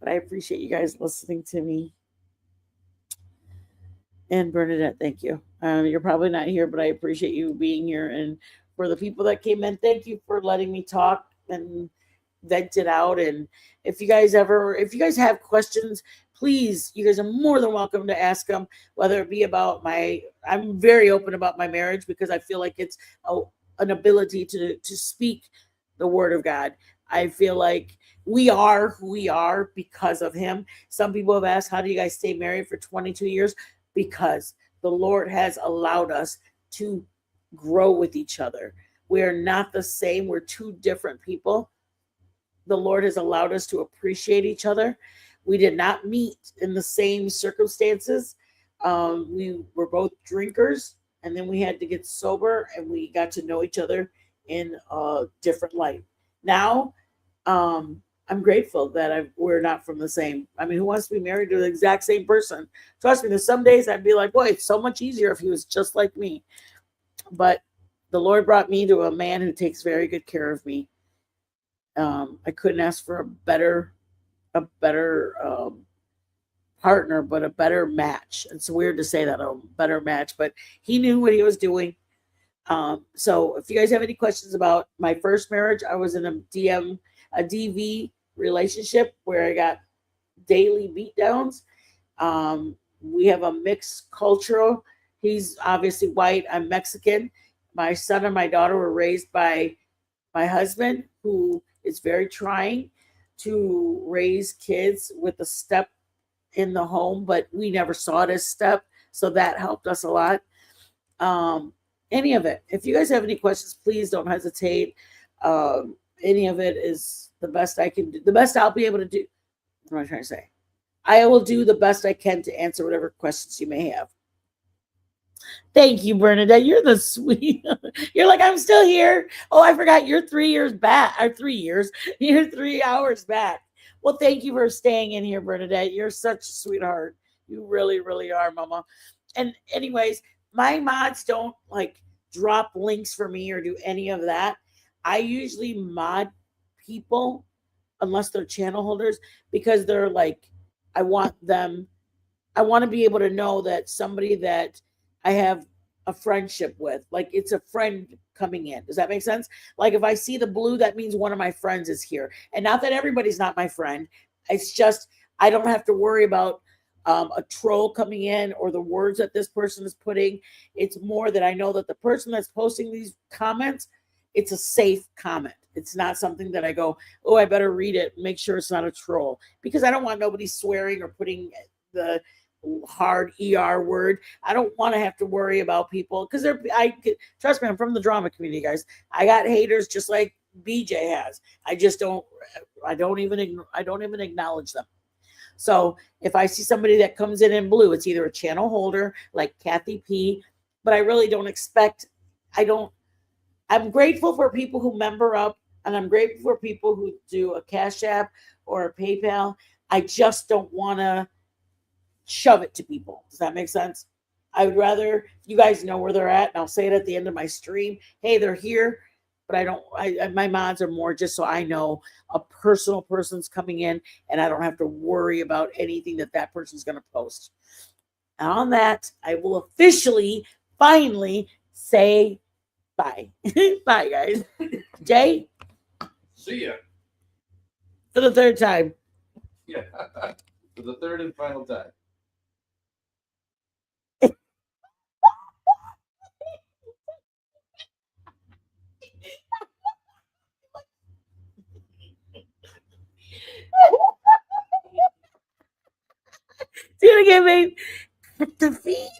But I appreciate you guys listening to me. And Bernadette, thank you. You're probably not here, but I appreciate you being here. And for the people that came in, thank you for letting me talk and vent it out. And if you guys have questions, please, you guys are more than welcome to ask them, whether it be about I'm very open about my marriage because I feel like it's an ability to speak the word of God. I feel like we are who we are because of him. Some people have asked, how do you guys stay married for 22 years? Because the Lord has allowed us to grow with each other. We are not the same. We're two different people. The Lord has allowed us to appreciate each other. We did not meet in the same circumstances. We were both drinkers, and then we had to get sober, and we got to know each other in a different light. Now, I'm grateful that we're not from the same. I mean, who wants to be married to the exact same person? Trust me, there's some days I'd be like, boy, it's so much easier if he was just like me. But the Lord brought me to a man who takes very good care of me. I couldn't ask for a better partner, but a better match. It's weird to say that, a better match, but he knew what he was doing. So if you guys have any questions about my first marriage, I was in a DV relationship where I got daily beatdowns. We have a mixed culture. He's obviously white. I'm Mexican. My son and my daughter were raised by my husband, who is very trying to raise kids with a step in the home, but we never saw it as step. So that helped us a lot. Any of it. If you guys have any questions, please don't hesitate. Any of it is the best I can do. The best I'll be able to do. What am I trying to say? I will do the best I can to answer whatever questions you may have. Thank you, Bernadette. You're the sweet. You're like, I'm still here. Oh, I forgot you're 3 years back. Or 3 years. You're 3 hours back. Well, thank you for staying in here, Bernadette. You're such a sweetheart. You really, really are, Mama. And anyways, my mods don't like drop links for me or do any of that. I usually mod people unless they're channel holders because they're like, I want to be able to know that somebody that I have a friendship with, like it's a friend coming in. Does that make sense? Like if I see the blue, that means one of my friends is here. And not that everybody's not my friend. It's just, I don't have to worry about a troll coming in or the words that this person is putting. It's more that I know that the person that's posting these comments, it's a safe comment. It's not something that I go, oh, I better read it, make sure it's not a troll, because I don't want nobody swearing or putting the hard ER word. I don't want to have to worry about people because trust me, I'm from the drama community, guys. I got haters just like BJ has. I don't even acknowledge them. So if I see somebody that comes in blue, it's either a channel holder like Kathy P, but I really don't expect, I'm grateful for people who member up, and I'm grateful for people who do a Cash App or a PayPal. I just don't want to shove it to people. Does that make sense? I would rather you guys know where they're at, and I'll say it at the end of my stream. Hey, they're here, but my mods are more just so I know a personal person's coming in, and I don't have to worry about anything that person's going to post. And on that, I will officially, finally say bye. Bye, guys. Jay? See ya. For the third time. Yeah. For the third and final time. Do it again, babe. Cut the feed.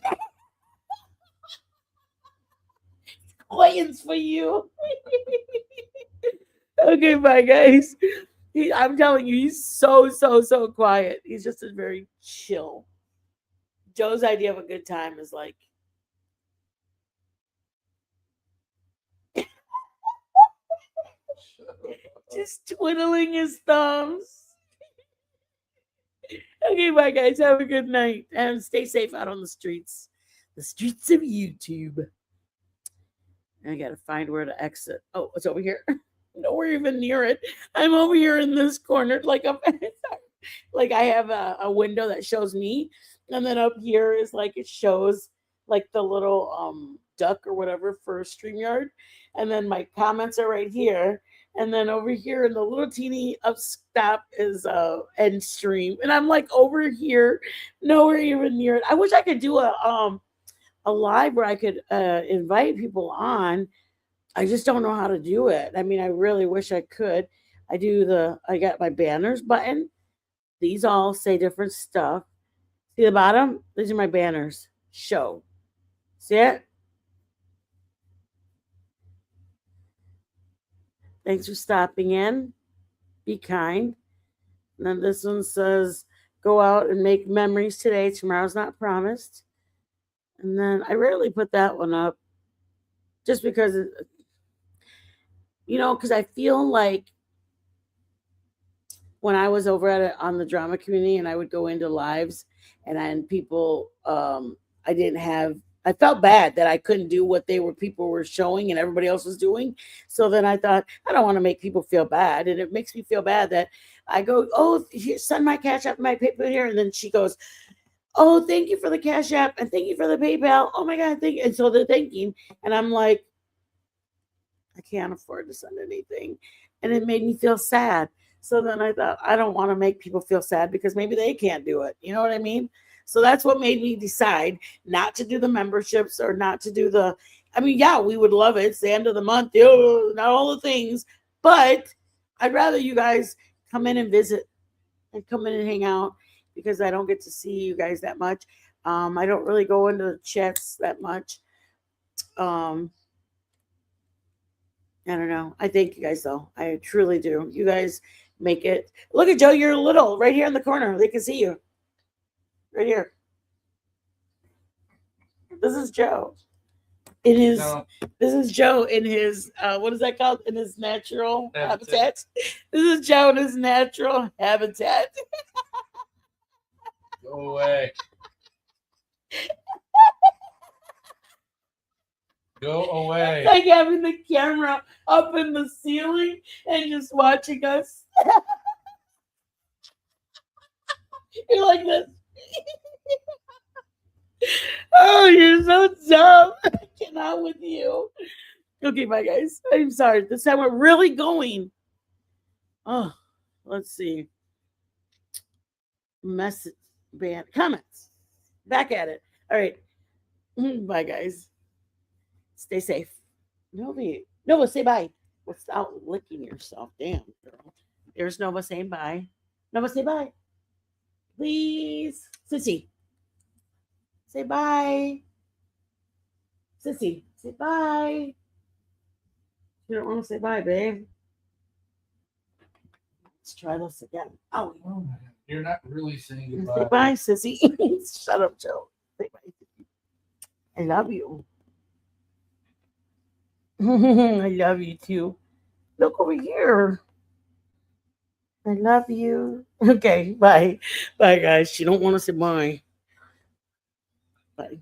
Coins for you. Okay, bye, guys. I'm telling you, he's so quiet. He's just a very chill. Joe's idea of a good time is like, just twiddling his thumbs. Okay, bye, guys. Have a good night. And stay safe out on the streets. The streets of YouTube. I got to find where to exit. Oh, it's over here. No, we're even near it. I'm over here in this corner like I'm sorry. Like I have a window that shows me, and then up here is like it shows like the little duck or whatever for StreamYard, and then my comments are right here, and then over here in the little teeny up stop is end stream, and I'm like over here, nowhere even near it. I wish I could do a live where I could invite people on. I just don't know how to do it. I mean, I really wish I could. I got my banners button. These all say different stuff. See the bottom? These are my banners. Show. See it? Thanks for stopping in. Be kind. And then this one says, go out and make memories today. Tomorrow's not promised. And then I rarely put that one up just because, because I feel like when I was over at it on the drama community and I would go into lives and then people, I felt bad that I couldn't do what people were showing and everybody else was doing. So then I thought, I don't want to make people feel bad. And it makes me feel bad that I go, oh, send my Cash App, my PayPal here. And then she goes, oh, thank you for the Cash App and thank you for the PayPal. Oh my God, thank you. And so they're thanking. And I'm like, I can't afford to send anything. And it made me feel sad. So then I thought, I don't want to make people feel sad because maybe they can't do it. You know what I mean? So that's what made me decide not to do the memberships or not to do yeah, we would love it. It's the end of the month, not all the things, but I'd rather you guys come in and visit and come in and hang out because I don't get to see you guys that much. I don't really go into the chats that much. I don't know. I thank you guys though. I truly do. You guys make it. Look at Joe, you're little right here in the corner. They can see you. Right here. This is Joe. This is Joe in his what is that called? In his natural habitat. This is Joe in his natural habitat. Go away. Go away. It's like having the camera up in the ceiling and just watching us. You're like this. Oh, you're so dumb. I cannot with you. Okay, bye, guys. I'm sorry. This time we're really going. Oh, let's see. Message band comments. Back at it. All right. Bye, guys. Stay safe. Nova, say bye. Without licking yourself. Damn, girl. There's Nova saying bye. Nova, say bye. Please. Sissy. Say bye. Sissy, say bye. You don't want to say bye, babe. Let's try this again. Oh, you're not really saying goodbye. Say bye, Sissy. Shut up, Joe. Say bye. I love you. I love you too. Look over here. I love you. Okay, bye. Bye, guys. She don't want to say bye. Bye.